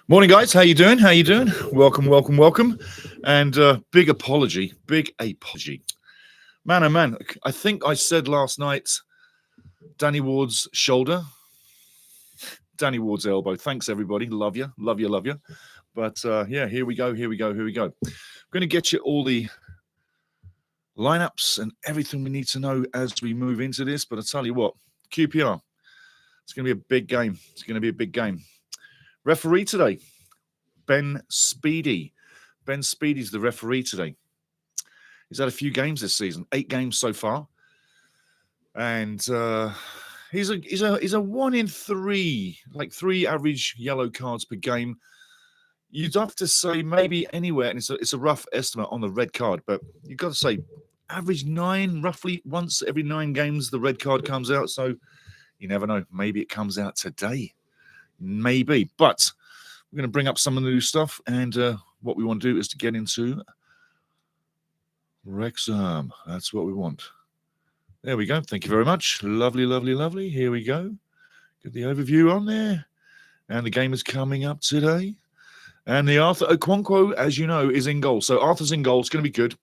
Morning, guys. How you doing? How you doing? Welcome. And big apology. Man, oh man, I think I said last night, Danny Ward's shoulder, Danny Ward's elbow. Thanks, everybody. Love you. But yeah, here we go. I'm going to get you all the lineups and everything we need to know as we move into this. But I tell you what, QPR, it's going to be a big game. Referee today, Ben Speedy. Ben Speedy's the referee today. He's had a few games this season, 8 games so far, and he's a 1 in 3, like 3 average yellow cards per game. You'd have to say maybe anywhere, and it's a rough estimate on the red card, but you've got to say average 9, roughly once every 9 games the red card comes out. So you never know, maybe it comes out today. Maybe, but we're going to bring up some of the new stuff, and what we want to do is to get into Wrexham. That's what we want. There we go. Thank you very much. Lovely. Here we go. Get the overview on there, and the game is coming up today. And the Arthur Okonkwo, as you know, is in goal. So Arthur's in goal. It's going to be good.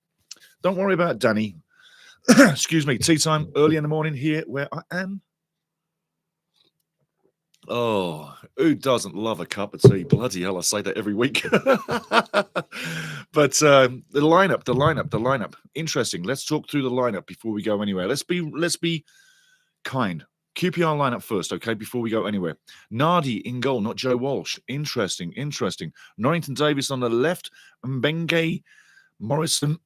Don't worry about Danny. Excuse me. Tea time early in the morning here where I am. Oh, who doesn't love a cup of tea? Bloody hell, I say that every week. But the lineup. Interesting. Let's talk through the lineup before we go anywhere. Let's be kind. QPR lineup first, okay, before we go anywhere. Nardi in goal, not Joe Walsh. Interesting. Norrington Davis on the left, Mbenge, Morrison,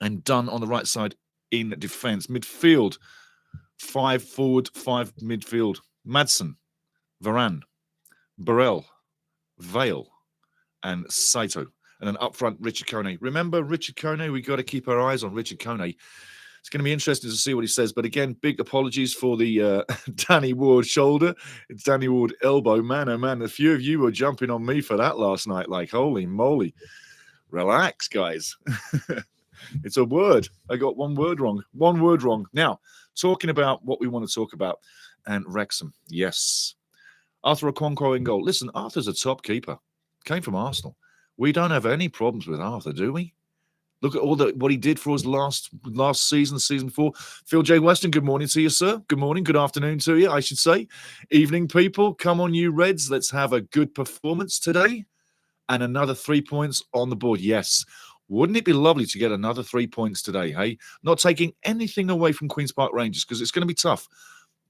and Dunn on the right side in defence. Midfield, 5 forward, 5 midfield. Madsen, Varane, Burrell, Vale, and Saito. And then up front, Richard Kone. Remember Richard Kone? We've got to keep our eyes on Richard Kone. It's going to be interesting to see what he says. But again, big apologies for the Danny Ward shoulder. It's Danny Ward elbow. Man, oh man, a few of you were jumping on me for that last night. Like, holy moly. Relax, guys. It's a word. I got one word wrong. Now, talking about what we want to talk about. And Wrexham, yes. Arthur Okonkwo in goal. Listen, Arthur's a top keeper. Came from Arsenal. We don't have any problems with Arthur, do we? Look at what he did for us last season, season 4. Phil J. Weston, good morning to you, sir. Good morning, good afternoon to you, I should say. Evening, people. Come on, you Reds. Let's have a good performance today. And another 3 points on the board. Yes. Wouldn't it be lovely to get another 3 points today, hey? Not taking anything away from Queen's Park Rangers, because it's going to be tough.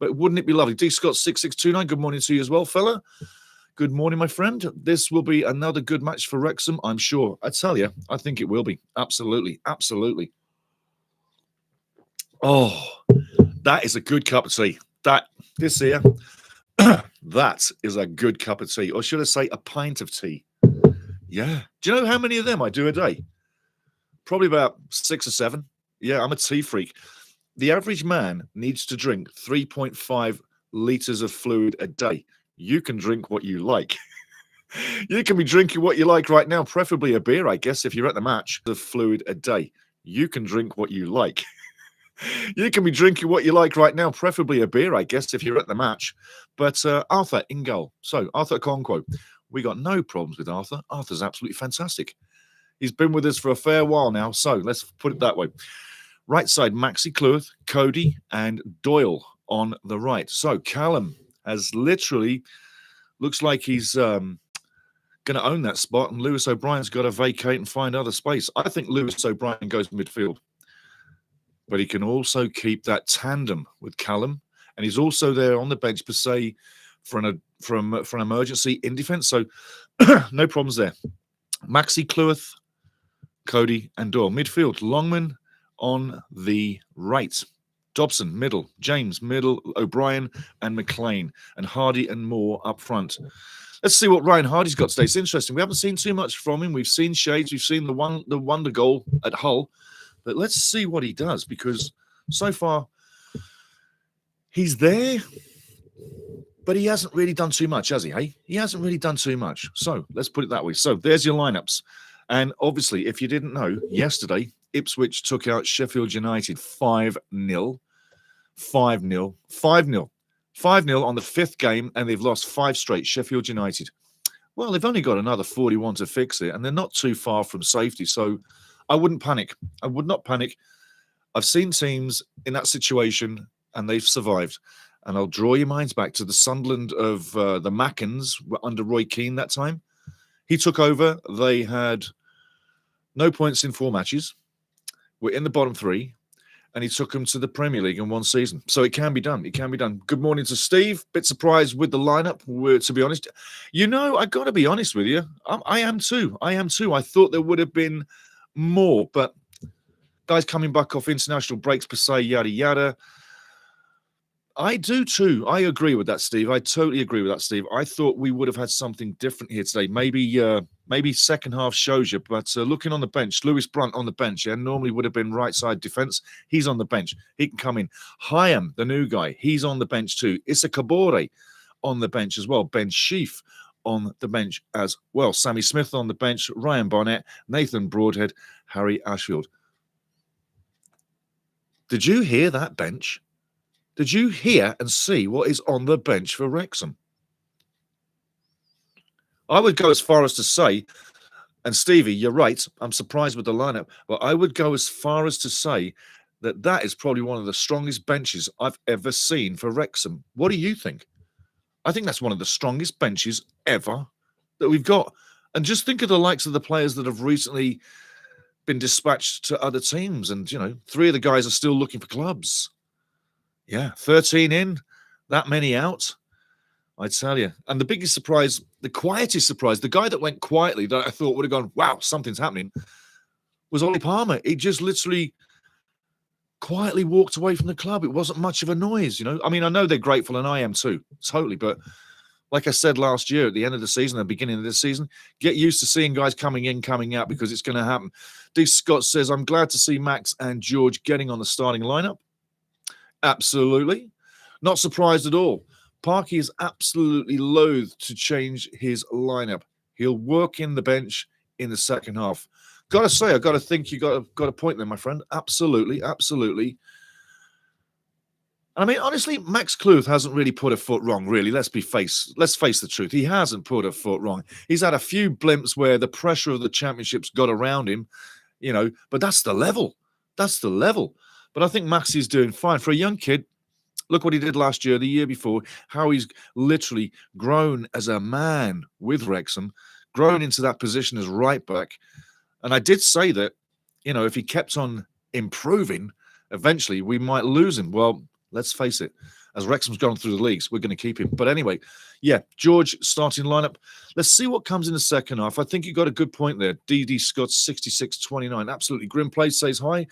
But wouldn't it be lovely? D. Scott 6629, good morning to you as well, fella. Good morning, my friend. This will be another good match for Wrexham, I'm sure. I tell you, I think it will be. Absolutely. Oh, that is a good cup of tea. This here, that is a good cup of tea. Or should I say a pint of tea? Yeah. Do you know how many of them I do a day? Probably about 6 or 7. Yeah, I'm a tea freak. The average man needs to drink 3.5 litres of fluid a day. You can drink what you like. You can be drinking what you like right now, preferably a beer, I guess, if you're at the match. The fluid a day. You can drink what you like. You can be drinking what you like right now, preferably a beer, I guess, if you're at the match. But Arthur in goal. So, Arthur Okonkwo. We got no problems with Arthur. Arthur's absolutely fantastic. He's been with us for a fair while now, so let's put it that way. Right side, Maxi Clough, Cody, and Doyle on the right. So Callum has literally, looks like he's going to own that spot, and Lewis O'Brien's got to vacate and find other space. I think Lewis O'Brien goes midfield, but he can also keep that tandem with Callum, and he's also there on the bench per se for an emergency in defence. So no problems there. Maxi Clough, Cody, and Doyle midfield. Longman on the right. Dobson, middle. James, middle. O'Brien and McLean. And Hardy and Moore up front. Let's see what Ryan Hardy's got today. It's interesting. We haven't seen too much from him. We've seen shades. We've seen the wonder goal at Hull. But let's see what he does, because so far he's there, but he hasn't really done too much, has he? Hey, he hasn't really done too much. So let's put it that way. So there's your lineups. And obviously, if you didn't know, yesterday, Ipswich took out Sheffield United 5-0. 5-0. 5-0 on the 5th game, and they've lost 5 straight. Sheffield United. Well, they've only got another 41 to fix it, and they're not too far from safety. So I wouldn't panic. I would not panic. I've seen teams in that situation, and they've survived. And I'll draw your minds back to the Sunderland of the Mackens under Roy Keane that time. He took over. They had no points in 4 matches. We're in the bottom 3. And he took them to the Premier League in 1 season. So it can be done. It can be done. Good morning to Steve. Bit surprised with the lineup, to be honest. You know, I got to be honest with you. I am too. I am too. I thought there would have been more. But guys coming back off international breaks per se, yada, yada. I do too. I agree with that, Steve. I totally agree with that, Steve. I thought we would have had something different here today. Maybe second half shows you, but looking on the bench, Lewis Brunt on the bench, normally would have been right side defense. He's on the bench. He can come in. Hyam, the new guy, he's on the bench too. Issa Kabore on the bench as well. Ben Sheaf on the bench as well. Sammy Smith on the bench. Ryan Barnett, Nathan Broadhead, Harry Ashfield. Did you hear that bench? Did you hear and see what is on the bench for Wrexham? I would go as far as to say, and Stevie, you're right, I'm surprised with the lineup, but I would go as far as to say that that is probably one of the strongest benches I've ever seen for Wrexham. What do you think? I think that's one of the strongest benches ever that we've got. And just think of the likes of the players that have recently been dispatched to other teams. And, 3 of the guys are still looking for clubs. Yeah, 13 in, that many out. I tell you. And the biggest surprise, the quietest surprise, the guy that went quietly that I thought would have gone, wow, something's happening, was Ollie Palmer. He just literally quietly walked away from the club. It wasn't much of a noise, I mean, I know they're grateful, and I am too, totally. But like I said last year, at the end of the season, the beginning of this season, get used to seeing guys coming in, coming out, because it's going to happen. D. Scott says, I'm glad to see Max and George getting on the starting lineup. Absolutely. Not surprised at all. Parky is absolutely loath to change his lineup. He'll work in the bench in the second half. Got to say, I got to think you got a point there, my friend. Absolutely, absolutely. I mean, honestly, Max Kluth hasn't really put a foot wrong, really. Let's face the truth. He hasn't put a foot wrong. He's had a few blimps where the pressure of the championships got around him, but that's the level. That's the level. But I think Max is doing fine. For a young kid, look what he did last year, the year before, how he's literally grown as a man with Wrexham, grown into that position as right back. And I did say that, if he kept on improving, eventually we might lose him. Well, let's face it, as Wrexham's gone through the leagues, we're going to keep him. But anyway, yeah, George starting lineup. Let's see what comes in the second half. I think you got a good point there. D.D. Scott, 66-29. Absolutely. Grim Play says hi.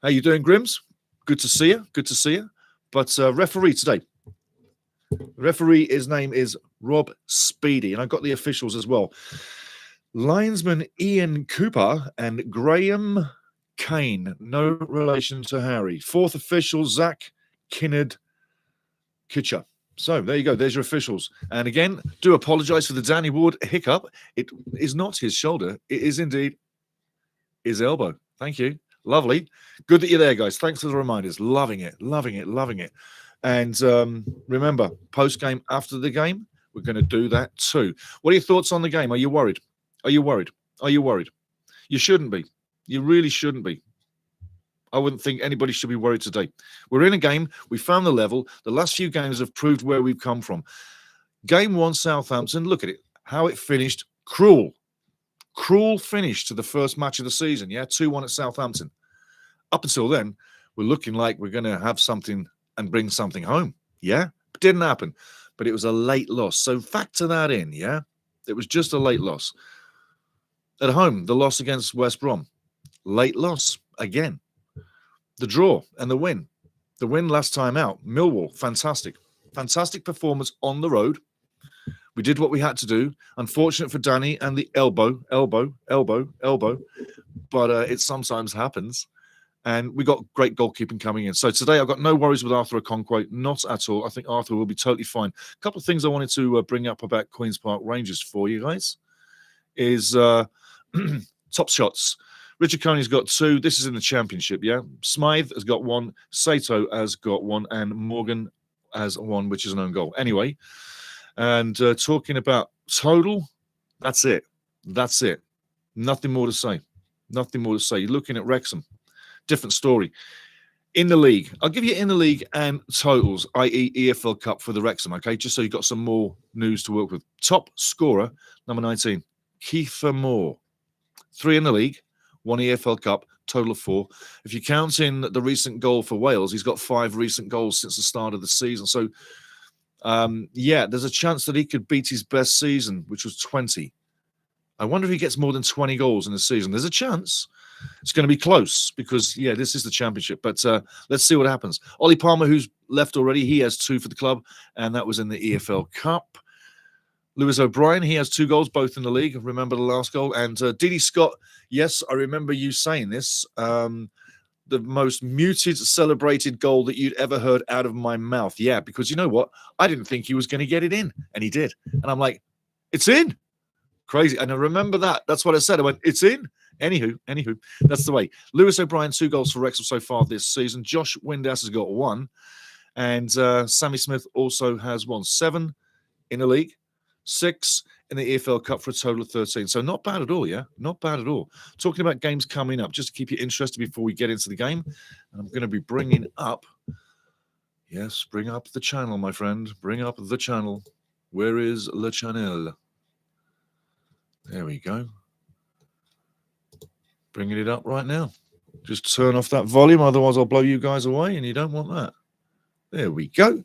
How you doing, Grims? Good to see you. Good to see you. But referee today. Referee, his name is Rob Speedy. And I've got the officials as well. Linesman Ian Cooper and Graham Kane. No relation to Harry. 4th official, Zach Kinnard Kitcher. So there you go. There's your officials. And again, do apologise for the Danny Ward hiccup. It is not his shoulder. It is indeed his elbow. Thank you. Lovely. Good that you're there, guys. Thanks for the reminders. Loving it, loving it, loving it. And remember, post-game, after the game, we're going to do that too. What are your thoughts on the game? Are you worried? Are you worried? Are you worried? You shouldn't be. You really shouldn't be. I wouldn't think anybody should be worried today. We're in a game. We found the level. The last few games have proved where we've come from. Game 1, Southampton. Look at it. How it finished. Cruel finish to the first match of the season. Yeah, 2-1 at Southampton. Up until then, we're looking like we're going to have something and bring something home. Yeah, didn't happen. But it was a late loss. So factor that in, yeah? It was just a late loss. At home, the loss against West Brom. Late loss again. The draw and the win. The win last time out. Millwall, fantastic. Fantastic performance on the road. We did what we had to do. Unfortunate for Danny and the elbow. But it sometimes happens. And we got great goalkeeping coming in. So today I've got no worries with Arthur Okonkwo. Not at all. I think Arthur will be totally fine. A couple of things I wanted to bring up about Queen's Park Rangers for you guys is top shots. Richard Coney's got 2. This is in the championship, yeah? Smythe has got 1. Sato has got 1. And Morgan has one, which is an own goal. Anyway, and talking about total, that's it. That's it. Nothing more to say. Nothing more to say. You're looking at Wrexham. Different story. In the league, I'll give you in the league and totals, i.e. EFL Cup for the Wrexham, okay? Just so you've got some more news to work with. Top scorer, number 19, Kiefer Moore. 3 in the league, 1 EFL Cup, total of 4. If you count in the recent goal for Wales, he's got 5 recent goals since the start of the season. So, yeah, there's a chance that he could beat his best season, which was 20. I wonder if he gets more than 20 goals in the season. There's a chance. It's going to be close because, yeah, this is the championship. But let's see what happens. Ollie Palmer, who's left already, he has 2 for the club, and that was in the EFL Cup. Lewis O'Brien, he has 2 goals, both in the league. Remember the last goal. And Didi Scott, yes, I remember you saying this. The most muted, celebrated goal that you'd ever heard out of my mouth. Yeah, because you know what? I didn't think he was going to get it in, and he did. And I'm like, it's in. Crazy. And I remember that. That's what I said. I went, it's in. Anywho, that's the way. Lewis O'Brien, 2 goals for Wrexham so far this season. Josh Windass has got 1. And Sammy Smith also has 1. 7 in the league, 6 in the EFL Cup for a total of 13. So not bad at all, yeah? Not bad at all. Talking about games coming up, just to keep you interested before we get into the game. And I'm going to be bringing up, yes, bring up the channel, my friend. Bring up the channel. Where is Le Channel? There we go. Bringing it up right now. Just turn off that volume, otherwise I'll blow you guys away, and you don't want that. There we go.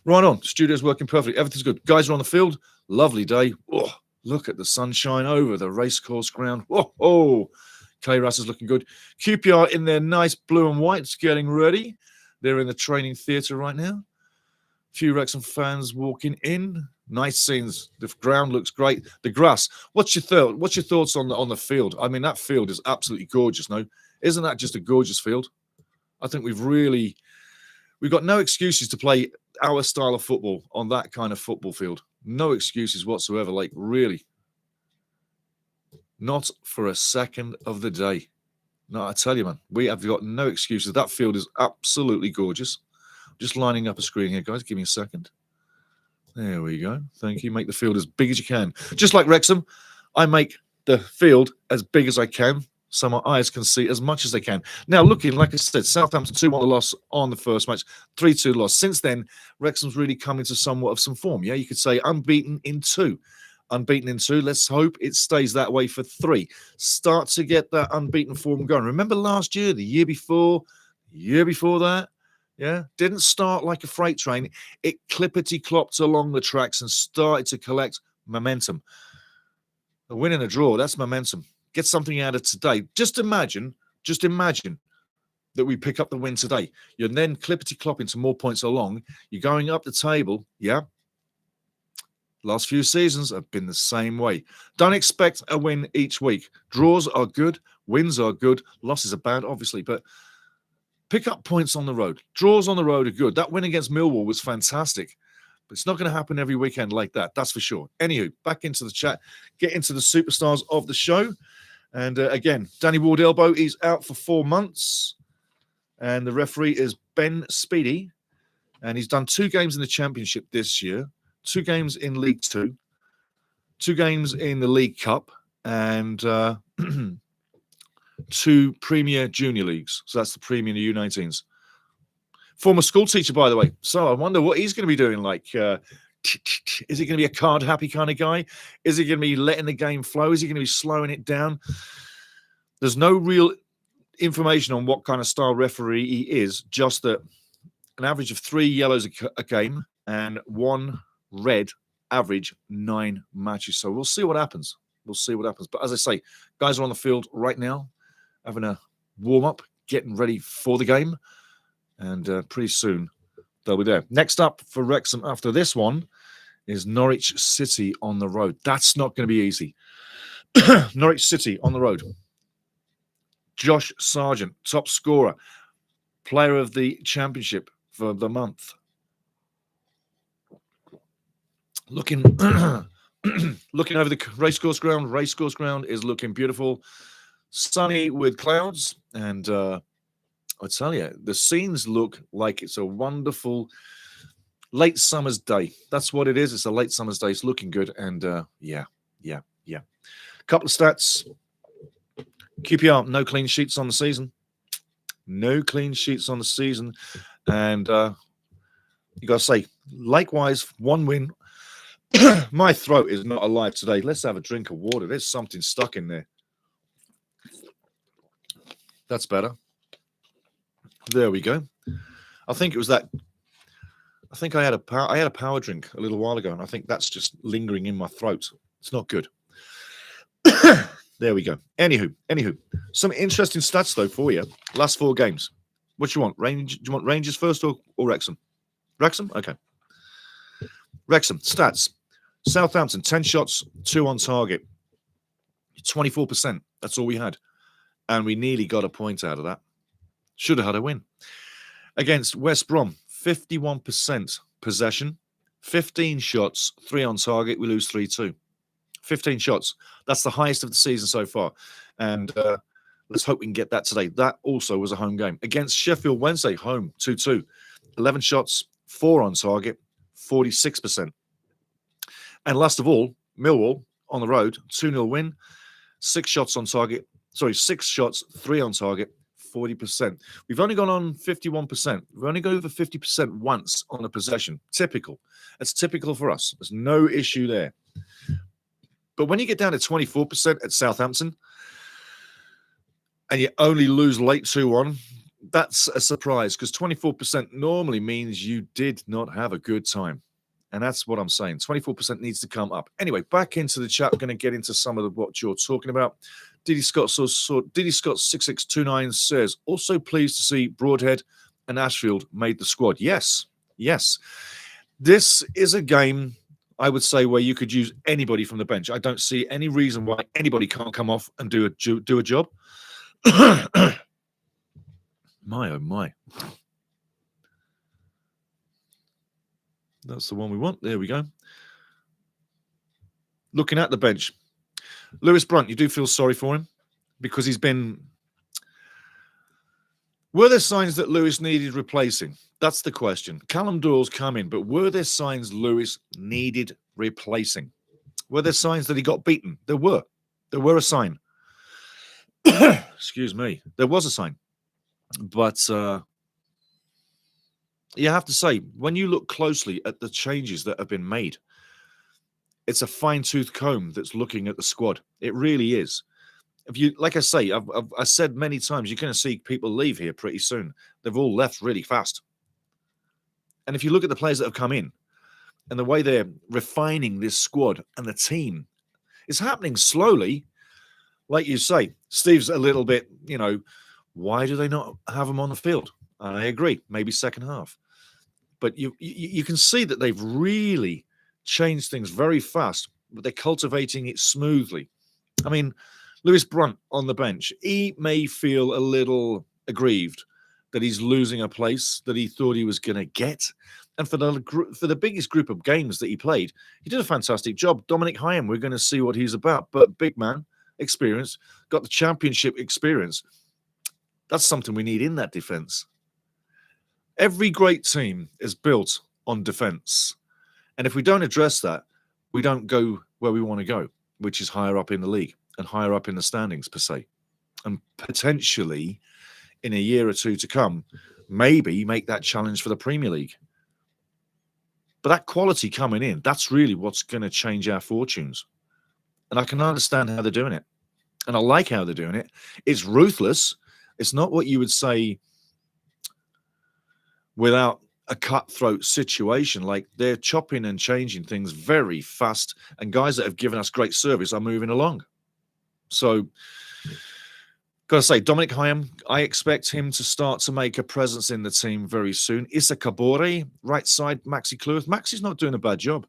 Right on. Studio's working perfectly. Everything's good. Guys are on the field. Lovely day. Oh, look at the sunshine over the racecourse ground. Oh. K-Ras is looking good. QPR in their nice blue and whites getting ready. They're in the training theatre right now. Few Wrexham fans walking in. Nice scenes. The ground looks great. The grass. What's your thoughts on the field? I mean, that field is absolutely gorgeous. No, isn't that just a gorgeous field? I think we've got no excuses to play our style of football on that kind of football field. No excuses whatsoever. Like, really, not for a second of the day. No, I tell you, man, we have got no excuses. That field is absolutely gorgeous. Just lining up a screen here, guys. Give me a second. There we go. Thank you. Make the field as big as you can. Just like Wrexham, I make the field as big as I can so my eyes can see as much as they can. Now, looking, like I said, Southampton 2-1 loss on the first match, 3-2 loss. Since then, Wrexham's really come into somewhat of some form. Yeah, you could say unbeaten in 2. Unbeaten in 2. Let's hope it stays that way for 3. Start to get that unbeaten form going. Remember last year, the year before that? Yeah, didn't start like a freight train. It clippity-clopped along the tracks and started to collect momentum. A win and a draw, that's momentum. Get something out of today. Just imagine that we pick up the win today. You're then clippity-clopping some more points along. You're going up the table, yeah? Last few seasons have been the same way. Don't expect a win each week. Draws are good. Wins are good. Losses are bad, obviously, but pick up points on the road. Draws on the road are good. That win against Millwall was fantastic. But it's not going to happen every weekend like that. That's for sure. Anywho, back into the chat. Get into the superstars of the show. And again, Danny Ward-Elbow, he's out for 4 months. And the referee is Ben Speedy. And he's done 2 games in the Championship this year. 2 games in League 2. 2 games in the League Cup. And 2 Premier Junior Leagues. So that's the Premier U19s. Former school teacher, by the way. So I wonder what he's going to be doing. Like, is he going to be a card-happy kind of guy? Is he going to be letting the game flow? Is he going to be slowing it down? There's no real information on what kind of style referee he is, just that an average of 3 yellows a game and 1 red, average 9 matches. So we'll see what happens. We'll see what happens. But as I say, guys are on the field right now, having a warm-up, getting ready for the game. And pretty soon they'll be there. Next up for Wrexham after this one is Norwich City on the road. That's not going to be easy. Norwich City on the road. Josh Sargent, top scorer, player of the Championship for the month. Looking looking over the racecourse ground. Racecourse ground is looking beautiful. Sunny with clouds. And I tell you, the scenes look like it's a wonderful Late summer's day. That's what it is. It's a late summer's day. It's looking good. And yeah. Couple of stats. QPR, no clean sheets on the season. No clean sheets on the season. And you got to say, likewise, 1 win. My throat is not alive today. Let's have a drink of water. There's something stuck in there. That's better. There we go. I think it was that. I think I had a power drink a little while ago, and I think that's just lingering in my throat. It's not good. There we go. Anywho, some interesting stats though for you. Last 4 games. What do you want? Do you want Rangers first or Wrexham? Wrexham? Okay. Wrexham stats. Southampton 10 shots, 2 on target, 24%. That's all we had, and we nearly got a point out of that. Should have had a win. Against West Brom, 51% possession, 15 shots, 3 on target. We lose 3-2. 15 shots. That's the highest of the season so far. And let's hope we can get that today. That also was a home game. Against Sheffield Wednesday, home, 2-2. 11 shots, 4 on target, 46%. And last of all, Millwall on the road, 2-0 win, 6 shots on target. Sorry, 6 shots, 3 on target, 40%. We've only gone on 51%. We've only gone over 50% once on a possession. Typical. That's typical for us. There's no issue there. But when you get down to 24% at Southampton and you only lose late 2-1, that's a surprise because 24% normally means you did not have a good time. And that's what I'm saying. 24% needs to come up. Anyway, back into the chat. We're going to get into some of what you're talking about. Diddy Scott 6629 says, also pleased to see Broadhead and Ashfield made the squad. Yes. This is a game, I would say, where you could use anybody from the bench. I don't see any reason why anybody can't come off and do a job. My, oh my. That's the one we want. There we go. Looking at the bench. Lewis Brunt, you do feel sorry for him because he's been... Were there signs that Lewis needed replacing? That's the question. Callum Doyle's come in, but were there signs Lewis needed replacing? Were there signs that he got beaten? There were. There were a sign. Excuse me. There was a sign. But you have to say, when you look closely at the changes that have been made, it's a fine-tooth comb that's looking at the squad. It really is. If you, like I say, I've said many times, you're going to see people leave here pretty soon. They've all left really fast. And if you look at the players that have come in and the way they're refining this squad and the team, it's happening slowly. Like you say, Steve's a little bit, why do they not have him on the field? I agree, maybe second half. But you can see that they've really changed things very fast, but they're cultivating it smoothly. I mean, Lewis Brunt on the bench, he may feel a little aggrieved that he's losing a place that he thought he was going to get. And for the biggest group of games that he played, he did a fantastic job. Dominic Hyam, we're going to see what he's about. But big man, experience, got the championship experience. That's something we need in that defence. Every great team is built on defence. And if we don't address that, we don't go where we want to go, which is higher up in the league and higher up in the standings, per se. And potentially, in a year or two to come, maybe make that challenge for the Premier League. But that quality coming in, that's really what's going to change our fortunes. And I can understand how they're doing it. And I like how they're doing it. It's ruthless. It's not what you would say without a cutthroat situation. Like, they're chopping and changing things very fast, and guys that have given us great service are moving along. So, got to say, Dominic Hyam, I expect him to start to make a presence in the team very soon. Issa Kabore, right side, Maxi Cleworth. Maxi's not doing a bad job,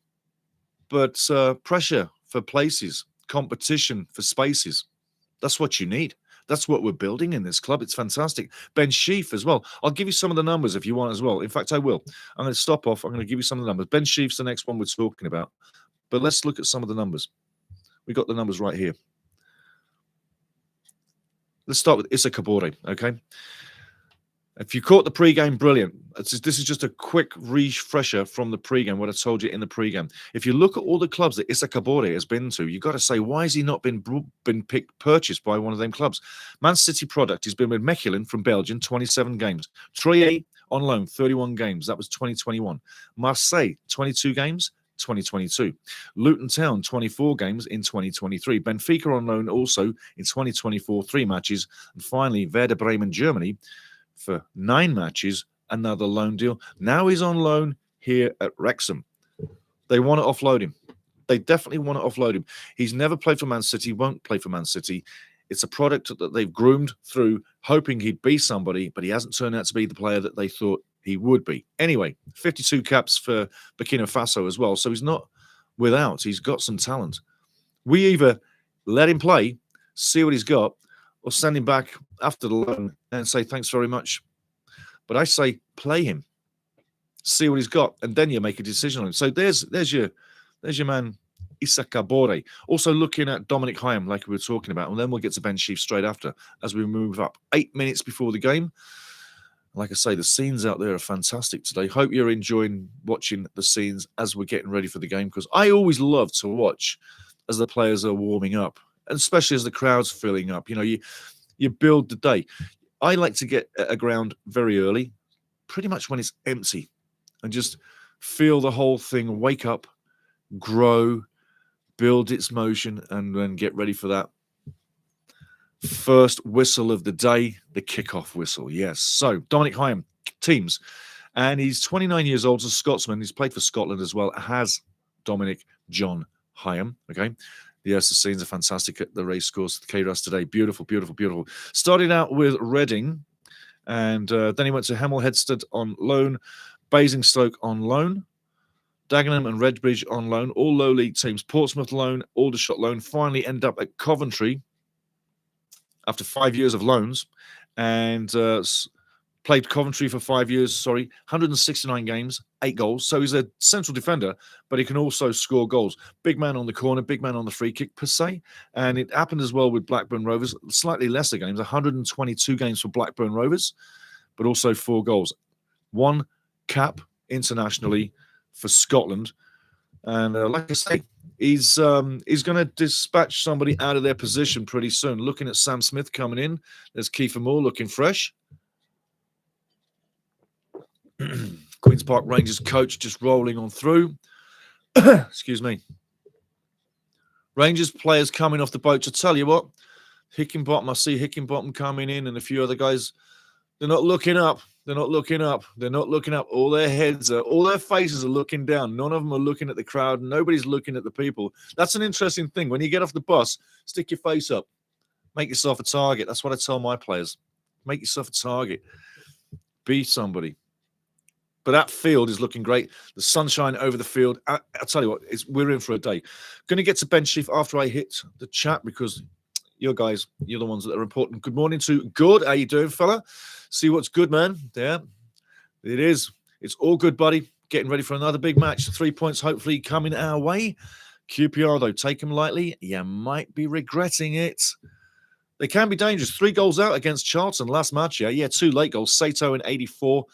but pressure for places, competition for spaces, that's what you need. That's what we're building in this club. It's fantastic. Ben Sheaf as well. I'll give you some of the numbers if you want as well. In fact, I will. I'm going to stop off. I'm going to give you some of the numbers. Ben Sheaf's the next one we're talking about. But let's look at some of the numbers. We got the numbers right here. Let's start with Issa Kabore, okay? If you caught the pregame, brilliant. This is just a quick refresher from the pregame, what I told you in the pregame. If you look at all the clubs that Issa Kabore has been to, you've got to say, why has he not been purchased by one of them clubs? Man City product. He's been with Mechelen from Belgium, 27 games. Troyes on loan, 31 games. That was 2021. Marseille, 22 games. 2022. Luton Town, 24 games in 2023. Benfica on loan also in 2024, 3 matches. And finally, Werder Bremen, Germany, for 9 matches, another loan deal. Now he's on loan here at Wrexham. They want to offload him. They definitely want to offload him. He's never played for Man City, won't play for Man City. It's a product that they've groomed through, hoping he'd be somebody, but he hasn't turned out to be the player that they thought he would be. Anyway, 52 caps for Burkina Faso as well, so he's not without. He's got some talent. We either let him play, see what he's got, or send him back after the loan and say, thanks very much. But I say, play him, see what he's got, and then you make a decision on him. So there's your man, Issa Kabore. Also looking at Dominic Hyam, like we were talking about, and then we'll get to Ben Sheaf straight after as we move up. 8 minutes before the game. Like I say, the scenes out there are fantastic today. Hope you're enjoying watching the scenes as we're getting ready for the game, because I always love to watch as the players are warming up, and especially as the crowd's filling up. You know, you build the day. I like to get a ground very early, pretty much when it's empty, and just feel the whole thing wake up, grow, build its motion, and then get ready for that first whistle of the day, the kickoff whistle. Yes. So Dominic Hyam, teams, and he's 29 years old, a Scotsman. He's played for Scotland as well. Has Dominic John Hyam. Okay. Yes, the scenes are fantastic at the race course, the Kairos today. Beautiful, beautiful, beautiful. Started out with Reading, and then he went to Hemel Hempstead on loan, Basingstoke on loan, Dagenham and Redbridge on loan, all low league teams. Portsmouth loan, Aldershot loan. Finally ended up at Coventry after 5 years of loans, and played Coventry for 5 years, 169 games, 8 goals. So he's a central defender, but he can also score goals. Big man on the corner, big man on the free kick per se. And it happened as well with Blackburn Rovers, slightly lesser games, 122 games for Blackburn Rovers, but also 4 goals. 1 cap internationally for Scotland. And like I say, he's going to dispatch somebody out of their position pretty soon. Looking at Sam Smith coming in. There's Kiefer Moore looking fresh. Queen's Park Rangers coach just rolling on through. Excuse me. Rangers players coming off the boat. To tell you what, Hickenbottom, I see Hickenbottom coming in, and a few other guys. They're not looking up. They're not looking up. They're not looking up. All their faces are looking down. None of them are looking at the crowd. Nobody's looking at the people. That's an interesting thing. When you get off the bus, stick your face up. Make yourself a target. That's what I tell my players. Make yourself a target. Be somebody. But that field is looking great. The sunshine over the field. I'll tell you what, we're in for a day. Going to get to Ben Sheaf after I hit the chat, because you guys, you're the ones that are important. Good morning to Good. How you doing, fella? See what's good, man. Yeah, it is. It's all good, buddy. Getting ready for another big match. 3 points hopefully coming our way. QPR, though, take them lightly. You might be regretting it. They can be dangerous. 3 goals out against Charlton last match. Yeah, 2 late goals. Sato in 84.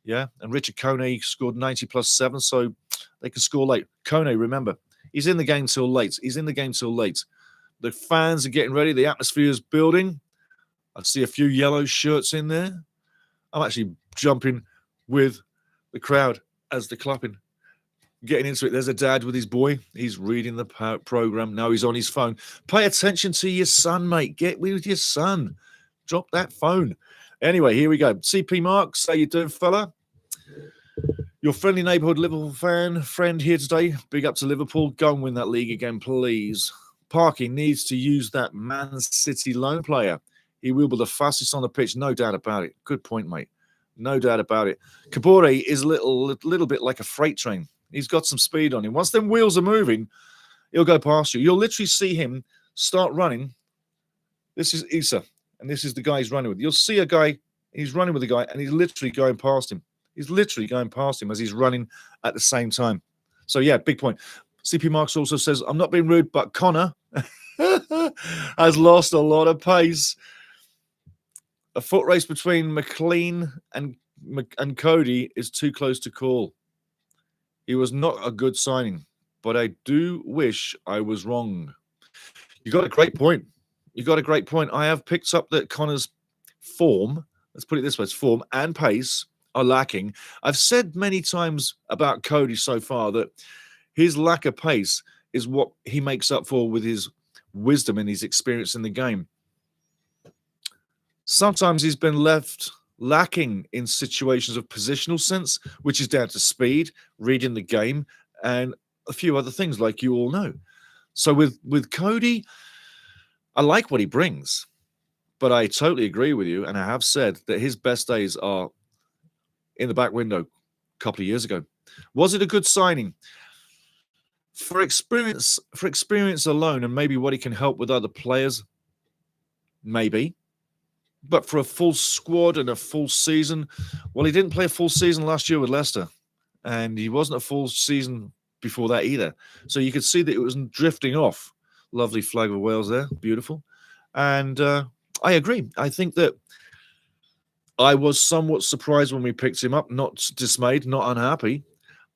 Yeah, and Richard Kone scored 90 plus 7, so they can score late. Kone, remember, he's in the game till late. The fans are getting ready. The atmosphere is building. I see a few yellow shirts in there. I'm actually jumping with the crowd as they're clapping. Getting into it. There's a dad with his boy. He's reading the program. Now he's on his phone. Pay attention to your son, mate. Get with your son. Drop that phone. Anyway, here we go. CP Marks, how you doing, fella? Your friendly neighbourhood Liverpool friend here today. Big up to Liverpool. Go and win that league again, please. Parky needs to use that Man City loan player. He will be the fastest on the pitch, no doubt about it. Good point, mate. No doubt about it. Kabore is a little bit like a freight train. He's got some speed on him. Once them wheels are moving, he'll go past you. You'll literally see him start running. This is Issa, and this is the guy he's running with. You'll see a guy, he's running with a guy, and he's literally going past him. He's literally going past him as he's running at the same time. So, yeah, big point. CP Marks also says, I'm not being rude, but Connor has lost a lot of pace. A foot race between McLean and Cody is too close to call. He was not a good signing, but I do wish I was wrong. You got a great point. You got a great point. I have picked up that Connor's form, let's put it this way, his form and pace are lacking. I've said many times about Cody so far that his lack of pace is what he makes up for with his wisdom and his experience in the game. Sometimes he's been left lacking in situations of positional sense, which is down to speed, reading the game, and a few other things like you all know. So with Cody, I like what he brings, but I totally agree with you, and I have said that his best days are in the back window a couple of years ago. Was it a good signing? For experience alone, and maybe what he can help with other players, maybe. But for a full squad and a full season, well, he didn't play a full season last year with Leicester, and he wasn't a full season before that either. So you could see that it was drifting off. Lovely flag of Wales there, beautiful. And I agree. I think that I was somewhat surprised when we picked him up, not dismayed, not unhappy,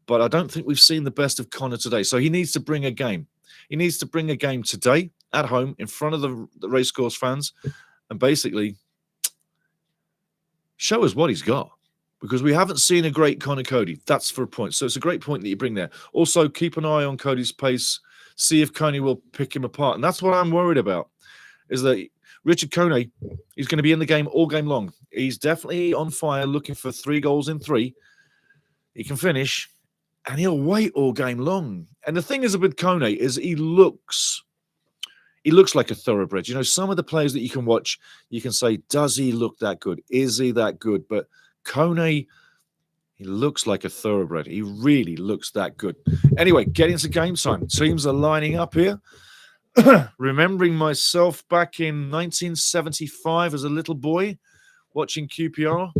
but I don't think we've seen the best of Connor today. So he needs to bring a game. He needs to bring a game today at home in front of the racecourse fans and basically show us what he's got, because we haven't seen a great Connor Cody. That's for a point. So it's a great point that you bring there. Also, keep an eye on Cody's pace. See if Coney will pick him apart. And that's what I'm worried about, is that Richard Coney is going to be in the game all game long. He's definitely on fire, looking for 3 goals in 3. He can finish, and he'll wait all game long. And the thing is with Coney is he looks like a thoroughbred. You know, some of the players that you can watch, you can say, does he look that good? Is he that good? But Coney, he looks like a thoroughbred. He really looks that good. Anyway, getting to game time. Teams are lining up here. Remembering myself back in 1975 as a little boy watching QPR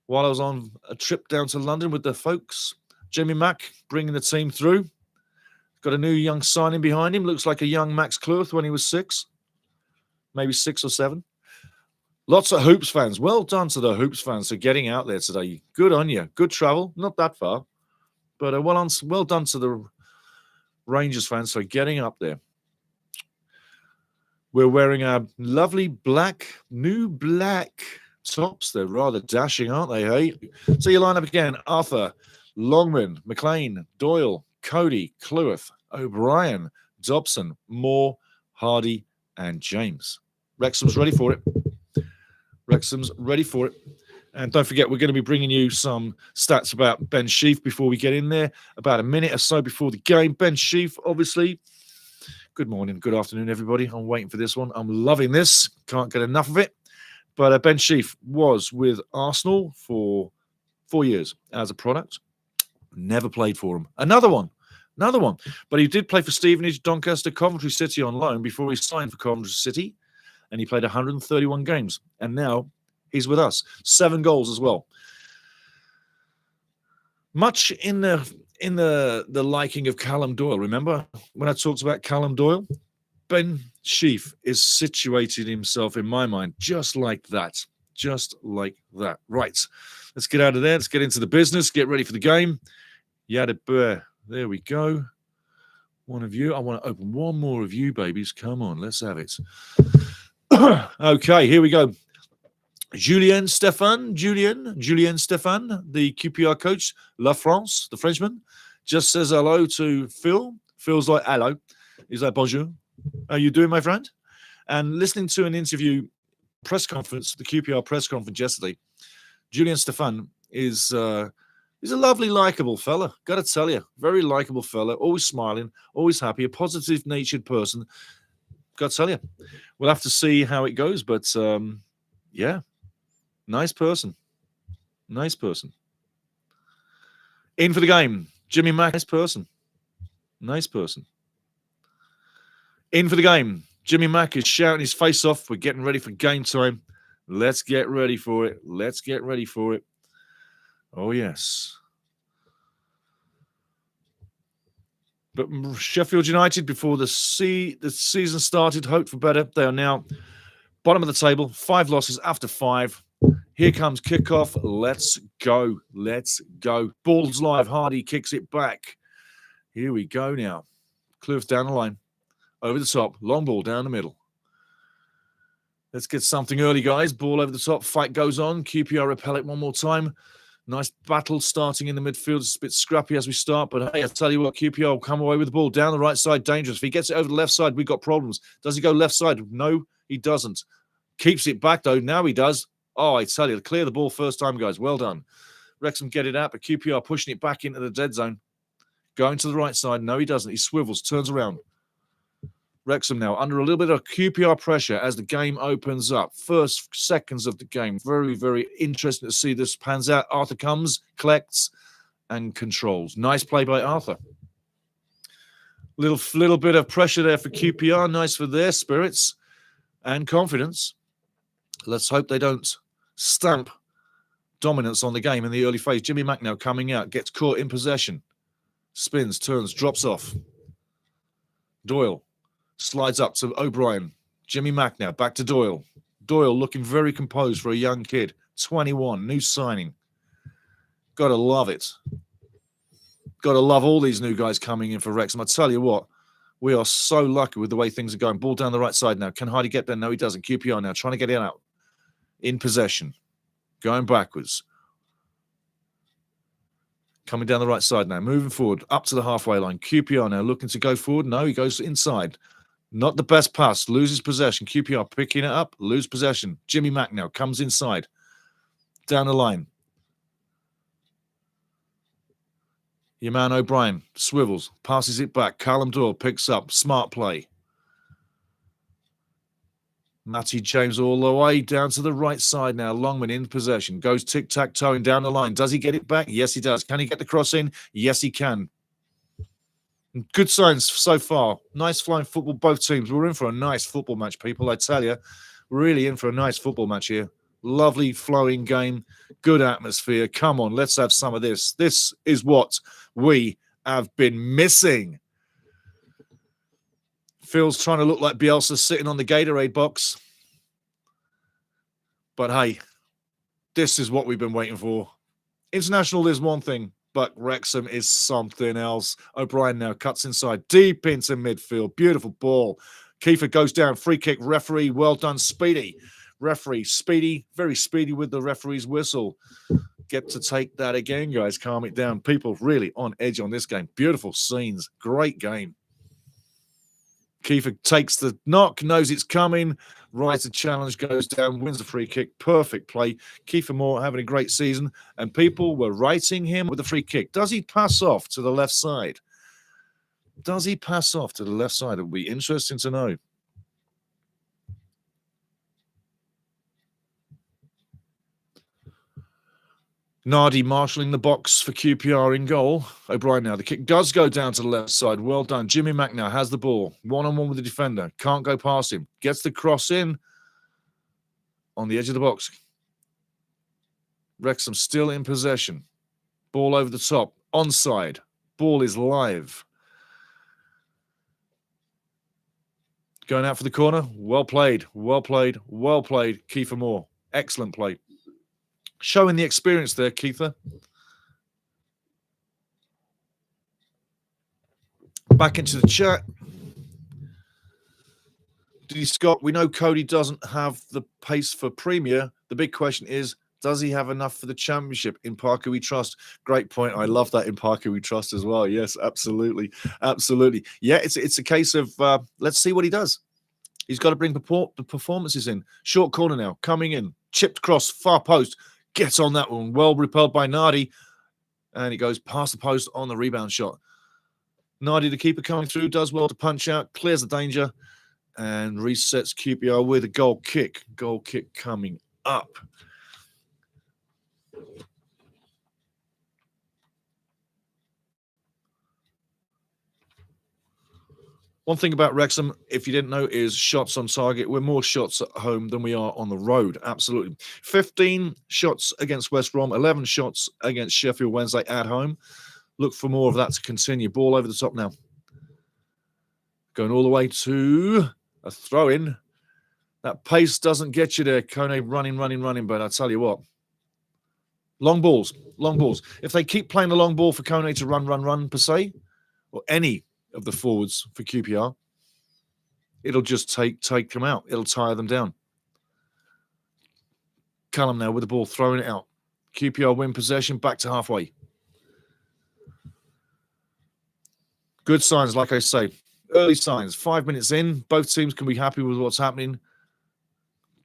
while I was on a trip down to London with the folks. Jamie Mack bringing the team through. Got a new young signing behind him. Looks like a young Max Kluth when he was 6, maybe 6 or 7. Lots of Hoops fans. Well done to the Hoops fans for getting out there today. Good on you. Good travel. Not that far. But well done to the Rangers fans for getting up there. We're wearing our lovely new black tops. They're rather dashing, aren't they? Hey, so you line up again. Arthur, Longman, McLean, Doyle, Cody, Cleworth, O'Brien, Dobson, Moore, Hardy, and James. Wrexham's ready for it. Wrexham's ready for it. And don't forget, we're going to be bringing you some stats about Ben Sheaf before we get in there, about a minute or so before the game. Ben Sheaf, obviously. Good morning, good afternoon, everybody. I'm waiting for this one. I'm loving this. Can't get enough of it. But Ben Sheaf was with Arsenal for 4 years as a product. Never played for him. Another one. But he did play for Stevenage, Doncaster, Coventry City on loan before he signed for Coventry City. And he played 131 games. And now he's with us. 7 goals as well. Much in the liking of Callum Doyle. Remember when I talked about Callum Doyle? Ben Sheaf is situated himself in my mind just like that. Just like that. Right. Let's get out of there. Let's get into the business. Get ready for the game. Yada bear. There we go. One of you. I want to open one more of you, babies. Come on, let's have it. Okay, here we go. Julien Stéphan, the QPR coach, La France, the Frenchman, just says hello to Phil. Phil's like, hello. He's like, bonjour. How you doing, my friend? And listening to an interview, press conference, the QPR press conference yesterday, Julien Stéphan is he's a lovely, likable fella. Got to tell you, very likable fella, always smiling, always happy, a positive-natured person. Got to tell you, we'll have to see how it goes, but yeah, nice person. In for the game, Jimmy Mack, nice person. In for the game, Jimmy Mack is shouting his face off. We're getting ready for game time. Let's get ready for it. Oh, yes. But Sheffield United, before the season started, hoped for better. They are now Bottom of the table, 5 losses after 5. Here comes kickoff. Let's go. Let's go. Ball's live. Hardy kicks it back. Here we go now. Kloof down the line. Over the top. Long ball down the middle. Let's get something early, guys. Ball over the top. Fight goes on. QPR repel it one more time. Nice battle starting in the midfield. It's a bit scrappy as we start, but hey, I tell you what, QPR will come away with the ball down the right side. Dangerous. If he gets it over the left side, we've got problems. Does he go left side? No, he doesn't. Keeps it back, though. Now he does. Oh, I tell you, clear the ball first time, guys. Well done. Wrexham get it out, but QPR pushing it back into the dead zone. Going to the right side. No, he doesn't. He swivels, turns around. Wrexham now under a little bit of QPR pressure as the game opens up. First seconds of the game. Very, very interesting to see this pans out. Arthur comes, collects, and controls. Nice play by Arthur. Little bit of pressure there for QPR. Nice for their spirits and confidence. Let's hope they don't stamp dominance on the game in the early phase. Jimmy Mack now coming out. Gets caught in possession. Spins, turns, drops off. Doyle. Slides up to O'Brien. Jimmy Mack now back to Doyle. Doyle looking very composed for a young kid. 21, new signing. Got to love it. Got to love all these new guys coming in for Wrexham. I tell you what, we are so lucky with the way things are going. Ball down the right side now. Can Hardy get there? No, he doesn't. QPR now trying to get it out. In possession. Going backwards. Coming down the right side now. Moving forward. Up to the halfway line. QPR now looking to go forward. No, he goes inside. Not the best pass. Loses possession. QPR picking it up. Lose possession. Jimmy Mack now comes inside. Down the line. Your man O'Brien swivels. Passes it back. Callum Doyle picks up. Smart play. Matty James all the way down to the right side now. Longman in possession. Goes tic-tac-toeing down the line. Does he get it back? Yes, he does. Can he get the cross in? Yes, he can. Good signs so far. Nice flying football, both teams. We're in for a nice football match, people. I tell you, really in for a nice football match here. Lovely flowing game. Good atmosphere. Come on, let's have some of this. This is what we have been missing. Phil's trying to look like Bielsa sitting on the Gatorade box. But hey, this is what we've been waiting for. International is one thing, but Wrexham is something else. O'Brien now cuts inside, deep into midfield. Beautiful ball. Kiefer goes down. Free kick. Referee, well done. Speedy. Referee, speedy. Very speedy with the referee's whistle. Get to take that again, guys. Calm it down. People really on edge on this game. Beautiful scenes. Great game. Kiefer takes the knock, knows it's coming. Rides the challenge, goes down, wins the free kick. Perfect play. Kiefer Moore having a great season, and people were writing him with the free kick. Does he pass off to the left side? Does he pass off to the left side? It will be interesting to know. Nardi marshalling the box for QPR in goal. O'Brien now. The kick does go down to the left side. Well done. Jimmy Mack now has the ball. One-on-one with the defender. Can't go past him. Gets the cross in on the edge of the box. Wrexham still in possession. Ball over the top. Onside. Ball is live. Going out for the corner. Well played. Well played. Well played. Kiefer Moore. Excellent play. Showing the experience there, Kiefer. Back into the chat. D. Scott, we know Cody doesn't have the pace for Premier. The big question is, does he have enough for the Championship? In Parker we trust. Great point. I love that. In Parker we trust as well. Yes, absolutely. Absolutely. Yeah, it's a case of let's see what he does. He's got to bring the performances in. Short corner now. Coming in. Chipped cross. Far post. Gets on that one. Well repelled by Nardi. And it goes past the post on the rebound shot. Nardi, the keeper, coming through, does well to punch out, clears the danger, and resets QPR with a goal kick. Goal kick coming up. One thing about Wrexham, if you didn't know, is shots on target. We're more shots at home than we are on the road. Absolutely. 15 shots against West Brom, 11 shots against Sheffield Wednesday at home. Look for more of that to continue. Ball over the top now. Going all the way to a throw-in. That pace doesn't get you there. Kone running. But I tell you what, long balls. If they keep playing the long ball for Kone to run per se, or any of the forwards for QPR, it'll just take them out. It'll tire them down. Callum now with the ball, throwing it out. QPR win possession, back to halfway. Good signs, like I say. Early signs. 5 minutes in, both teams can be happy with what's happening.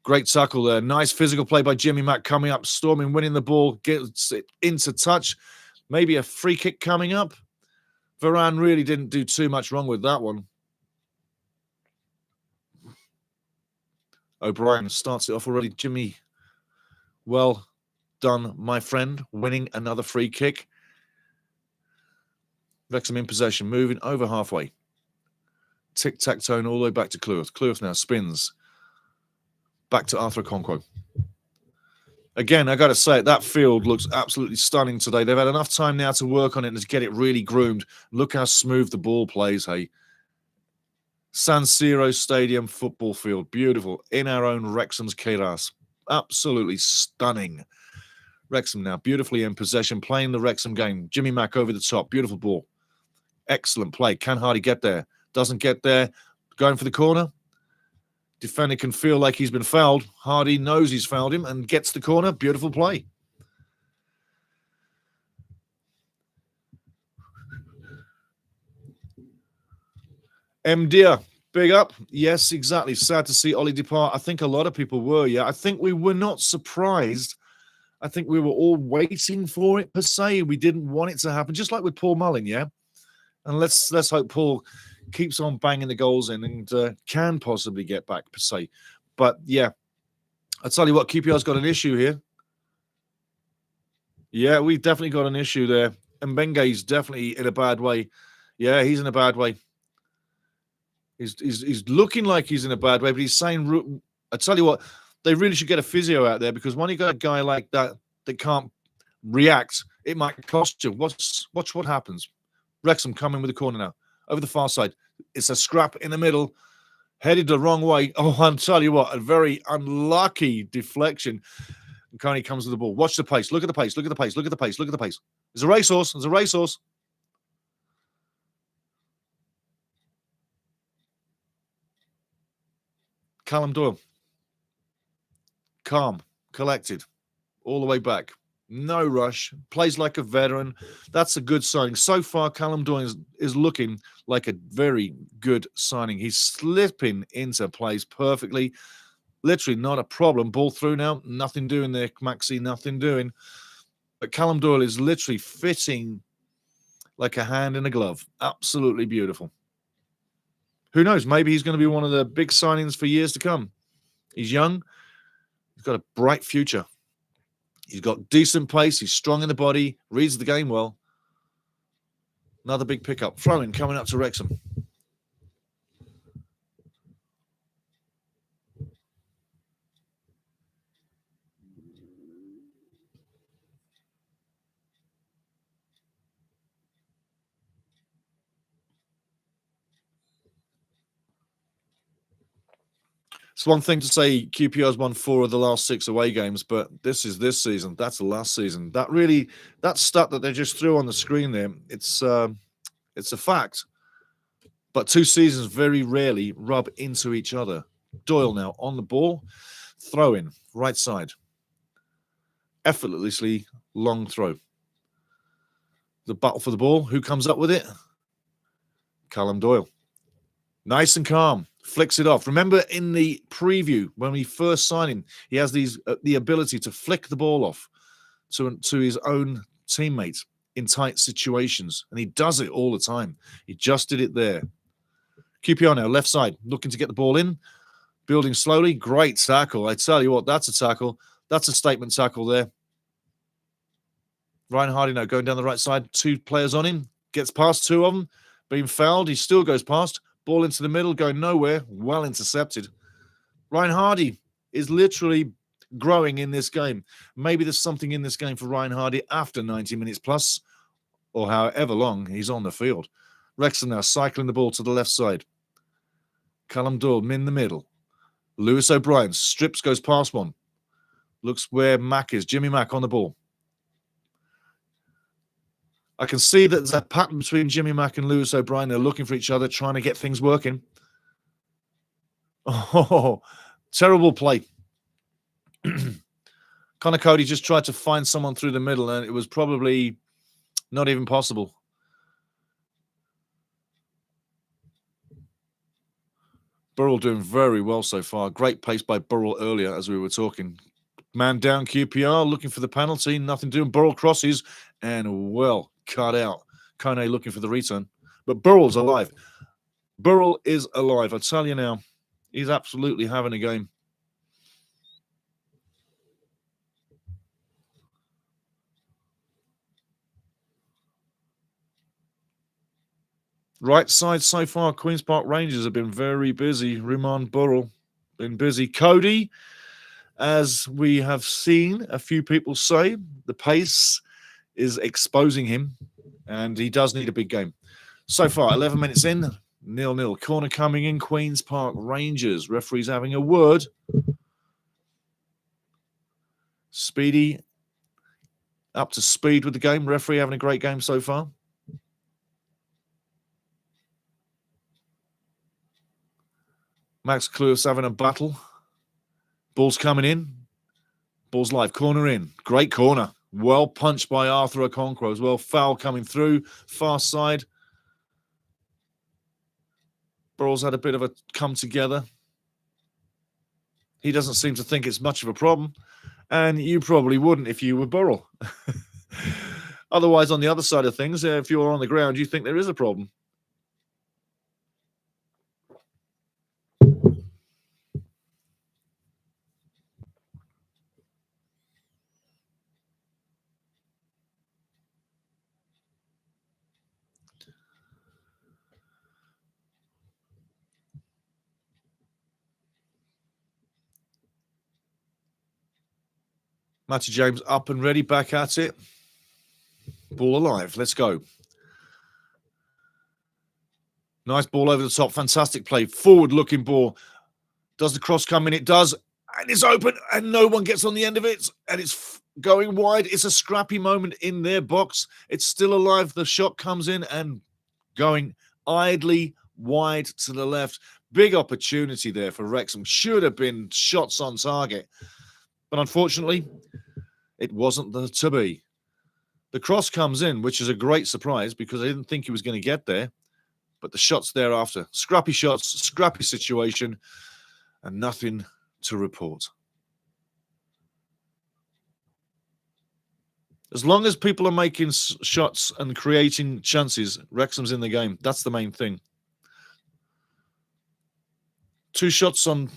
Great tackle there. Nice physical play by Jimmy Mack coming up, storming, winning the ball, gets it into touch. Maybe a free kick coming up. Varane really didn't do too much wrong with that one. O'Brien starts it off already. Jimmy, well done, my friend, winning another free kick. Wrexham in possession, moving over halfway. Tic-tac-toe all the way back to Cleworth. Cleworth now spins. Back to Arthur Okonkwo. Again, I got to say, that field looks absolutely stunning today. They've had enough time now to work on it and to get it really groomed. Look how smooth the ball plays, hey. San Siro Stadium football field. Beautiful. In our own Wrexham's Keiras. Absolutely stunning. Wrexham now beautifully in possession, playing the Wrexham game. Jimmy Mack over the top. Beautiful ball. Excellent play. Can Hardy get there? Doesn't get there. Going for the corner. Defender can feel like he's been fouled. Hardy knows he's fouled him and gets the corner. Beautiful play. Mdia, big up. Yes, exactly. Sad to see Ollie depart. I think a lot of people were, yeah. I think we were not surprised. I think we were all waiting for it, per se. We didn't want it to happen, just like with Paul Mullin, yeah? And let's hope Paul keeps on banging the goals in and can possibly get back, per se. But, yeah, I'll tell you what, QPR's got an issue here. Yeah, we've definitely got an issue there. And Benge's definitely in a bad way. Yeah, he's in a bad way. He's looking like he's in a bad way, but he's saying, I tell you what, they really should get a physio out there, because when you got a guy like that that can't react, it might cost you. Watch what happens. Wrexham coming with the corner now. Over the far side. It's a scrap in the middle. Headed the wrong way. Oh, I'll tell you what, a very unlucky deflection. And Carney comes with the ball. Watch the pace. Look at the pace. Look at the pace. Look at the pace. Look at the pace. There's a racehorse. There's a racehorse. Callum Doyle. Calm. Collected. All the way back. No rush. Plays like a veteran. That's a good signing. So far, Callum Doyle is looking like a very good signing. He's slipping into plays perfectly. Literally not a problem. Ball through now. Nothing doing there, Maxi. Nothing doing. But Callum Doyle is literally fitting like a hand in a glove. Absolutely beautiful. Who knows? Maybe he's going to be one of the big signings for years to come. He's young. He's got a bright future. He's got decent pace. He's strong in the body. Reads the game well. Another big pickup. Throw-in coming up to Wrexham. It's one thing to say QPR's won 4 of the last 6 away games, but this is this season. That's the last season. That stat that they just threw on the screen there, it's a fact. But 2 seasons very rarely rub into each other. Doyle now on the ball. Throw in, right side. Effortlessly long throw. The battle for the ball. Who comes up with it? Callum Doyle. Nice and calm. Flicks it off. Remember in the preview when we first signed him, he has the ability to flick the ball off to his own teammates in tight situations, and he does it all the time. He just did it there. QPR now left side, looking to get the ball in, building slowly. Great tackle. I tell you what, that's a tackle. That's a statement tackle there. Ryan Hardy now going down the right side. 2 players on him. Gets past 2 of them. Being fouled. He still goes past. Ball into the middle, going nowhere. Well intercepted. Ryan Hardy is literally growing in this game. Maybe there's something in this game for Ryan Hardy after 90 minutes plus, or however long he's on the field. Wrexham now cycling the ball to the left side. Callum Doyle in the middle. Lewis O'Brien strips, goes past one. Looks where Mack is. Jimmy Mack on the ball. I can see that there's a pattern between Jimmy Mack and Lewis O'Brien. They're looking for each other, trying to get things working. Oh, terrible play. Connor Cody just tried to find someone through the middle, and it was probably not even possible. Burrell doing very well so far. Great pace by Burrell earlier, as we were talking. Man down, QPR looking for the penalty. Nothing doing. Burrell crosses and well cut out. Kone looking for the return. But Burrell's alive. Burrell is alive. I tell you now, he's absolutely having a game. Right side so far, Queen's Park Rangers have been very busy. Ruman Burrell been busy. Cody, as we have seen a few people say, the pace is exposing him, and he does need a big game. So far, 11 minutes in, 0-0. Corner coming in, Queen's Park Rangers. Referee's having a word. Speedy up to speed with the game. Referee having a great game so far. Max Cluas having a battle. Ball's coming in. Ball's live. Corner in. Great corner. Well punched by Arthur Okonkwo as well. Foul coming through. Far side. Burrell's had a bit of a come together. He doesn't seem to think it's much of a problem. And you probably wouldn't if you were Burrell. Otherwise, on the other side of things, if you're on the ground, you think there is a problem. Matty James up and ready, back at it. Ball alive. Let's go. Nice ball over the top. Fantastic play. Forward-looking ball. Does the cross come in? It does. And it's open, and no one gets on the end of it. And it's going wide. It's a scrappy moment in their box. It's still alive. The shot comes in and going idly wide to the left. Big opportunity there for Wrexham. Should have been shots on target. But unfortunately, it wasn't to be. The cross comes in, which is a great surprise because I didn't think he was going to get there. But the shots thereafter, scrappy shots, scrappy situation, and nothing to report. As long as people are making shots and creating chances, Wrexham's in the game. That's the main thing. 2 shots on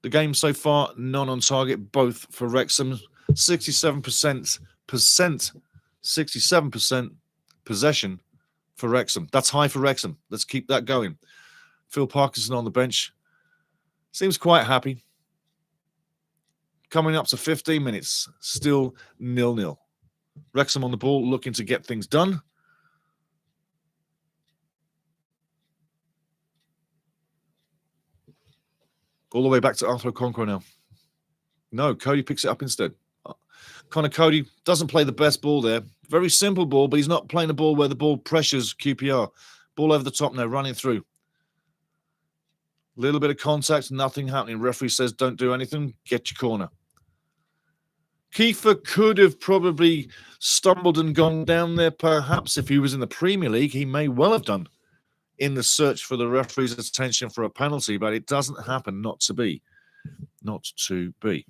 the game so far, none on target, both for Wrexham. 67% possession for Wrexham. That's high for Wrexham. Let's keep that going. Phil Parkinson on the bench. Seems quite happy. Coming up to 15 minutes, still 0-0. Wrexham on the ball, looking to get things done. All the way back to Arthur Okonkwo now. No, Cody picks it up instead. Connor Cody doesn't play the best ball there. Very simple ball, but he's not playing a ball where the ball pressures QPR. Ball over the top now, running through. Little bit of contact, nothing happening. Referee says don't do anything, get your corner. Kiefer could have probably stumbled and gone down there, perhaps. If he was in the Premier League, he may well have done in the search for the referee's attention for a penalty, but it doesn't happen. Not to be. Not to be.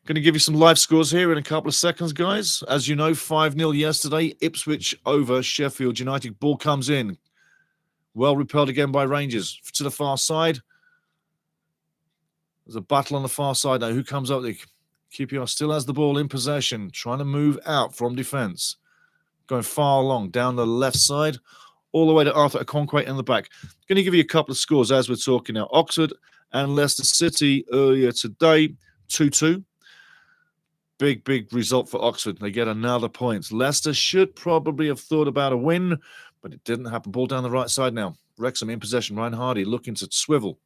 Going to give you some live scores here in a couple of seconds, guys. As you know, 5-0 yesterday. Ipswich over Sheffield United. Ball comes in. Well repelled again by Rangers. To the far side. There's a battle on the far side now. Who comes up there? QPR still has the ball in possession. Trying to move out from defence. Going far along. Down the left side. All the way to Arthur Okonkwo in the back. Going to give you a couple of scores as we're talking now. Oxford and Leicester City earlier today. 2-2. Big result for Oxford. They get another point. Leicester should probably have thought about a win, but it didn't happen. Ball down the right side now. Wrexham in possession. Ryan Hardy looking to swivel.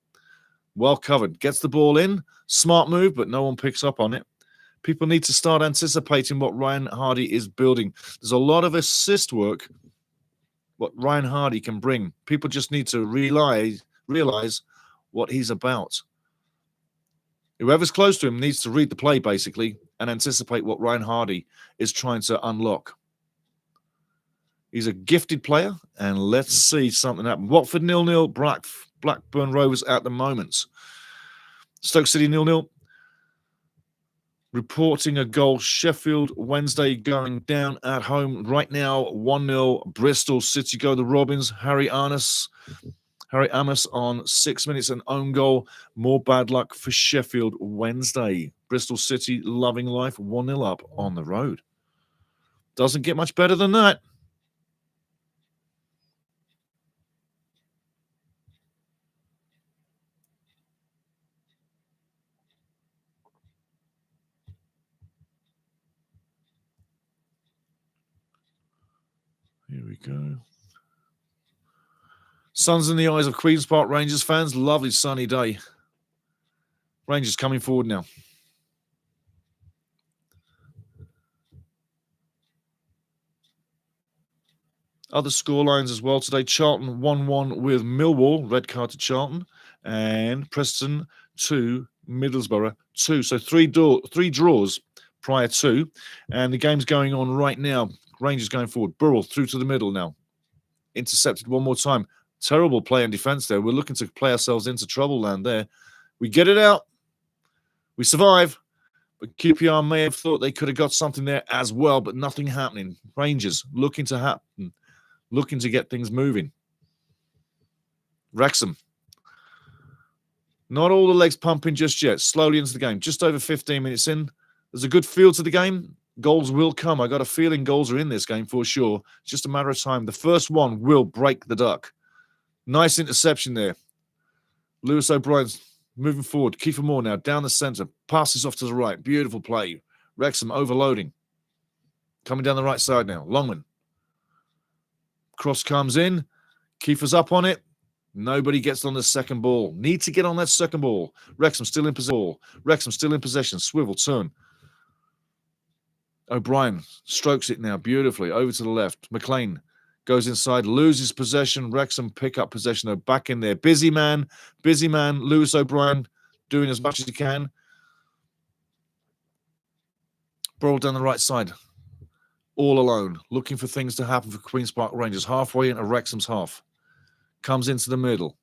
Well covered. Gets the ball in. Smart move, but no one picks up on it. People need to start anticipating what Ryan Hardy is building. There's a lot of assist work, what Ryan Hardy can bring. People just need to realize what he's about. Whoever's close to him needs to read the play, basically, and anticipate what Ryan Hardy is trying to unlock. He's a gifted player, and let's see something happen. Watford 0-0, Blackburn Rovers at the moment. Stoke City 0-0. Reporting a goal. Sheffield Wednesday going down at home right now. 1-0. Bristol City go the Robins. Harry Amos on 6 minutes, an own goal. More bad luck for Sheffield Wednesday. Bristol City loving life. 1-0 up on the road. Doesn't get much better than that. Here we go. Sun's in the eyes of Queen's Park Rangers fans. Lovely sunny day. Rangers coming forward now. Other scorelines as well today. Charlton 1-1 with Millwall. Red card to Charlton. And Preston 2, Middlesbrough 2. So three draws prior to. And the game's going on right now. Rangers going forward. Burrell through to the middle now. Intercepted one more time. Terrible play in defence there. We're looking to play ourselves into trouble land there. We get it out. We survive. But QPR may have thought they could have got something there as well, but nothing happening. Rangers looking to happen. Looking to get things moving. Wrexham. Not all the legs pumping just yet. Slowly into the game. Just over 15 minutes in. There's a good feel to the game. Goals will come. I got a feeling goals are in this game for sure. It's just a matter of time. The first one will break the duck. Nice interception there. Lewis O'Brien's moving forward. Kiefer Moore now down the centre. Passes off to the right. Beautiful play. Wrexham overloading. Coming down the right side now. Longman. Cross comes in. Kiefer's up on it. Nobody gets on the second ball. Need to get on that second ball. Wrexham still in possession. Swivel, turn. O'Brien strokes it now beautifully. Over to the left. McLean goes inside, loses possession. Wrexham pick up possession. They're back in there. Busy man. Lewis O'Brien doing as much as he can. Brawl down the right side. All alone. Looking for things to happen for Queen's Park Rangers. Halfway into Wrexham's half. Comes into the middle.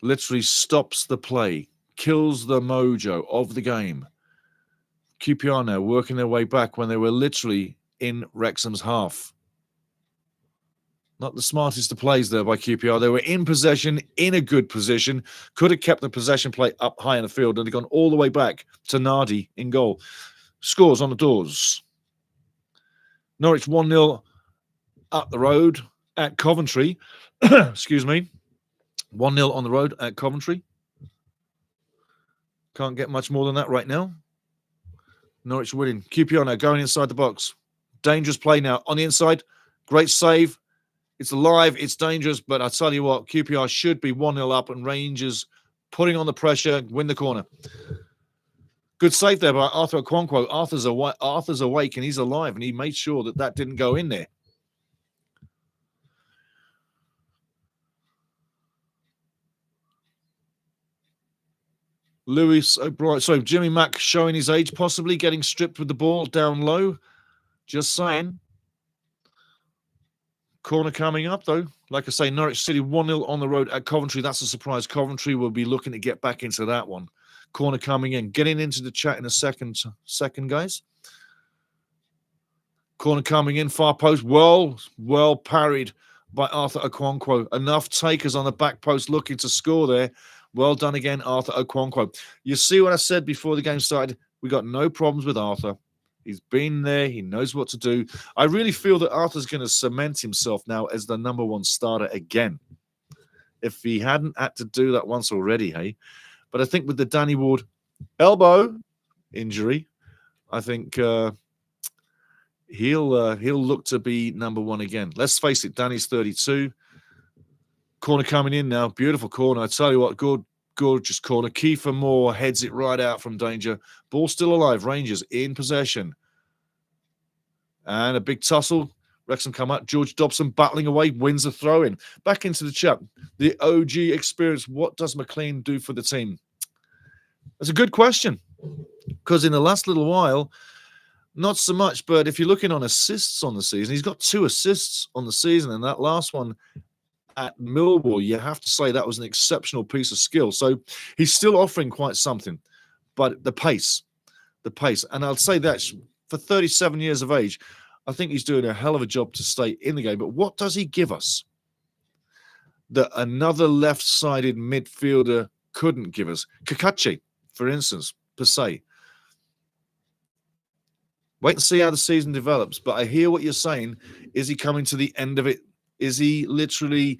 Literally stops the play. Kills the mojo of the game. QPR now working their way back when they were literally in Wrexham's half. Not the smartest of plays there by QPR. They were in possession, in a good position. Could have kept the possession play up high in the field and had gone all the way back to Nardi in goal. Scores on the doors. Norwich 1-0 up the road at Coventry. Excuse me. 1-0 on the road at Coventry. Can't get much more than that right now. Norwich winning. QPR now going inside the box. Dangerous play now on the inside. Great save. It's alive. It's dangerous. But I tell you what, QPR should be 1-0 up and Rangers putting on the pressure, win the corner. Good save there by Arthur Okonkwo. Arthur's awake and he's alive and he made sure that that didn't go in there. Lewis O'Brien, sorry, Jimmy Mack showing his age, possibly getting stripped with the ball down low. Just saying. Corner coming up, though. Like I say, Norwich City 1-0 on the road at Coventry. That's a surprise. Coventry will be looking to get back into that one. Corner coming in. Getting into the chat in a second, guys. Corner coming in, far post. Well parried by Arthur Okonkwo. Enough takers on the back post looking to score there. Well done again, Arthur Okonkwo. You see what I said before the game started? We got no problems with Arthur. He's been there. He knows what to do. I really feel that Arthur's going to cement himself now as the number one starter again. If he hadn't had to do that once already, hey? But I think with the Danny Ward elbow injury, I think he'll look to be number one again. Let's face it, Danny's 32. Corner coming in now. Beautiful corner. I tell you what, gorgeous corner. Kiefer Moore heads it right out from danger. Ball still alive. Rangers in possession. And a big tussle. Wrexham come up. George Dobson battling away. Wins the throw-in. Back into the chat. The OG experience. What does McLean do for the team? That's a good question. Because in the last little while, not so much. But if you're looking on assists on the season, he's got 2 assists on the season. And that last one at Millwall, you have to say that was an exceptional piece of skill. So he's still offering quite something. But the pace. And I'll say that for 37 years of age, I think he's doing a hell of a job to stay in the game. But what does he give us that another left-sided midfielder couldn't give us? Kakachi, for instance, per se. Wait and see how the season develops. But I hear what you're saying. Is he coming to the end of it? Is he literally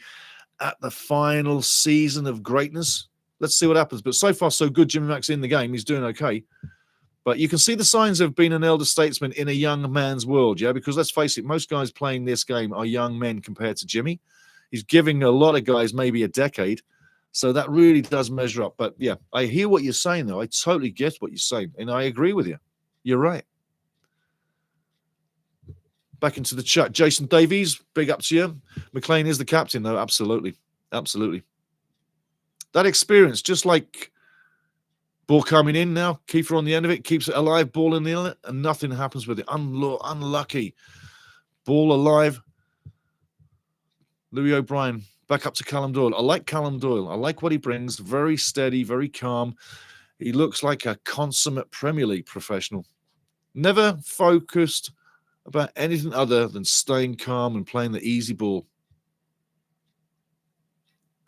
at the final season of greatness? Let's see what happens. But so far, so good. Jimmy Mack's in the game. He's doing okay. But you can see the signs of being an elder statesman in a young man's world, yeah? Because let's face it, most guys playing this game are young men compared to Jimmy. He's giving a lot of guys maybe a decade. So that really does measure up. But yeah, I hear what you're saying, though. I totally get what you're saying. And I agree with you. You're right. Back into the chat. Jason Davies, big up to you. McLean is the captain, though. Absolutely. Absolutely. That experience, just like ball coming in now, Kiefer on the end of it, keeps it alive, ball in the inlet, and nothing happens with it. Unlucky. Ball alive. Louis O'Brien, back up to Callum Doyle. I like Callum Doyle. I like what he brings. Very steady, very calm. He looks like a consummate Premier League professional. Never focused about anything other than staying calm and playing the easy ball.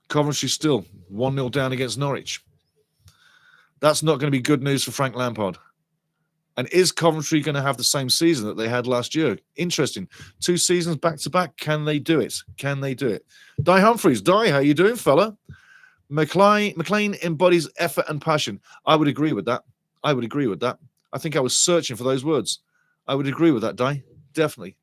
Coventry still 1-0 down against Norwich. That's not going to be good news for Frank Lampard. And is Coventry going to have the same season that they had last year? Interesting. 2 seasons back-to-back. Can they do it? Can they do it? Di Humphreys. Di, how you doing, fella? McLean embodies effort and passion. I would agree with that. I think I was searching for those words. I would agree with that, Di. Definitely.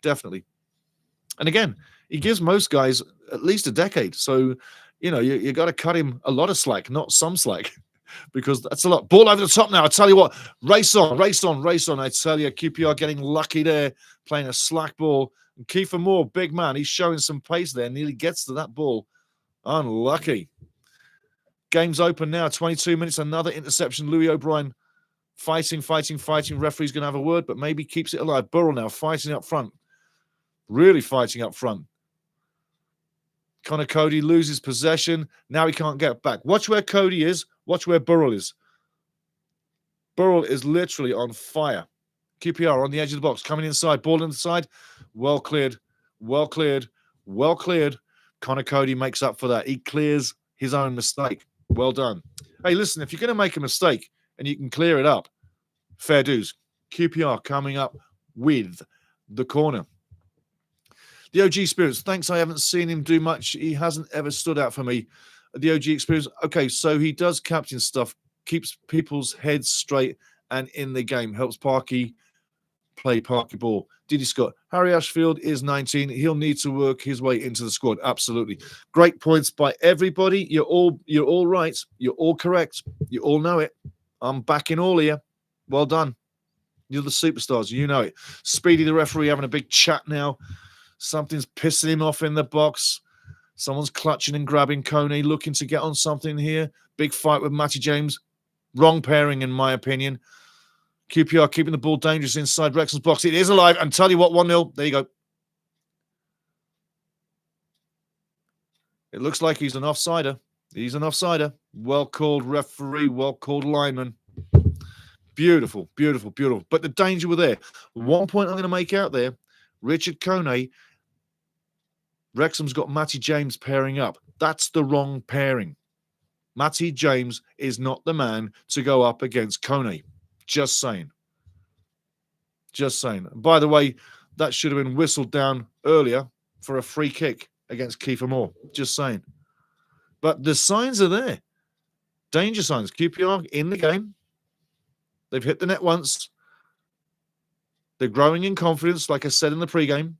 And again, he gives most guys at least a decade. So, you got to cut him a lot of slack, not some slack, because that's a lot. Ball over the top now. I tell you what, race on. I tell you, QPR getting lucky there, playing a slack ball. And Kiefer Moore, big man, he's showing some pace there, nearly gets to that ball. Unlucky. Game's open now, 22 minutes, another interception. Louis O'Brien fighting. Referee's going to have a word, but maybe keeps it alive. Burrell now fighting up front. Really fighting up front. Connor Cody loses possession. Now he can't get back. Watch where Cody is. Watch where Burrell is. Burrell is literally on fire. QPR on the edge of the box. Coming inside. Ball inside. Well cleared. Connor Cody makes up for that. He clears his own mistake. Well done. Hey, listen, if you're going to make a mistake and you can clear it up, fair dues. QPR coming up with the corner. The OG experience. Thanks, I haven't seen him do much. He hasn't ever stood out for me. The OG experience. Okay, so he does captain stuff, keeps people's heads straight and in the game, helps Parky play Parky ball. Diddy Scott. Harry Ashfield is 19. He'll need to work his way into the squad. Absolutely. Great points by everybody. You're all right. You're all correct. You all know it. I'm backing all of you. Well done. You're the superstars. You know it. Speedy, the referee, having a big chat now. Something's pissing him off in the box. Someone's clutching and grabbing Coney, looking to get on something here. Big fight with Matty James. Wrong pairing, in my opinion. QPR keeping the ball dangerous inside Wrexham's box. It is alive. And tell you what, 1-0. There you go. It looks like he's an offsider. Well called referee. Well called lineman. Beautiful. But the danger were there. One point I'm going to make out there. Richard Coney, Wrexham's got Matty James pairing up. That's the wrong pairing. Matty James is not the man to go up against Coney. Just saying. By the way, that should have been whistled down earlier for a free kick against Kiefer Moore. Just saying. But the signs are there. Danger signs. QPR in the game. They've hit the net once. They're growing in confidence, like I said in the pre-game.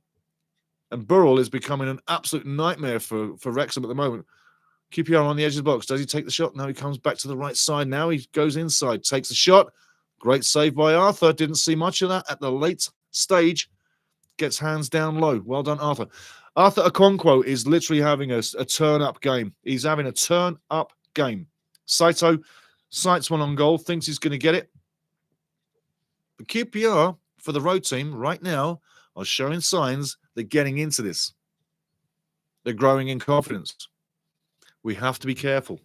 And Burrell is becoming an absolute nightmare for Wrexham at the moment. QPR on the edge of the box. Does he take the shot? No, he comes back to the right side now. He goes inside, takes the shot. Great save by Arthur. Didn't see much of that at the late stage. Gets hands down low. Well done, Arthur. Arthur Okonkwo is literally having a turn-up game. He's having a turn-up game. Saito sights one on goal, thinks he's going to get it. But QPR, for the road team, right now, are showing signs they're getting into this. They're growing in confidence. We have to be careful.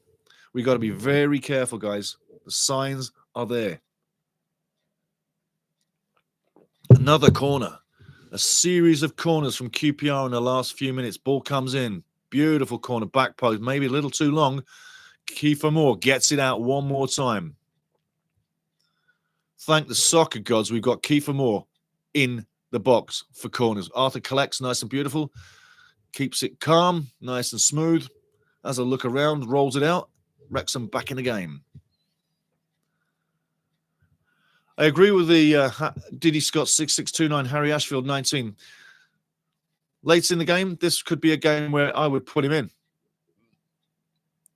We got to be very careful, guys. The signs are there. Another corner. A series of corners from QPR in the last few minutes. Ball comes in. Beautiful corner, back post. Maybe a little too long. Kiefer Moore gets it out one more time. Thank the soccer gods, we've got Kiefer Moore in the box for corners. Arthur collects, nice and beautiful. Keeps it calm, nice and smooth. Has a look around, rolls it out. Wrexham back in the game. I agree with the Diddy Scott 6629, Harry Ashfield 19. Late in the game, this could be a game where I would put him in.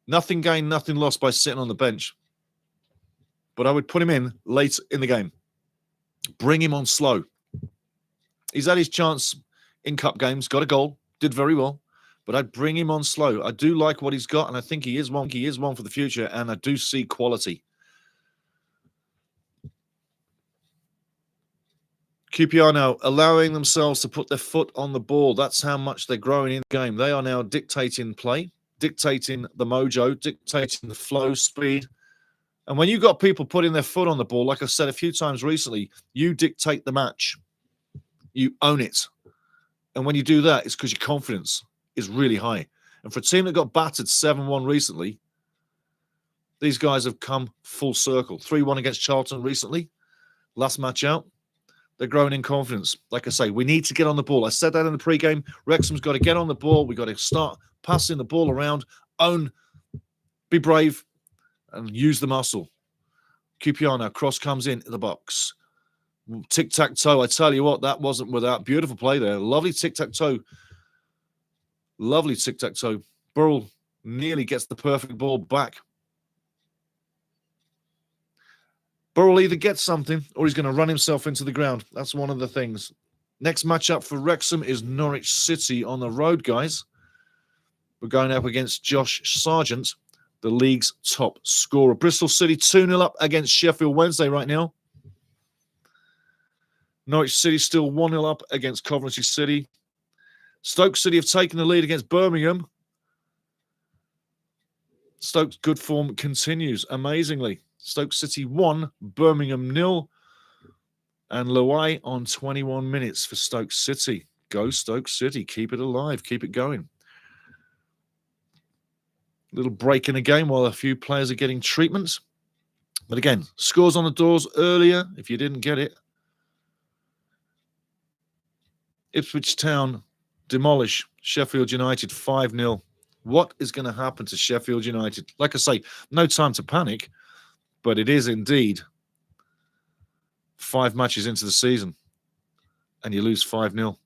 Nothing gained, nothing lost by sitting on the bench. But I would put him in late in the game. Bring him on slow. He's had his chance in cup games, got a goal, did very well. But I'd bring him on slow. I do like what he's got, and I think he is one for the future, and I do see quality. QPR now allowing themselves to put their foot on the ball. That's how much they're growing in the game. They are now dictating play, dictating the mojo, dictating the flow, speed. And when you've got people putting their foot on the ball, like I said a few times recently, you dictate the match. You own it. And when you do that, it's because your confidence is really high. And for a team that got battered 7-1 recently, these guys have come full circle. 3-1 against Charlton recently. Last match out. They're growing in confidence. Like I say, we need to get on the ball. I said that in the pre-game. Wrexham's got to get on the ball. We've got to start passing the ball around, own, be brave, and use the muscle. QPR now, cross comes in the box. Tic-tac-toe. I tell you what, that wasn't without beautiful play there. Lovely tic-tac-toe. Lovely tic-tac-toe. Burrell nearly gets the perfect ball back. Burrell either gets something or he's going to run himself into the ground. That's one of the things. Next matchup for Wrexham is Norwich City on the road, guys. We're going up against Josh Sargent, the league's top scorer. Bristol City 2-0 up against Sheffield Wednesday right now. Norwich City still 1-0 up against Coventry City. Stoke City have taken the lead against Birmingham. Stoke's good form continues amazingly. Stoke City 1, Birmingham 0. And Luai on 21 minutes for Stoke City. Go Stoke City. Keep it alive. Keep it going. Little break in the game while a few players are getting treatments. But again, scores on the doors earlier if you didn't get it. Ipswich Town demolish Sheffield United 5-0. What is going to happen to Sheffield United? Like I say, no time to panic, but it is indeed 5 matches into the season and you lose 5-0.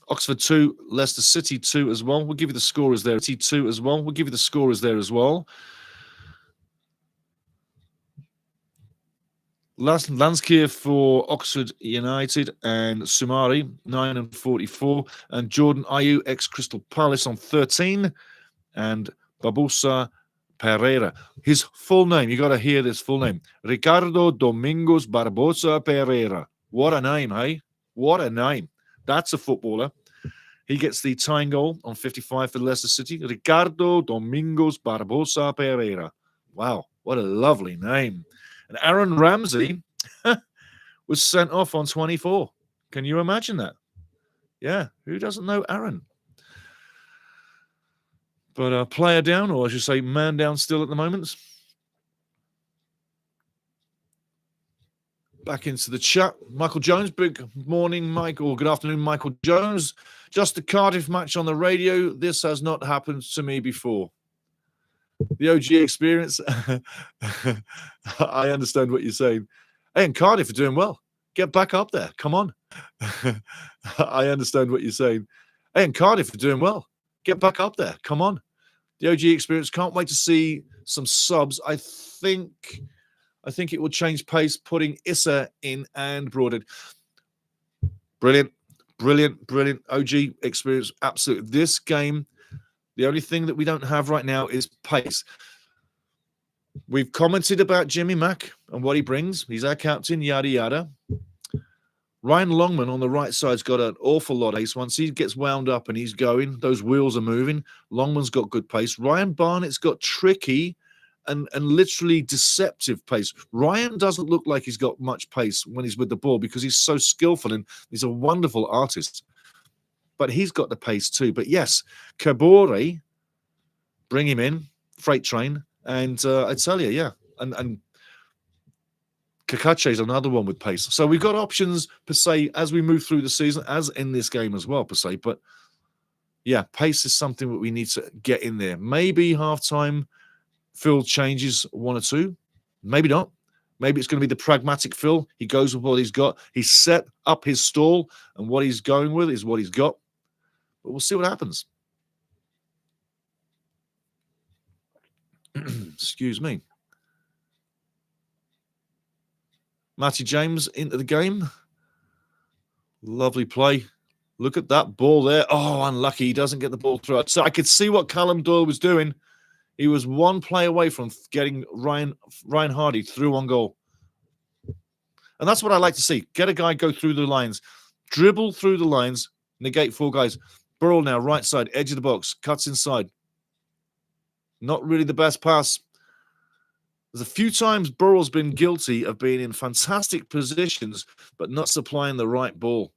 Oxford 2, Leicester City 2 as well. We'll give you the scorers there. T2 as well. We'll give you the scorers there as well. Landskier for Oxford United and Sumari, 9 and 44. And Jordan Ayew, ex-Crystal Palace on 13. And Babusa Pereira. His full name, you got to hear this full name. Ricardo Domingos Barbosa Pereira. What a name, hey? What a name. That's a footballer. He gets the tying goal on 55 for Leicester City. Ricardo Domingos Barbosa Pereira. Wow, what a lovely name. And Aaron Ramsey was sent off on 24. Can you imagine that? Yeah, who doesn't know Aaron? But player down, or I should say man down still at the moment. back into the chat. Michael Jones, good morning, Michael. Good afternoon, Michael Jones. Just a Cardiff match on the radio. This has not happened to me before. The OG experience. I understand what you're saying. Hey, and Cardiff are doing well. Get back up there. Come on. I understand what you're saying. Hey, and Cardiff are doing well. Get back up there. Come on. The OG experience. Can't wait to see some subs. I think it will change pace, putting Issa in and Broadhead. Brilliant. OG experience. Absolutely. This game, the only thing that we don't have right now is pace. We've commented about Jimmy Mack and what he brings. He's our captain, yada, yada. Ryan Longman on the right side's got an awful lot of pace. Once he gets wound up and he's going, those wheels are moving. Longman's got good pace. Ryan Barnett's got tricky and literally deceptive pace. Ryan doesn't look like he's got much pace when he's with the ball because he's so skillful and he's a wonderful artist. But he's got the pace too. But yes, Kabore, bring him in, freight train. And I tell you, yeah. And Kakache is another one with pace. So we've got options, per se, as we move through the season, as in this game as well, per se. But, yeah, pace is something that we need to get in there. Maybe halftime Phil changes one or two. Maybe not. Maybe it's going to be the pragmatic Phil. He goes with what he's got. He's set up his stall, and what he's going with is what he's got. But we'll see what happens. Excuse me. Matty James into the game. Lovely play. Look at that ball there. Oh, unlucky. He doesn't get the ball through. So I could see what Callum Doyle was doing. He was one play away from getting Ryan Hardy through on goal. And that's what I like to see. Get a guy go through the lines. Dribble through the lines. Negate four guys. Burrell now, right side, edge of the box. Cuts inside. Not really the best pass. There's a few times Burrell's been guilty of being in fantastic positions, but not supplying the right ball.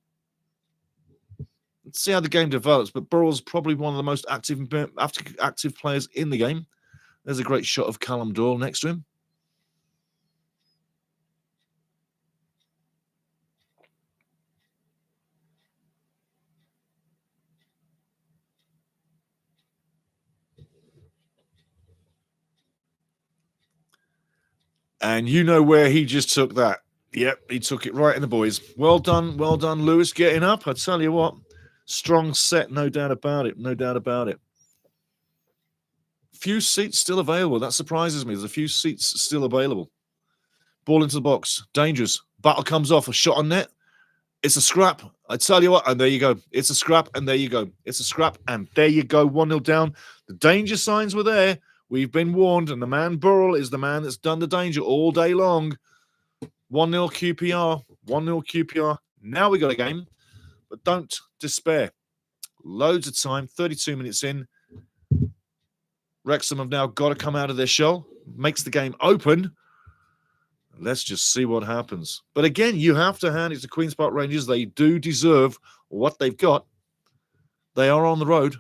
Let's see how the game develops, but Burrell's probably one of the most active players in the game. There's a great shot of Callum Doyle next to him. And you know where he just took that. Yep, he took it right in the boys. Well done, Lewis, getting up. I tell you what, strong set, no doubt about it. Few seats still available. That surprises me. There's a few seats still available. Ball into the box. Dangerous. Battle comes off. A shot on net. It's a scrap. I tell you what, and there you go. It's a scrap, and there you go. It's a scrap, and there you go. 1-0 down. The danger signs were there. We've been warned, and the man Burrell is the man that's done the danger all day long. 1-0 QPR. 1-0 QPR. Now we got a game, but don't despair. Loads of time. 32 minutes in. Wrexham have now got to come out of their shell. Makes the game open. Let's just see what happens. But again, you have to hand it to Queen's Park Rangers. They do deserve what they've got. They are on the road.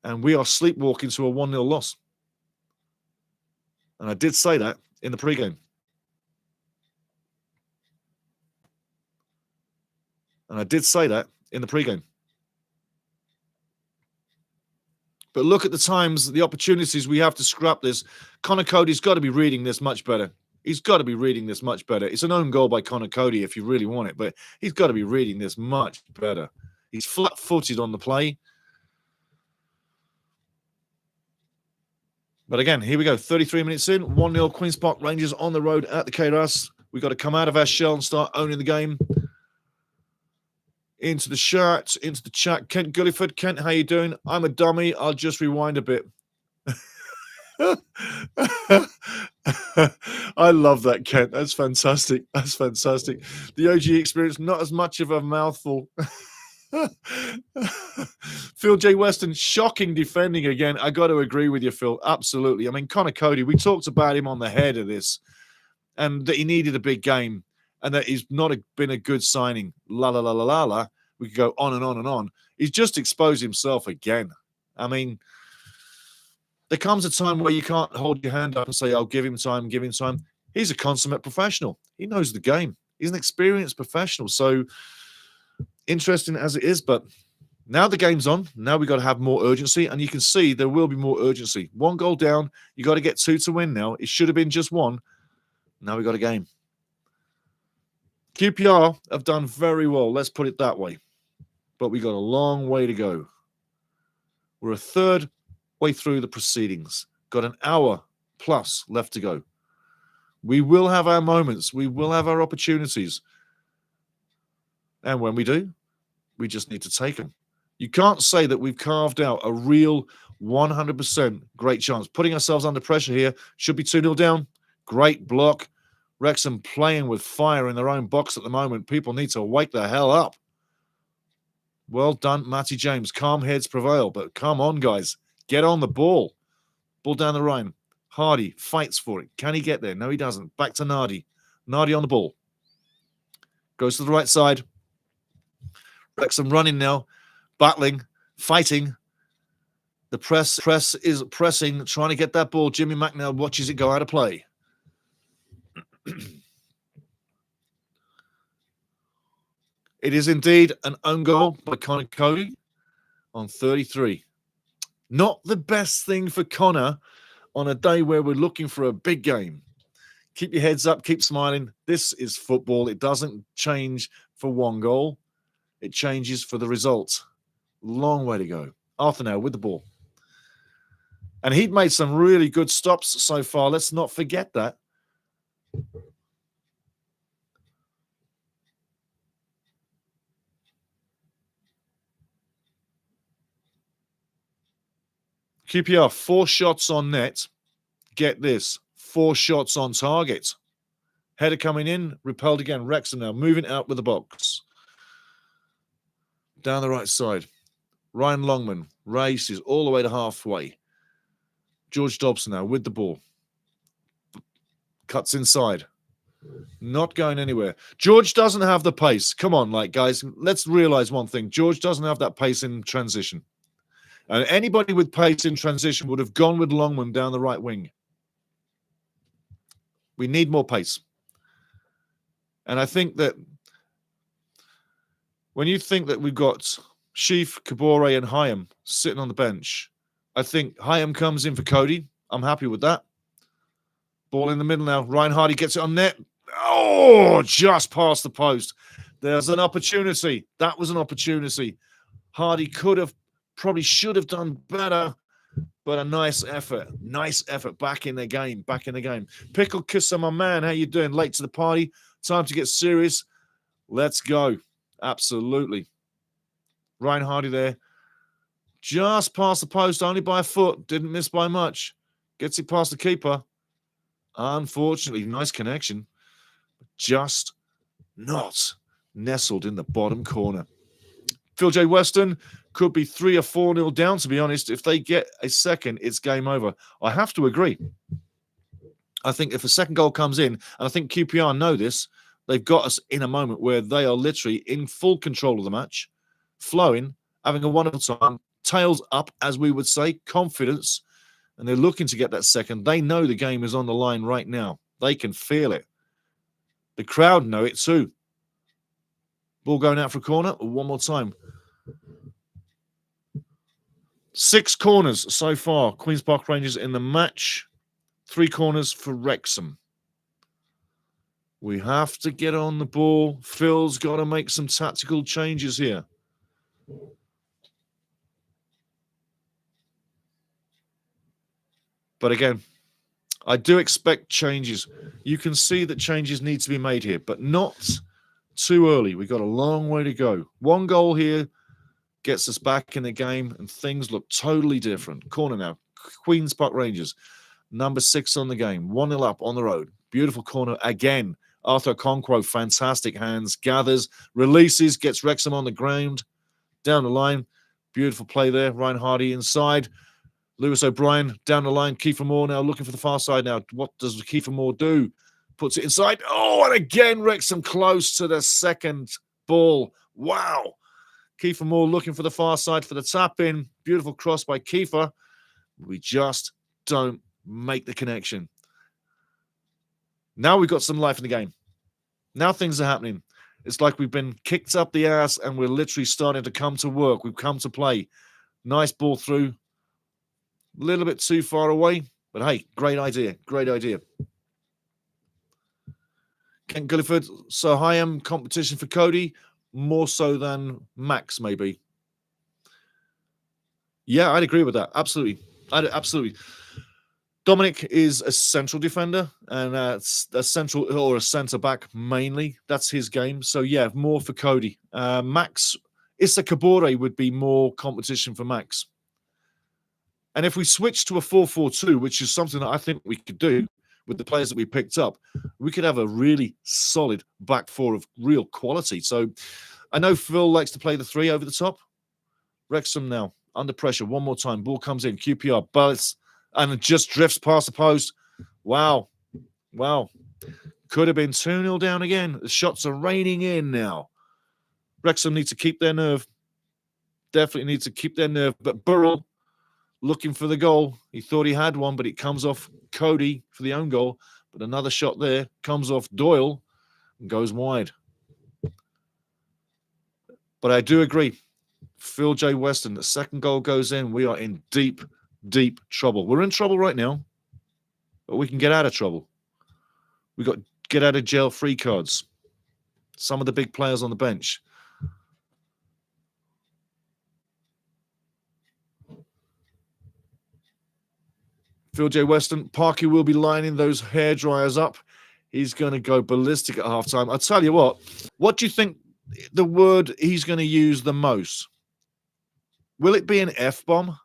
And we are sleepwalking to a 1-0 loss. And I did say that in the pregame. But look at the times, the opportunities we have to scrap this. Connor Cody's got to be reading this much better. It's an own goal by Connor Cody if you really want it, but he's got to be reading this much better. He's flat-footed on the play. But again, here we go. 33 minutes in. 1-0 Queen's Park Rangers on the road at the KRAS. We've got to come out of our shell and start owning the game. Into the chat. Kent Gulliford. Kent, how you doing? I'm a dummy. I'll just rewind a bit. I love that, Kent. That's fantastic. The OG experience, not as much of a mouthful. Phil J. Weston, shocking defending again. I got to agree with you, Phil. Absolutely. I mean, Connor Cody, we talked about him on the head of this and that he needed a big game and that he's not been a good signing. La. We could go on and on and on. He's just exposed himself again. I mean, there comes a time where you can't hold your hand up and say, "I'll give him time." He's a consummate professional. He knows the game. He's an experienced professional. So interesting as it is, but now the game's on. Now we've got to have more urgency, and you can see there will be more urgency. 1 goal down. You got to get 2 to win now. It should have been just 1. Now we got a game. QPR have done very well. Let's put it that way. But we got a long way to go. We're a third way through the proceedings. Got an hour plus left to go. We will have our moments. We will have our opportunities. And when we do, we just need to take them. You can't say that we've carved out a real 100% great chance. Putting ourselves under pressure here. Should be 2-0 down. Great block. Wrexham playing with fire in their own box at the moment. People need to wake the hell up. Well done, Matty James. Calm heads prevail. But come on, guys. Get on the ball. Ball down the line. Hardy fights for it. Can he get there? No, he doesn't. Back to Nardi. Nardi on the ball. Goes to the right side. Wrexham running now. Battling. Fighting. The press is pressing. Trying to get that ball. Jimmy McNeil watches it go out of play. It is indeed an own goal by Connor Cody on 33. Not the best thing for Connor on a day where we're looking for a big game. Keep your heads up, keep smiling. This is football. It doesn't change for 1 goal. It changes for the result. Long way to go. Arthur now with the ball. And he'd made some really good stops so far. Let's not forget that. QPR, 4 shots on net. Get this, 4 shots on target. Header coming in, repelled again. Wrexham now moving out with the box. Down the right side. Ryan Longman races all the way to halfway. George Dobson now with the ball. Cuts inside. Not going anywhere. George doesn't have the pace. Come on, guys, let's realize one thing. George doesn't have that pace in transition. And anybody with pace in transition would have gone with Longman down the right wing. We need more pace. And I think that when you think that we've got Sheaf, Kabore, and Hyam sitting on the bench, I think Hyam comes in for Cody. I'm happy with that. Ball in the middle now. Ryan Hardy gets it on net. Oh, just past the post. There's an opportunity. That was an opportunity. Hardy probably should have done better, but a nice effort. Nice effort. Back in the game. Back in the game. Pickle Kisser, my man. How you doing? Late to the party. Time to get serious. Let's go. Absolutely. Ryan Hardy there. Just past the post, only by a foot. Didn't miss by much. Gets it past the keeper. Unfortunately, nice connection. Just not nestled in the bottom corner. Phil J. Weston could be 3 or 4-0 down, to be honest. If they get a second, it's game over. I have to agree. I think if a second goal comes in, and I think QPR know this, they've got us in a moment where they are literally in full control of the match, flowing, having a wonderful time, tails up, as we would say, confidence, and they're looking to get that second. They know the game is on the line right now. They can feel it. The crowd know it too. Ball going out for a corner. One more time. 6 corners so far. Queen's Park Rangers in the match. 3 corners for Wrexham. We have to get on the ball. Phil's got to make some tactical changes here. But again, I do expect changes. You can see that changes need to be made here, but not too early. We've got a long way to go. 1 goal here gets us back in the game, and things look totally different. Corner now. Queen's Park Rangers. Number 6 on the game. 1-0 up on the road. Beautiful corner again. Arthur Conquo, fantastic hands. Gathers, releases, gets Wrexham on the ground. Down the line. Beautiful play there. Ryan Hardy inside. Lewis O'Brien down the line. Kiefer Moore now looking for the far side now. What does Kiefer Moore do? Puts it inside. Oh, and again, Wrexham close to the second ball. Wow. Kiefer Moore looking for the far side for the tap in. Beautiful cross by Kiefer. We just don't make the connection. Now we've got some life in the game. Now things are happening. It's like we've been kicked up the ass and we're literally starting to come to work. We've come to play. Nice ball through. A little bit too far away. But hey, great idea. Great idea. Kent Gulliford, so high-end competition for Cody, more so than Max, maybe. Yeah, I'd agree with that. Absolutely. Absolutely. Dominic is a central defender, and that's a central or a centre-back mainly. That's his game. So, yeah, more for Cody. Max, Issa Kabore would be more competition for Max. And if we switch to a 4-4-2, which is something that I think we could do with the players that we picked up, we could have a really solid back four of real quality. So I know Phil likes to play the three over the top. Wrexham now, under pressure. One more time. Ball comes in. QPR balance and it just drifts past the post. Wow. Wow. Could have been 2-0 down again. The shots are raining in now. Wrexham need to keep their nerve. Definitely need to keep their nerve. But Burrell looking for the goal. He thought he had one, but it comes off Cody for the own goal. But another shot there comes off Doyle and goes wide. But I do agree. Phil J. Weston, the second goal goes in. We are in deep, deep trouble. We're in trouble right now, but we can get out of trouble. We got get out of jail free cards. Some of the big players on the bench. Phil J. Weston, Parky will be lining those hair dryers up. He's going to go ballistic at halftime. I'll tell you what do you think the word he's going to use the most? Will it be an F-bomb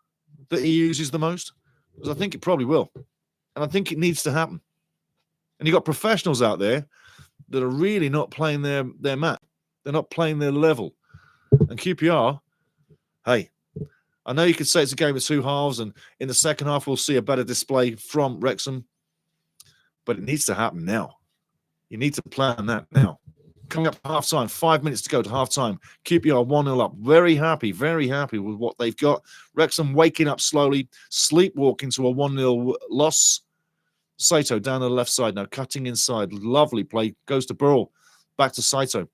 that he uses the most? Because I think it probably will. And I think it needs to happen. And you've got professionals out there that are really not playing their mat. They're not playing their level. And QPR, hey, I know you could say it's a game of two halves, and in the second half we'll see a better display from Wrexham, but it needs to happen now. You need to plan that now. Coming up to half-time, 5 minutes to go to half-time. QPR 1-0 up. Very happy with what they've got. Wrexham waking up slowly, sleepwalking to a 1-0 loss. Saito down the left side now, cutting inside. Lovely play. Goes to Burrell. Back to Saito.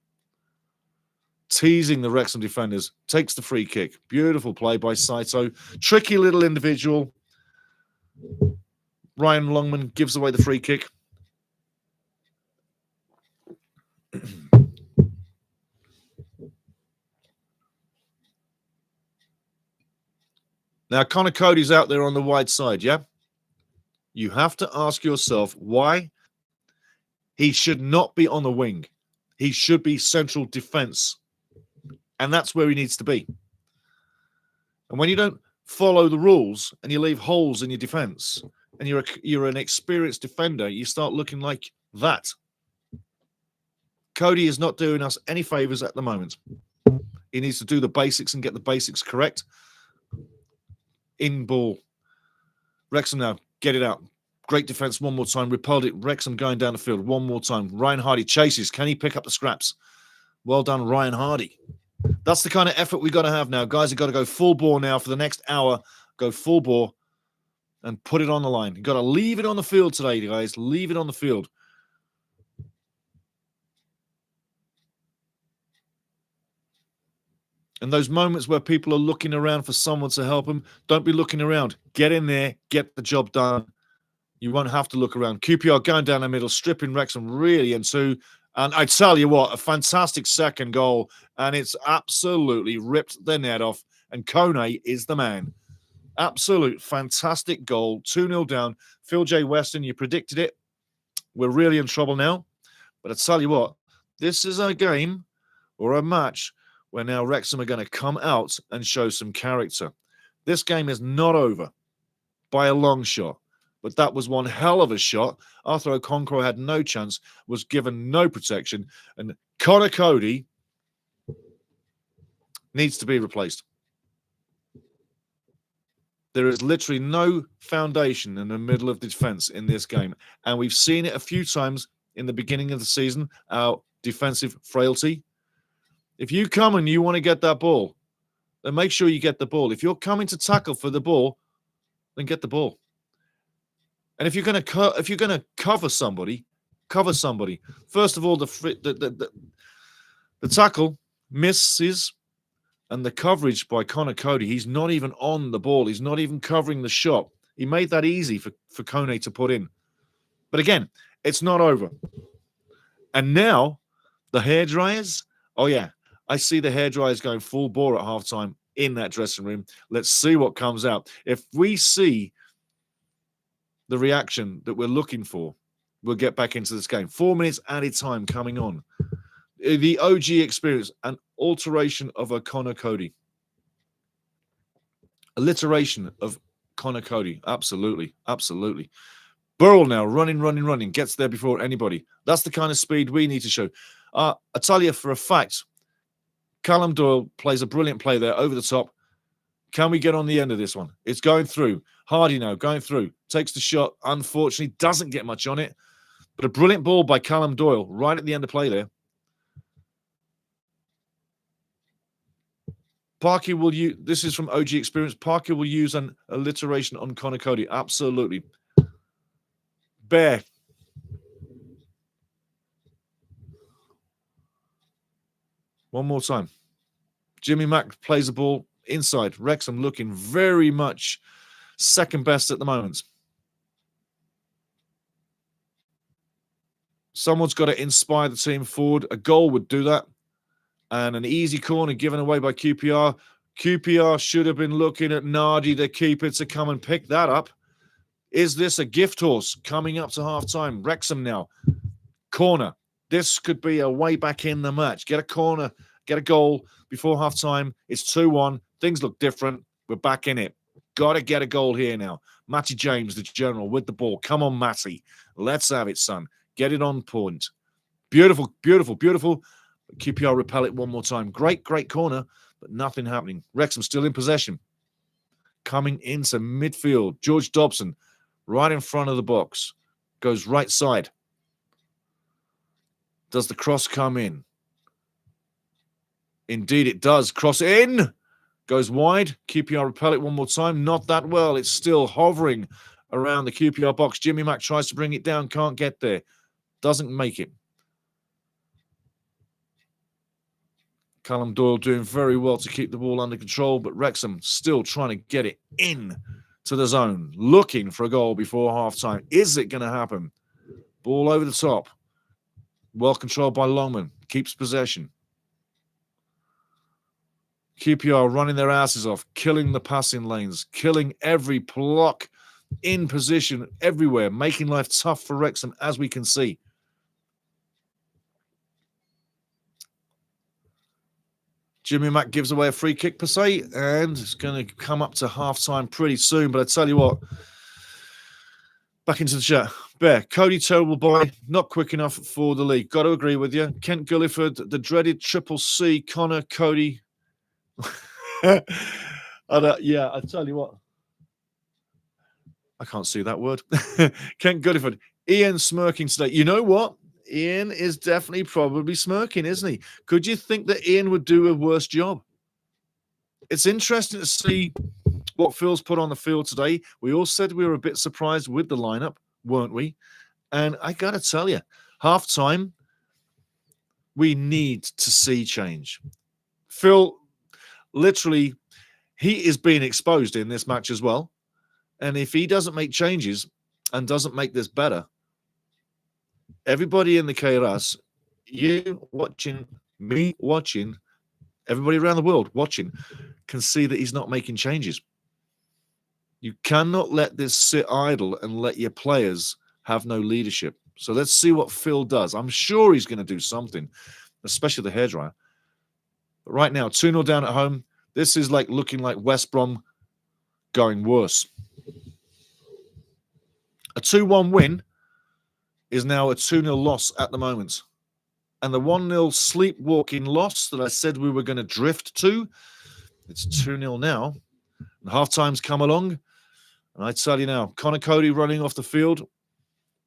Teasing the Wrexham defenders. Takes the free kick. Beautiful play by Saito. Tricky little individual. Ryan Longman gives away the free kick. Now, Connor Cody's out there on the wide side, yeah? You have to ask yourself why he should not be on the wing. He should be central defense. And that's where he needs to be. And when you don't follow the rules and you leave holes in your defense and you're an experienced defender, you start looking like that. Cody is not doing us any favors at the moment. He needs to do the basics and get the basics correct. In ball. Wrexham now. Get it out. Great defense one more time. Repelled it. Wrexham going down the field one more time. Ryan Hardy chases. Can he pick up the scraps? Well done, Ryan Hardy. That's the kind of effort we got to have now. Guys have got to go full bore now for the next hour. Go full bore and put it on the line. You've got to leave it on the field today, guys. Leave it on the field. And those moments where people are looking around for someone to help them, don't be looking around. Get in there, get the job done. You won't have to look around. QPR going down the middle, stripping Wrexham really into. And I tell you what, a fantastic second goal. And it's absolutely ripped their net off. And Kone is the man. Absolute fantastic goal. 2-0 down. Phil J. Weston, you predicted it. We're really in trouble now. But I tell you what, this is a game or a match where now Wrexham are going to come out and show some character. This game is not over by a long shot, but that was one hell of a shot. Arthur Okonkwo had no chance, was given no protection, and Connor Cody needs to be replaced. There is literally no foundation in the middle of defense in this game, and we've seen it a few times in the beginning of the season, our defensive frailty. If you come and you want to get that ball, then make sure you get the ball. If you're coming to tackle for the ball, then get the ball. And if you're going to cover somebody, cover somebody. First of all, the tackle misses, and the coverage by Connor Cody, he's not even on the ball. He's not even covering the shot. He made that easy for Kone to put in. But again, it's not over. And now the hairdryers, oh yeah, I see the hairdryers going full bore at halftime in that dressing room. Let's see what comes out. If we see the reaction that we're looking for, we'll get back into this game. 4 minutes added time coming on. The OG experience, an alteration of a Connor Cody. Alliteration of Connor Cody. Absolutely. Absolutely. Burrell now running. Gets there before anybody. That's the kind of speed we need to show. I tell you for a fact, Callum Doyle plays a brilliant play there over the top. Can we get on the end of this one? It's going through. Hardy now going through. Takes the shot. Unfortunately, doesn't get much on it. But a brilliant ball by Callum Doyle right at the end of play there. Parky will use, this is from OG experience, Parky will use an alliteration on Connor Cody. Absolutely. Bear. One more time. Jimmy Mack plays the ball inside. Wrexham looking very much second best at the moment. Someone's got to inspire the team forward. A goal would do that. And an easy corner given away by QPR. QPR should have been looking at Nardi, the keeper, to come and pick that up. Is this a gift horse coming up to half-time? Wrexham now. Corner. This could be a way back in the match. Get a corner, get a goal before half-time. It's 2-1. Things look different. We're back in it. Got to get a goal here now. Matty James, the general, with the ball. Come on, Matty. Let's have it, son. Get it on point. Beautiful, beautiful, beautiful. QPR repel it one more time. Great corner, but nothing happening. Wrexham still in possession. Coming into midfield. George Dobson, right in front of the box. Goes right side. Does the cross come in? Indeed it does. Cross in. Goes wide. QPR repel it one more time. Not that well. It's still hovering around the QPR box. Jimmy Mack tries to bring it down. Can't get there. Doesn't make it. Callum Doyle doing very well to keep the ball under control, but Wrexham still trying to get it in to the zone, looking for a goal before half-time. Is it going to happen? Ball over the top. Well controlled by Longman. Keeps possession. QPR running their asses off, killing the passing lanes, killing every block in position everywhere, making life tough for Wrexham, as we can see. Jimmy Mack gives away a free kick per se, and it's going to come up to half-time pretty soon. But I tell you what, back into the chat. Bear, Cody terrible boy, not quick enough for the league. Got to agree with you. Kent Gulliford, the dreaded Triple C, Connor Cody. Yeah, I tell you what. I can't see that word. Kent Gulliford. Ian smirking today. You know what? Ian is definitely probably smirking, isn't he? Could you think that Ian would do a worse job? It's interesting to see what Phil's put on the field today. We all said we were a bit surprised with the lineup, weren't we? And I got to tell you, half-time, we need to see change. Phil, literally, he is being exposed in this match as well. And if he doesn't make changes and doesn't make this better, everybody in the KRS, you watching, me watching, everybody around the world watching, can see that he's not making changes. You cannot let this sit idle and let your players have no leadership. So let's see what Phil does. I'm sure he's going to do something, especially the hairdryer. But right now, 2-0 down at home. This is like looking like West Brom going worse. A 2-1 win is now a 2-0 loss at the moment. And the 1-0 sleepwalking loss that I said we were going to drift to, it's 2-0 now. And half-time's come along. And I tell you now, Connor Cody running off the field,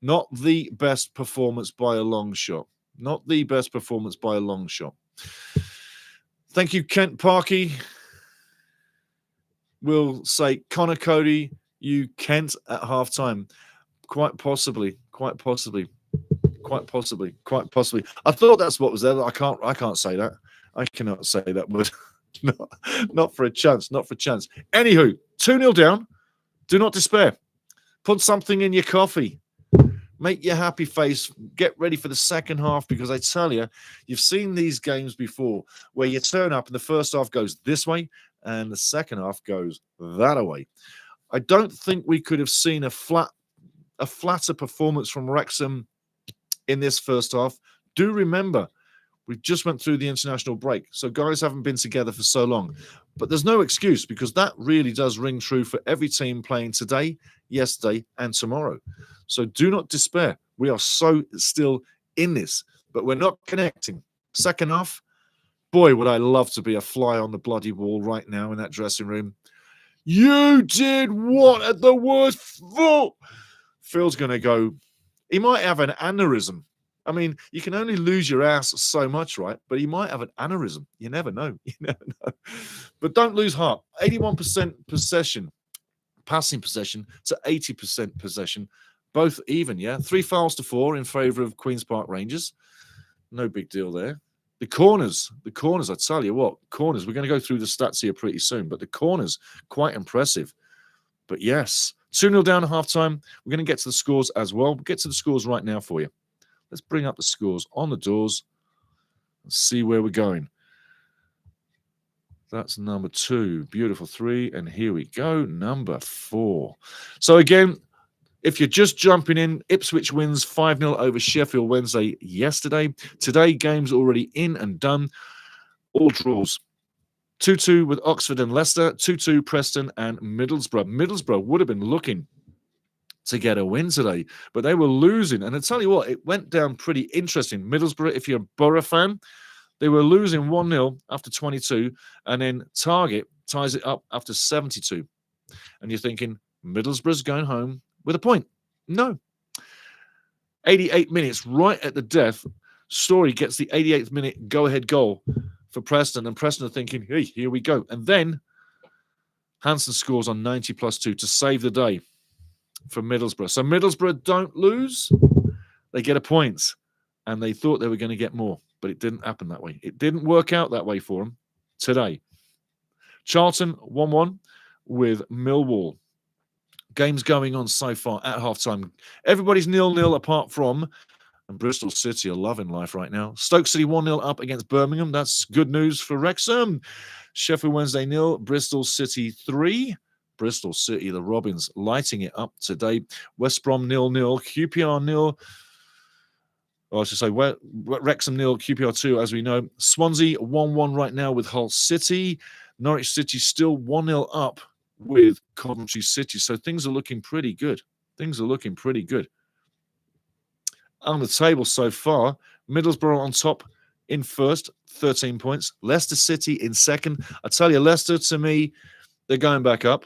not the best performance by a long shot. Not the best performance by a long shot. Thank you, Kent Parkey. We'll say, Connor Cody, you Kent at half-time. Quite possibly. Quite possibly. Quite possibly. Quite possibly. I thought that's what was there. I can't say that. I cannot say that word. not for a chance. Not for a chance. Anywho, 2-0 down. Do not despair. Put something in your coffee. Make your happy face. Get ready for the second half, because I tell you, you've seen these games before where you turn up and the first half goes this way and the second half goes that way. I don't think we could have seen a flatter performance from Wrexham in this first half. Do remember, we just went through the international break, so guys haven't been together for so long. But there's no excuse, because that really does ring true for every team playing today, yesterday, and tomorrow. So do not despair. We are so still in this, but we're not connecting. Second half, boy, would I love to be a fly on the bloody wall right now in that dressing room. You did what at the worst? Phil's going to go. He might have an aneurysm. I mean, you can only lose your ass so much, right? But he might have an aneurysm. You never know. You never know. But don't lose heart. 81% possession, passing possession to 80% possession. Both even, yeah? 3 fouls to 4 in favour of Queen's Park Rangers. No big deal there. The corners, I tell you what, corners, we're going to go through the stats here pretty soon, but the corners, quite impressive. But yes, 2-0 down at halftime. We're going to get to the scores as well. We'll get to the scores right now for you. Let's bring up the scores on the doors and see where we're going. That's number 2. Beautiful 3. And here we go, number 4. So again, if you're just jumping in, Ipswich wins 5-0 over Sheffield Wednesday yesterday. Today, games already in and done. All draws. 2-2 with Oxford and Leicester. 2-2 Preston and Middlesbrough. Middlesbrough would have been looking to get a win today, but they were losing. And I tell you what, it went down pretty interesting. Middlesbrough, if you're a Borough fan, they were losing 1-0 after 22, and then Target ties it up after 72. And you're thinking, Middlesbrough's going home with a point. No. 88 minutes, right at the death, Story gets the 88th minute go-ahead goal for Preston, and Preston are thinking, hey, here we go. And then Hansen scores on 90+2 to save the day for Middlesbrough. So Middlesbrough don't lose. They get a point. And they thought they were going to get more, but it didn't happen that way. It didn't work out that way for them today. Charlton 1-1 with Millwall. Games going on so far at halftime. Everybody's 0-0 apart from, and Bristol City are loving life right now. Stoke City 1-0 up against Birmingham. That's good news for Wrexham. Sheffield Wednesday 0, Bristol City 3. Bristol City, the Robins, lighting it up today. West Brom 0-0, QPR 0. Or I should say Wrexham 0, QPR 2, as we know. Swansea 1-1 right now with Hull City. Norwich City still 1-0 up with Coventry City. So things are looking pretty good. Things are looking pretty good. On the table so far, Middlesbrough on top in first, 13 points. Leicester City in second. I tell you, Leicester, to me, they're going back up.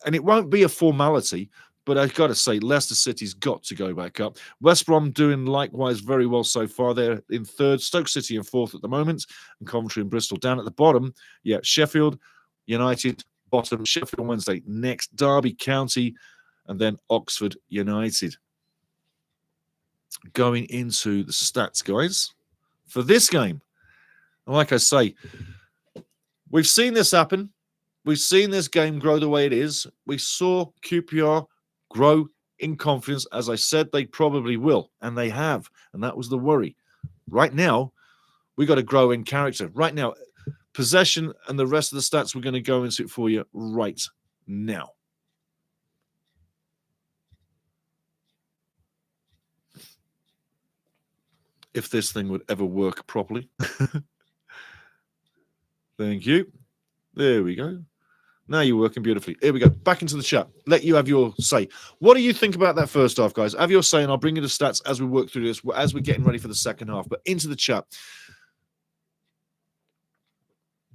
And it won't be a formality, but I've got to say, Leicester City's got to go back up. West Brom doing likewise very well so far. They're in third. Stoke City in fourth at the moment. And Coventry and Bristol down at the bottom. Yeah, Sheffield United, bottom. Sheffield Wednesday next. Derby County, and then Oxford United. Going into the stats, guys, for this game. And like I say, we've seen this happen. We've seen this game grow the way it is. We saw QPR grow in confidence. As I said, they probably will, and they have. And that was the worry. Right now, we got to grow in character. Right now, possession and the rest of the stats, we're going to go into it for you right now. If this thing would ever work properly. Thank you. There we go. Now you're working beautifully. Here we go. Back into the chat. Let you have your say. What do you think about that first half, guys? Have your say, and I'll bring you the stats as we work through this, as we're getting ready for the second half. But into the chat.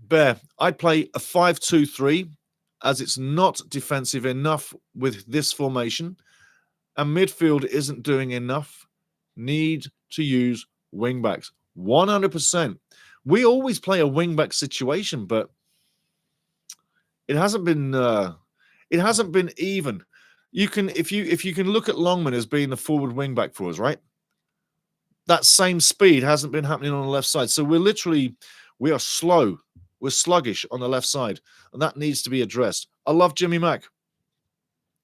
Bear, I'd play a 5-2-3 as it's not defensive enough with this formation, and midfield isn't doing enough. Need to use wing-backs. 100%. We always play a wing-back situation, but it hasn't been even. You can if you can look at Longman as being the forward wing back for us, right? that same speed hasn't been happening on the left side. So we are slow. We're sluggish on the left side, and that needs to be addressed. I love Jimmy Mack.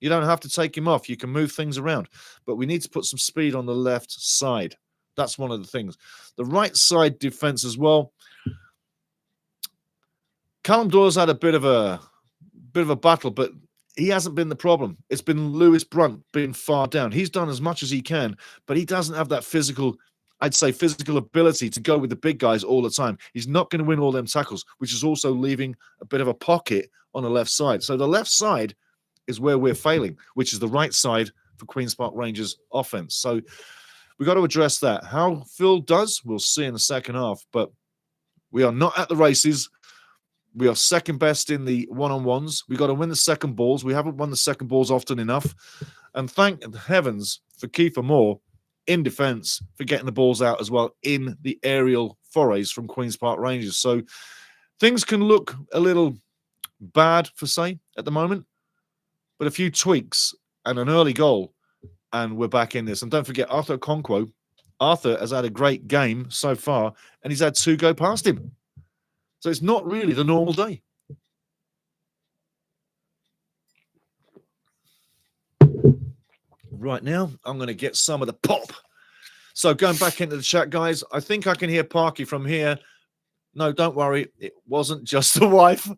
You don't have to take him off. You can move things around, but we need to put some speed on the left side. That's one of the things. The right side defense as well. Callum Doyle's had a bit of a battle, but he hasn't been the problem. It's been Lewis Brunt being far down. He's done as much as he can, but he doesn't have that physical ability to go with the big guys all the time. He's not going to win all them tackles, which is also leaving a bit of a pocket on the left side. So the left side is where we're failing, which is the right side for Queen's Park Rangers offense. So we've got to address that. How Phil does, we'll see in the second half, but we are not at the races. We are second best in the one-on-ones. We've got to win the second balls. We haven't won the second balls often enough. And thank heavens for Kiefer Moore in defence for getting the balls out as well in the aerial forays from Queen's Park Rangers. So things can look a little bad for say at the moment, but a few tweaks and an early goal, and we're back in this. And don't forget, Arthur Okonkwo. Arthur has had a great game so far, and he's had 2 go past him. So it's not really the normal day. Right now, I'm going to get some of the pop. So going back into the chat, guys, I think I can hear Parky from here. No, don't worry. It wasn't just the wife.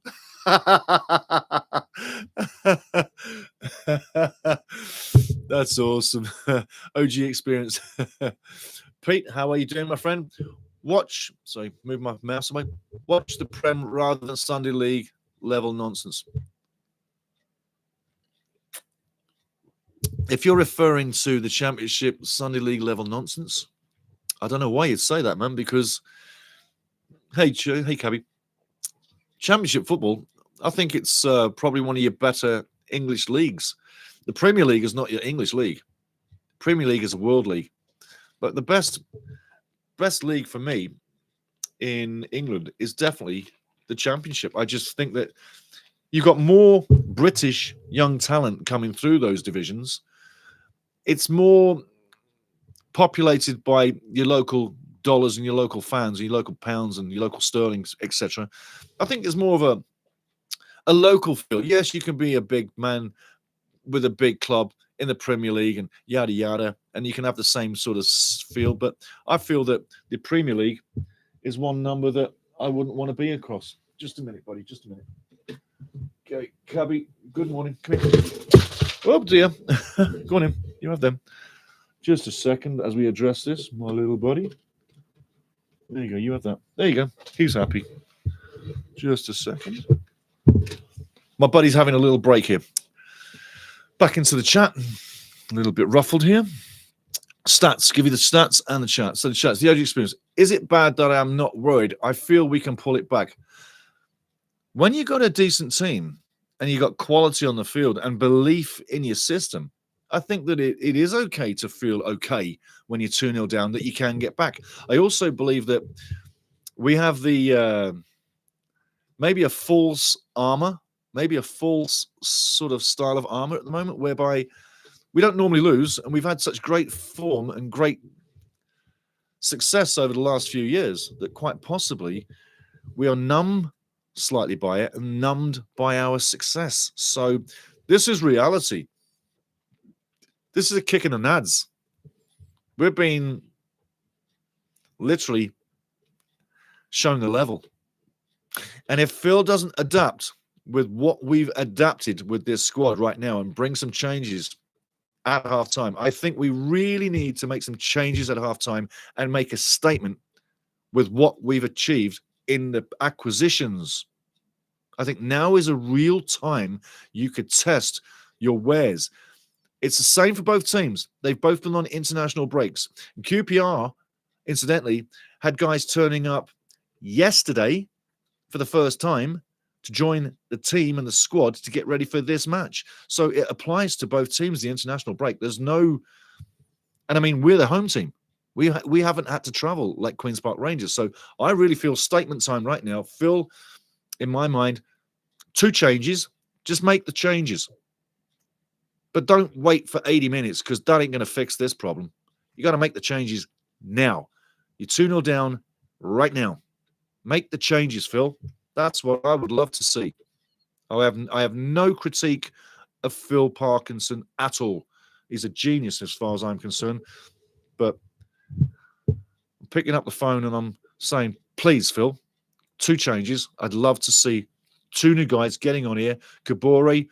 That's awesome. OG experience. Pete, how are you doing, my friend? Move my mouse away. Watch the Prem rather than Sunday League level nonsense. If you're referring to the Championship Sunday League level nonsense, I don't know why you'd say that, man, because, hey, Cabby, Championship football, I think it's probably one of your better English leagues. The Premier League is not your English league. Premier League is a world league. But the best league for me in England is definitely the Championship. I just think that you've got more British young talent coming through those divisions. It's more populated by your local dollars and your local fans, and your local pounds and your local sterlings, etc. I think there's more of a local feel. Yes, you can be a big man with a big club in the Premier League and yada yada, and you can have the same sort of feel. But I feel that the Premier League is one number that I wouldn't want to be across. Just a minute, buddy. Just a minute. Okay, Cabby. Good morning. Come here. Oh dear. Go on in. You have them. Just a second as we address this, my little buddy. There you go. You have that. There you go. He's happy. Just a second. My buddy's having a little break here. Back into the chat. A little bit ruffled here. Stats. Give you the stats and the chat. So the chat's the OG experience. Is it bad that I'm not worried? I feel we can pull it back. When you got a decent team and you got quality on the field and belief in your system, I think that it is okay to feel okay when you're 2-0 down, that you can get back. I also believe that we have the maybe a false armor, maybe a false sort of style of armor at the moment, whereby we don't normally lose, and we've had such great form and great success over the last few years that quite possibly we are numb slightly by it and numbed by our success. So this is reality. This is a kick in the nads. We're being literally shown the level. And if Phil doesn't adapt with what we've adapted with this squad right now and bring some changes at halftime, I think we really need to make some changes at halftime and make a statement with what we've achieved in the acquisitions. I think now is a real time you could test your wares. It's the same for both teams. They've both been on international breaks. QPR, incidentally, had guys turning up yesterday for the first time to join the team and the squad to get ready for this match. So it applies to both teams, the international break. There's no... And I mean, we're the home team. We haven't had to travel like Queen's Park Rangers. So I really feel statement time right now. Phil, in my mind, 2 changes. Just make the changes. But don't wait for 80 minutes, because that ain't going to fix this problem. You got to make the changes now. You're 2-0 down right now. Make the changes, Phil. That's what I would love to see. I have no critique of Phil Parkinson at all. He's a genius as far as I'm concerned. But I'm picking up the phone and I'm saying, please, Phil, 2 changes. I'd love to see 2 new guys getting on here. Kabore,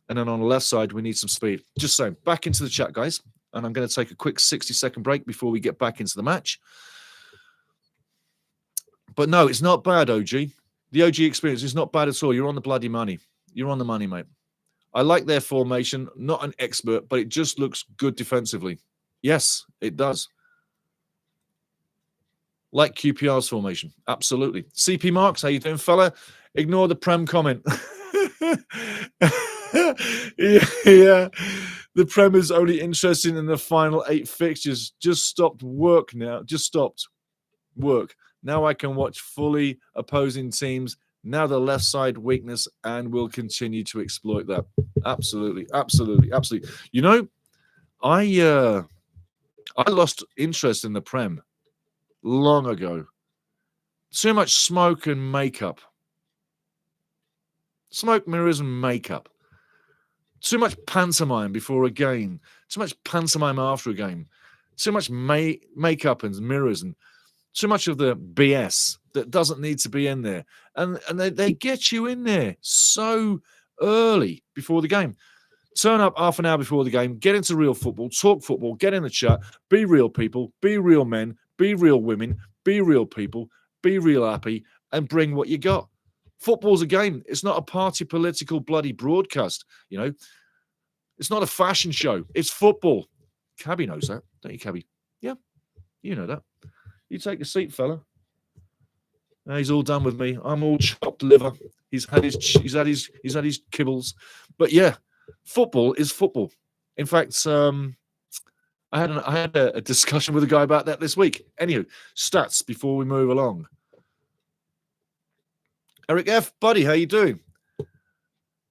and then on the left side, we need some speed. Just saying, back into the chat, guys. And I'm going to take a quick 60-second break before we get back into the match. But no, it's not bad, OG. The OG experience is not bad at all. You're on the bloody money. You're on the money, mate. I like their formation. Not an expert, but it just looks good defensively. Yes, it does. Like QPR's formation. Absolutely. CP Marks, how you doing, fella? Ignore the Prem comment. Yeah. The Prem is only interested in the final 8 fixtures. Just stopped work now. Just stopped work. Now I can watch fully opposing teams. Now the left side weakness, and we'll continue to exploit that. Absolutely, absolutely, absolutely. You know, I lost interest in the Prem long ago. Too much smoke and makeup. Smoke, mirrors, and makeup. Too much pantomime before a game. Too much pantomime after a game. Too much makeup and mirrors, and too much of the BS that doesn't need to be in there. And they get you in there so early before the game. Turn up half an hour before the game, get into real football, talk football, get in the chat, be real people, be real men, be real women, be real people, be real happy, and bring what you got. Football's a game. It's not a party political bloody broadcast. You know, it's not a fashion show. It's football. Cabby knows that, don't you, Cabby? Yeah, you know that. You take a seat, fella. Now he's all done with me. I'm all chopped liver. He's had his kibbles. But yeah, football is football. In fact, I had a discussion with a guy about that this week. Anywho, stats before we move along. Eric F, buddy, how you doing?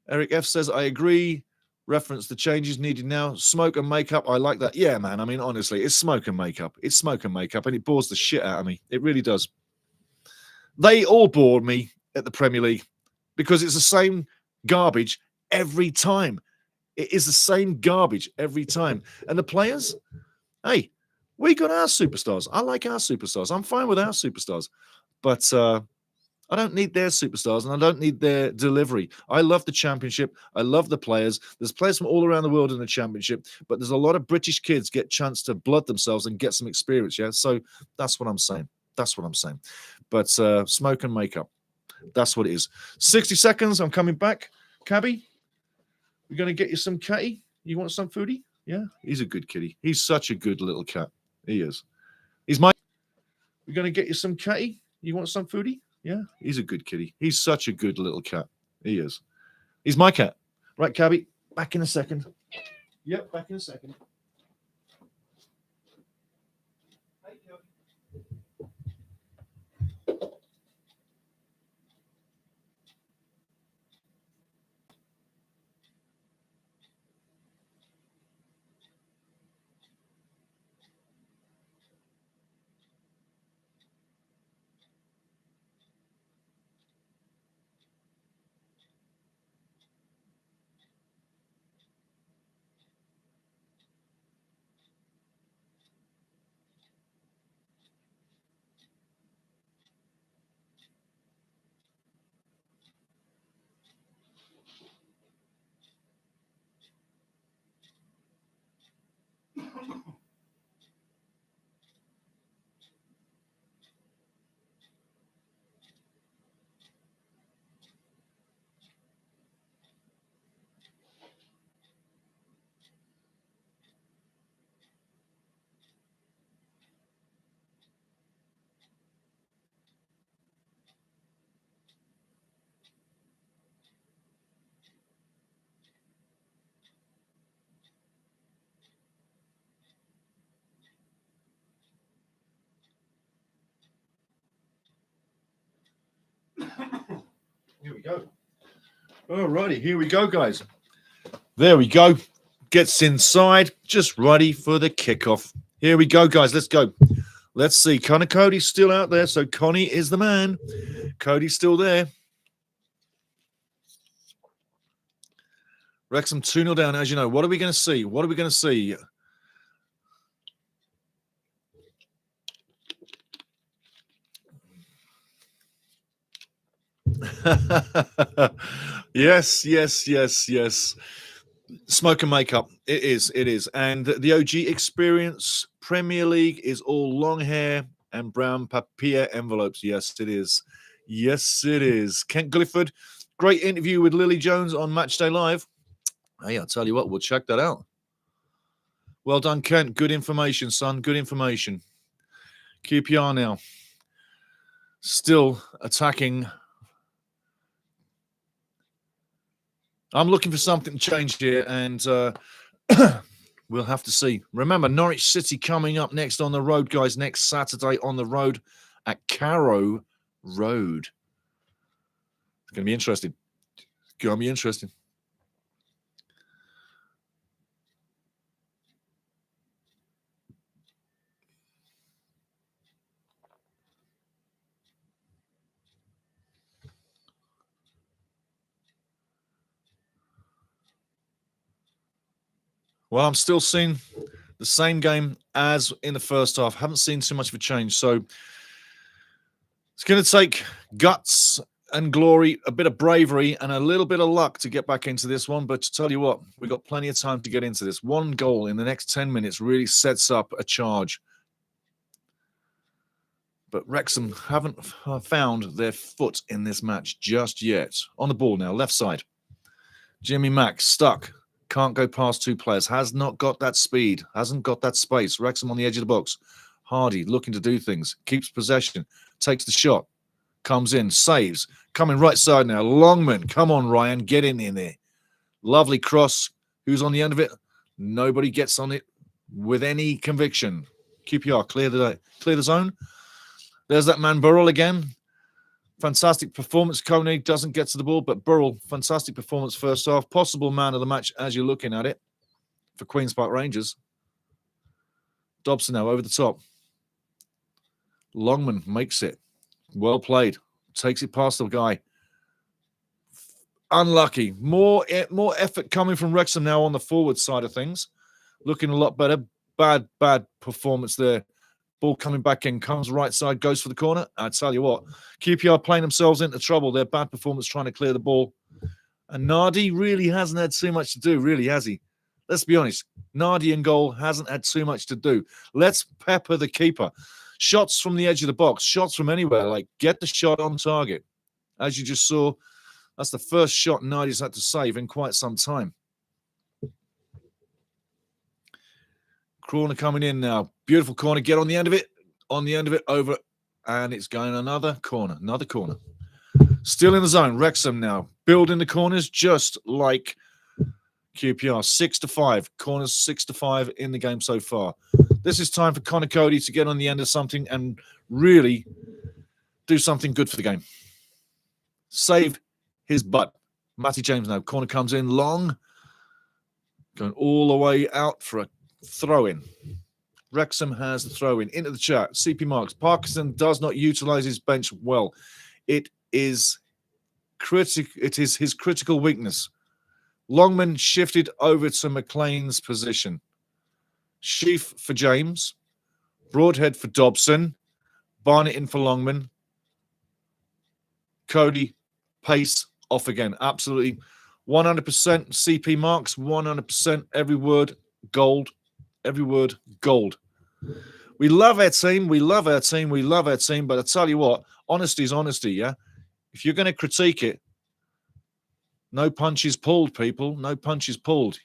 Eric F says, I agree. Reference the changes needed now. Smoke and makeup. I like that. Yeah, man. I mean, honestly, it's smoke and makeup. It's smoke and makeup, and it bores the shit out of me. It really does. They all bore me at the Premier League because it's the same garbage every time. It is the same garbage every time. And the players, hey, we got our superstars. I like our superstars. I'm fine with our superstars. But I don't need their superstars, and I don't need their delivery. I love the Championship. I love the players. There's players from all around the world in the Championship, but there's a lot of British kids get a chance to blood themselves and get some experience, yeah? So that's what I'm saying. That's what I'm saying. But smoke and makeup, that's what it is. 60 seconds, I'm coming back. Cabby, we're going to get you some catty. You want some foodie? Yeah, he's a good kitty. He's such a good little cat. He is. He's my... We're going to get you some catty. You want some foodie? Yeah, he's a good kitty. He's such a good little cat. He is. He's my cat. Right, Cabby, back in a second. Yep, back in a second. Hey, Cabby. Here we go. All righty, here we go, guys. There we go. Gets inside, just ready for the kickoff. Here we go, guys. Let's go. Let's see. Connor Cody's still out there, so Connie is the man. Cody's still there. Wrexham 2-0 down, as you know. What are we going to see? What are we going to see? Yes, yes, yes, yes. Smoke and makeup. It is. It is. And the OG experience Premier League is all long hair and brown papier envelopes. Yes, it is. Yes, it is. Kent Clifford, great interview with Lily Jones on Matchday Live. Hey, I'll tell you what, we'll check that out. Well done, Kent. Good information, son. Good information. QPR now. Still attacking. I'm looking for something to change here, and we'll have to see. Remember, Norwich City coming up next on the road, guys. Next Saturday on the road at Carrow Road. It's going to be interesting. It's going to be interesting. Well, I'm still seeing the same game as in the first half. Haven't seen too much of a change. So it's going to take guts and glory, a bit of bravery, and a little bit of luck to get back into this one. But to tell you what, we've got plenty of time to get into this. One goal in the next 10 minutes really sets up a charge. But Wrexham haven't found their foot in this match just yet. On the ball now, left side. Jimmy Mack stuck. Can't go past two players. Has not got that speed. Hasn't got that space. Wrexham on the edge of the box. Hardy looking to do things. Keeps possession. Takes the shot. Comes in. Saves. Coming right side now. Longman. Come on, Ryan. Get in there. Lovely cross. Who's on the end of it? Nobody gets on it with any conviction. QPR clear the zone. There's that man Burrell again. Fantastic performance. Koenig doesn't get to the ball, but Burrell, fantastic performance first half. Possible man of the match as you're looking at it for Queen's Park Rangers. Dobson now over the top. Longman makes it. Well played. Takes it past the guy. Unlucky. More effort coming from Wrexham now on the forward side of things. Looking a lot better. Bad performance there. Ball coming back in, comes right side, goes for the corner. I tell you what, QPR playing themselves into trouble. Their bad performance trying to clear the ball. And Nardi really hasn't had too much to do, really, has he? Let's be honest. Nardi in goal hasn't had too much to do. Let's pepper the keeper. Shots from the edge of the box, shots from anywhere. Like, get the shot on target. As you just saw, that's the first shot Nardi's had to save in quite some time. Corner coming in now. Beautiful corner. Get on the end of it. On the end of it. Over. And it's going another corner. Another corner. Still in the zone. Wrexham now. Building the corners just like QPR. 6-5. Corners 6-5 in the game so far. This is time for Connor Cody to get on the end of something and really do something good for the game. Save his butt. Matty James now. Corner comes in long. Going all the way out for a throw-in. Wrexham has the throw-in. Into the chat. CP Marks. Parkinson does not utilize his bench well. It is his critical weakness. Longman shifted over to McLean's position. Sheaf for James. Broadhead for Dobson. Barnett in for Longman. Cody. Pace off again. Absolutely 100% CP Marks. 100% every word gold. Every word, gold. We love our team. We love our team. We love our team. But I tell you what, honesty is honesty, yeah? If you're going to critique it, no punches pulled, people. No punches pulled.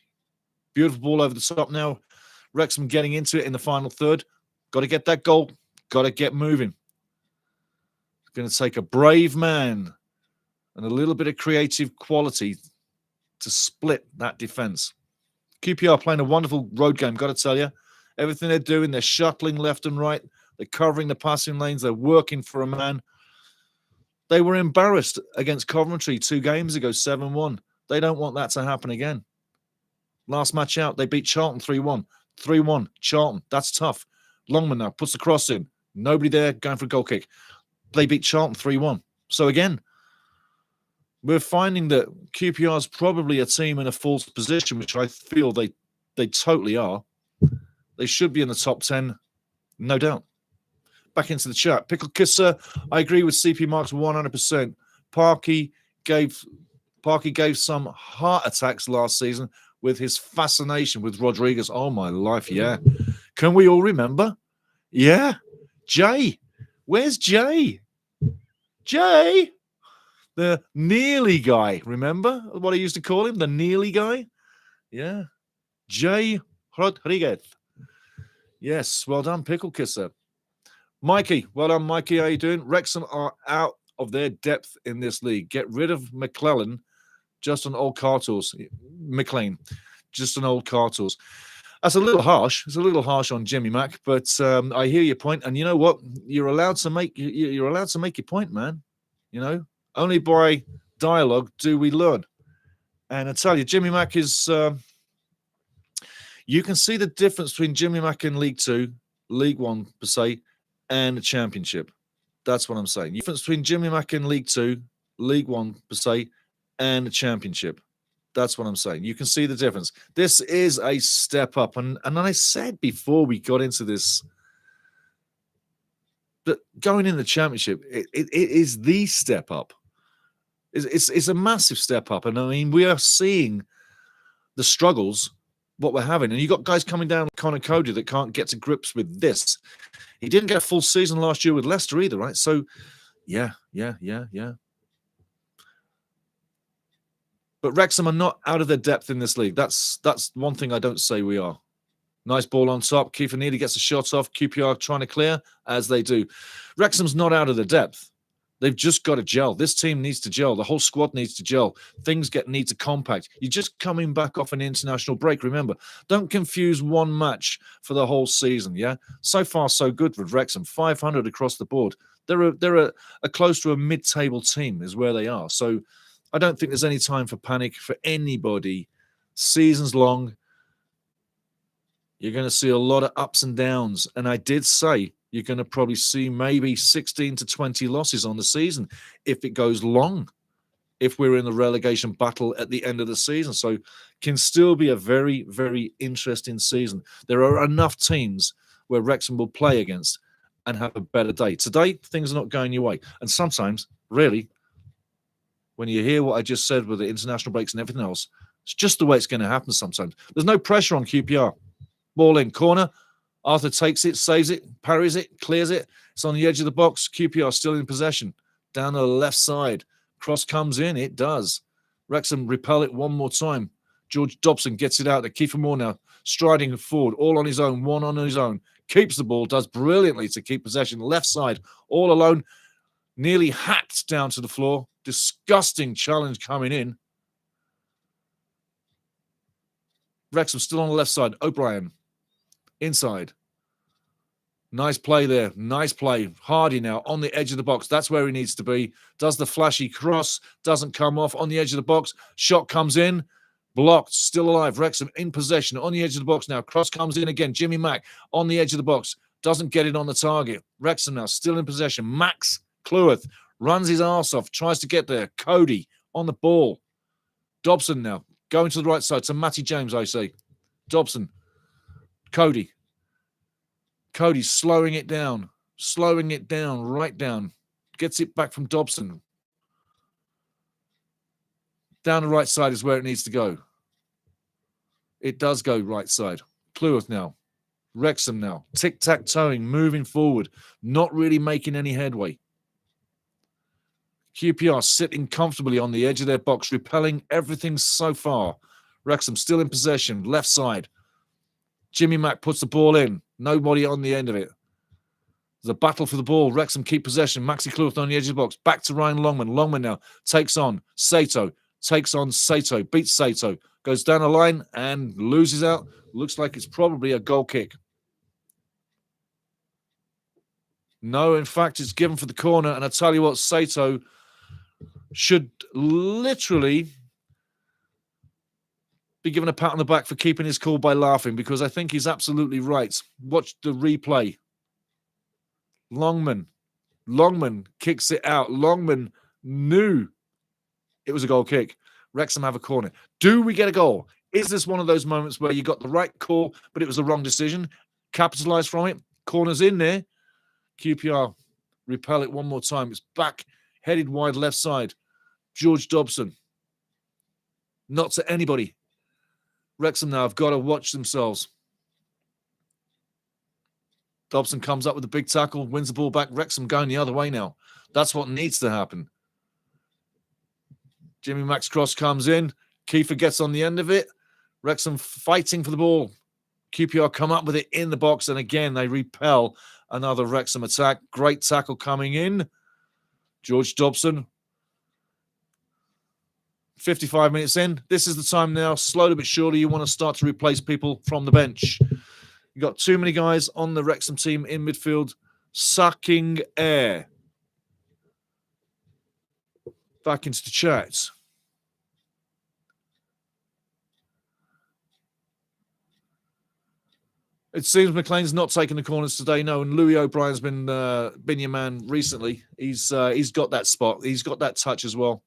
Beautiful ball over the top now. Wrexham getting into it in the final third. Got to get that goal. Got to get moving. It's going to take a brave man and a little bit of creative quality to split that defense. QPR playing a wonderful road game, got to tell you. Everything they're doing, they're shuttling left and right. They're covering the passing lanes. They're working for a man. They were embarrassed against Coventry 2 games ago, 7-1. They don't want that to happen again. Last match out, they beat Charlton 3-1. 3-1. Charlton. That's tough. Longman now puts the cross in. Nobody there going for a goal kick. They beat Charlton 3-1. So again, we're finding that QPR is probably a team in a false position, which I feel they totally are. They should be in the top 10, no doubt. Back into the chat. Pickle Kisser, I agree with CP Marks 100%. Parky gave some heart attacks last season with his fascination with Rodriguez. Oh, my life, yeah. Can we all remember? Yeah. Jay. Where's Jay? Jay? The Nearly guy. Remember what I used to call him? The Nearly guy? Yeah. Jay Rodriguez. Yes. Well done, Pickle Kisser. Mikey. Well done, Mikey. How you doing? Wrexham are out of their depth in this league. Get rid of McClellan. Just an old cartels. McLean. Just an old cartels. That's a little harsh. It's a little harsh on Jimmy Mack, but I hear your point. And you know what? You're allowed to make your point, man. You know, only by dialogue do we learn. And I tell you, Jimmy Mack is. You can see the difference between Jimmy Mack in League Two, League One per se, and the Championship. That's what I'm saying. The difference between Jimmy Mack in League Two, League One per se, and the Championship. That's what I'm saying. You can see the difference. This is a step up. And I said before we got into this that going in the Championship, it is the step up. It's a massive step up. And I mean, we are seeing the struggles, what we're having. And you got guys coming down like Connor Cody that can't get to grips with this. He didn't get a full season last year with Leicester either, right? So, yeah. But Wrexham are not out of their depth in this league. That's one thing I don't say we are. Nice ball on top. Kiefer Neely gets a shot off. QPR trying to clear, as they do. Wrexham's not out of their depth. They've just got to gel. This team needs to gel. The whole squad needs to gel. Things need to compact. You're just coming back off an international break. Remember, don't confuse one match for the whole season, yeah? So far, so good with Wrexham. 500 across the board. They're a close to a mid-table team is where they are. So I don't think there's any time for panic for anybody. Season's long. You're going to see a lot of ups and downs. And I did say you're going to probably see maybe 16 to 20 losses on the season if it goes long, if we're in the relegation battle at the end of the season. So can still be a very, very interesting season. There are enough teams where Wrexham will play against and have a better day. Today, things are not going your way. And sometimes, really, when you hear what I just said with the international breaks and everything else, it's just the way it's going to happen sometimes. There's no pressure on QPR. Ball in corner. Arthur takes it, saves it, parries it, clears it. It's on the edge of the box. QPR still in possession. Down the left side. Cross comes in. It does. Wrexham repel it one more time. George Dobson gets it out. Kiefer Moore now striding forward, all on his own, one on his own. Keeps the ball, does brilliantly to keep possession. Left side, all alone. Nearly hacked down to the floor. Disgusting challenge coming in. Wrexham still on the left side. O'Brien inside. Nice play there. Nice play. Hardy now on the edge of the box. That's where he needs to be. Does the flashy cross. Doesn't come off on the edge of the box. Shot comes in. Blocked. Still alive. Wrexham in possession on the edge of the box now. Cross comes in again. Jimmy Mack on the edge of the box. Doesn't get it on the target. Wrexham now still in possession. Max Cleworth runs his arse off. Tries to get there. Cody on the ball. Dobson now going to the right side to Matty James, I say. Dobson. Cody slowing it down, right down. Gets it back from Dobson. Down the right side is where it needs to go. It does go right side. Cleworth now. Wrexham now. Tic-tac-toeing, moving forward. Not really making any headway. QPR sitting comfortably on the edge of their box, repelling everything so far. Wrexham still in possession, left side. Jimmy Mack puts the ball in. Nobody on the end of it. There's a battle for the ball. Wrexham keep possession. Maxi Cleworth on the edge of the box. Back to Ryan Longman. Longman now takes on Sato. Beats Sato. Goes down the line and loses out. Looks like it's probably a goal kick. No, in fact, it's given for the corner. And I tell you what, Sato should literally be given a pat on the back for keeping his cool by laughing, because I think he's absolutely right. Watch the replay. Longman kicks it out. Longman knew it was a goal kick. Wrexham have a corner. Do we get a goal? Is this one of those moments where you got the right call, but it was the wrong decision? Capitalize from it. Corner's in there. QPR repel it one more time. It's back, headed wide left side. George Dobson. Not to anybody. Wrexham now have got to watch themselves. Dobson comes up with a big tackle, wins the ball back. Wrexham going the other way now. That's what needs to happen. Jimmy Mack's cross comes in. Kiefer gets on the end of it. Wrexham fighting for the ball. QPR come up with it in the box, and again they repel another Wrexham attack. Great tackle coming in. George Dobson. 55 minutes in. This is the time now, slowly but surely, you want to start to replace people from the bench. You've got too many guys on the Wrexham team in midfield sucking air. Back into the chat. It seems McLean's not taking the corners today, no, and Louis O'Brien's been your man recently. He's got that spot. He's got that touch as well.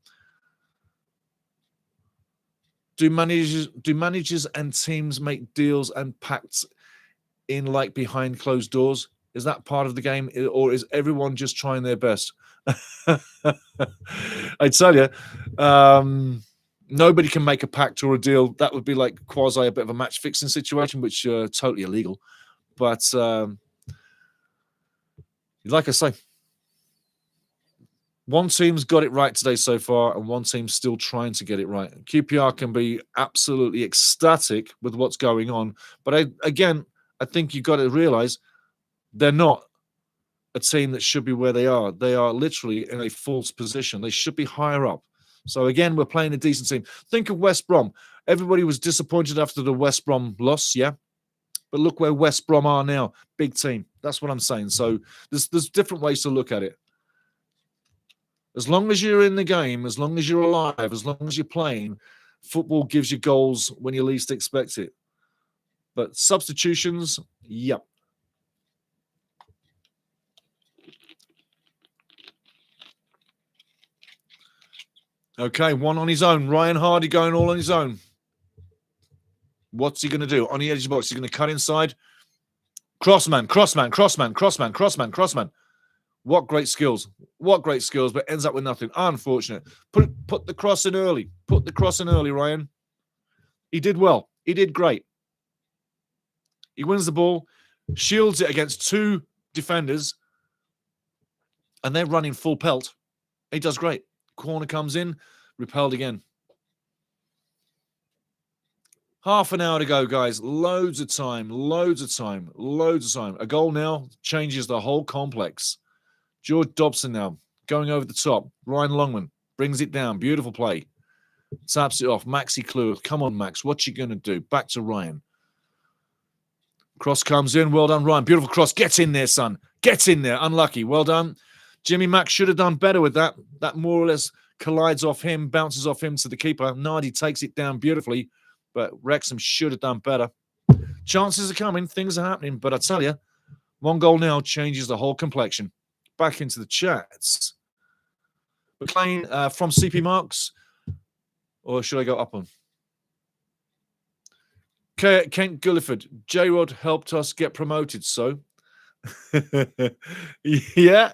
Do managers and teams make deals and pacts in like behind closed doors? Is that part of the game, or is everyone just trying their best? I tell you, nobody can make a pact or a deal. That would be like quasi a bit of a match fixing situation, which totally illegal. But like I say, one team's got it right today so far, and one team's still trying to get it right. QPR can be absolutely ecstatic with what's going on, but I think you've got to realize they're not a team that should be where they are. They are literally in a false position. They should be higher up. So again, we're playing a decent team. Think of West Brom. Everybody was disappointed after the West Brom loss, yeah? But look where West Brom are now. Big team. That's what I'm saying. So there's different ways to look at it. As long as you're in the game, as long as you're alive, as long as you're playing, football gives you goals when you least expect it. But substitutions, yep. Okay, one on his own. Ryan Hardy going all on his own. What's he going to do? On the edge of the box, he's going to cut inside. Crossman. What great skills. What great skills, but ends up with nothing. Unfortunate. Put the cross in early. Put the cross in early, Ryan. He did well. He did great. He wins the ball, shields it against two defenders, and they're running full pelt. He does great. Corner comes in, repelled again. Half an hour to go, guys. Loads of time. A goal now changes the whole complex. George Dobson now going over the top. Ryan Longman brings it down. Beautiful play. Taps it off. Maxi Clue. Come on, Max. What you going to do? Back to Ryan. Cross comes in. Well done, Ryan. Beautiful cross. Get in there, son. Get in there. Unlucky. Well done. Jimmy Mack should have done better with that. That more or less collides off him, bounces off him to the keeper. Nardi takes it down beautifully, but Wrexham should have done better. Chances are coming. Things are happening. But I tell you, one goal now changes the whole complexion. Back into the chats. McLean from CP Marks, or should I go up on? Kent Gulliford. J-Rod helped us get promoted, so. Yeah.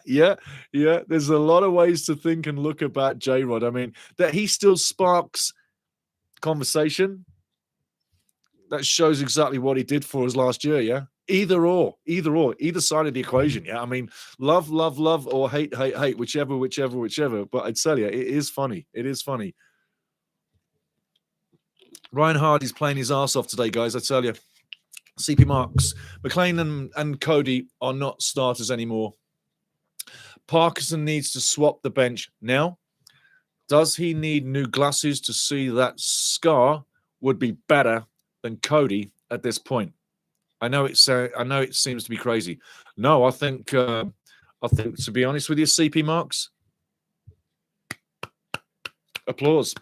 There's a lot of ways to think and look about J-Rod. I mean, that he still sparks conversation. That shows exactly what he did for us last year, yeah? Either side of the equation, yeah? I mean, love, or hate, whichever. But I'd tell you, it is funny. Ryan Hardy's playing his arse off today, guys, I tell you. CP Marks, McLean and Cody are not starters anymore. Parkinson needs to swap the bench. Now, does he need new glasses to see that Scar would be better than Cody at this point? I know it seems to be crazy. No, I think to be honest with you, CP Marks, applause.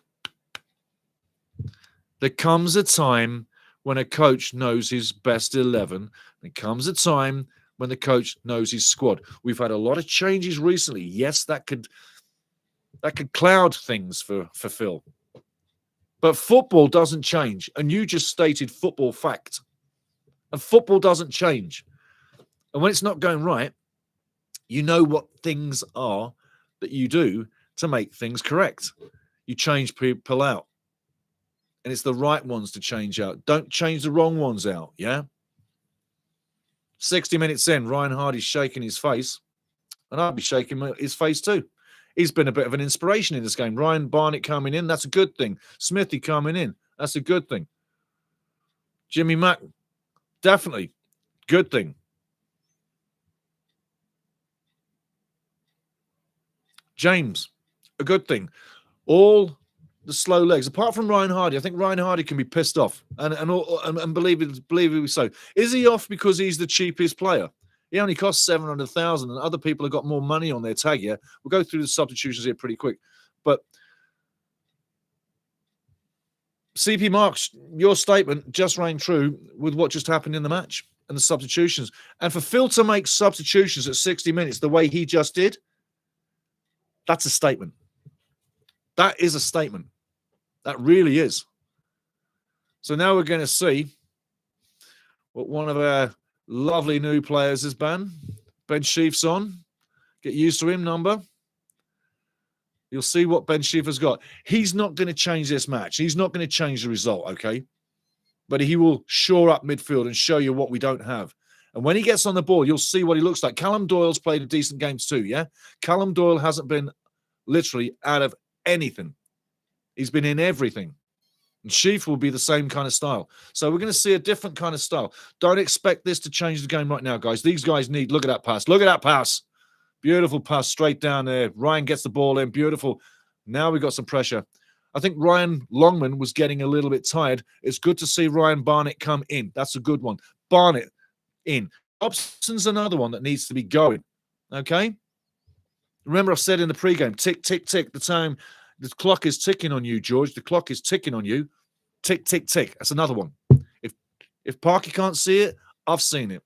There comes a time when a coach knows his best 11. There comes a time when the coach knows his squad. We've had a lot of changes recently. Yes, that could cloud things for Phil. But football doesn't change. And you just stated football fact. And football doesn't change. And when it's not going right, you know what things are that you do to make things correct. You change people out. And it's the right ones to change out. Don't change the wrong ones out, yeah? 60 minutes in, Ryan Hardy's shaking his face. And I'd be shaking his face too. He's been a bit of an inspiration in this game. Ryan Barnett coming in, that's a good thing. Smithy coming in, that's a good thing. Jimmy Mack, definitely, good thing. James, a good thing. All the slow legs, apart from Ryan Hardy. I think Ryan Hardy can be pissed off, and believe so. Is he off because he's the cheapest player? He only costs 700,000, and other people have got more money on their tag here. We'll go through the substitutions here pretty quick. But CP Marks, your statement just rang true with what just happened in the match and the substitutions. And for Phil to make substitutions at 60 minutes the way he just did, that's a statement. That is a statement. That really is. So now we're going to see what one of our lovely new players is, Ben Sheaf's on. Get used to him, number. You'll see what Ben Sheaf has got. He's not going to change this match. He's not going to change the result, okay? But he will shore up midfield and show you what we don't have. And when he gets on the ball, you'll see what he looks like. Callum Doyle's played a decent games too, yeah? Callum Doyle hasn't been literally out of anything. He's been in everything. And Sheaf will be the same kind of style. So we're going to see a different kind of style. Don't expect this to change the game right now, guys. These guys need, look at that pass. Look at that pass. Beautiful pass straight down there. Ryan gets the ball in. Beautiful. Now we've got some pressure. I think Ryan Longman was getting a little bit tired. It's good to see Ryan Barnett come in. That's a good one. Barnett in. Dobson's another one that needs to be going. Okay? Remember I said in the pregame, tick, tick, tick. The clock is ticking on you, George. The clock is ticking on you. Tick, tick, tick. That's another one. If Parky can't see it, I've seen it.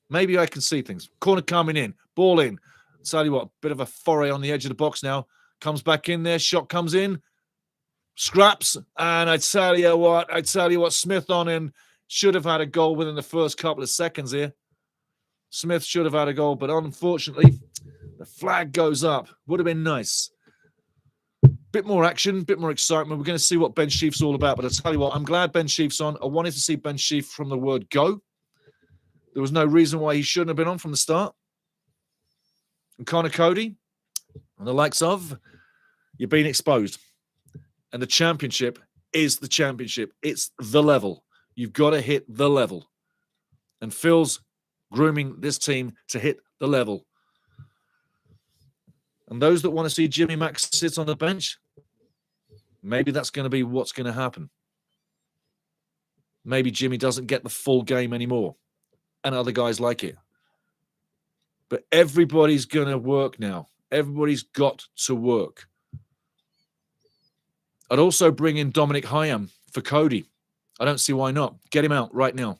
Maybe I can see things. Corner coming in. Ball in. Tell you what, bit of a foray on the edge of the box now. Comes back in there. Shot comes in. Scraps. And I tell you what, Smith on in should have had a goal within the first couple of seconds here. Smith should have had a goal, but unfortunately, the flag goes up. Would have been nice. Bit more action, bit more excitement. We're going to see what Ben Sheaf's all about. But I tell you what, I'm glad Ben Sheaf's on. I wanted to see Ben Sheaf from the word go. There was no reason why he shouldn't have been on from the start. And Connor Cody, and the likes of, you're being exposed. And the championship is the championship. It's the level. You've got to hit the level. And Phil's grooming this team to hit the level. And those that want to see Jimmy Mack sit on the bench, maybe that's going to be what's going to happen. Maybe Jimmy doesn't get the full game anymore. And other guys like it. But everybody's going to work now. Everybody's got to work. I'd also bring in Dominic Hyam for Cody. I don't see why not. Get him out right now.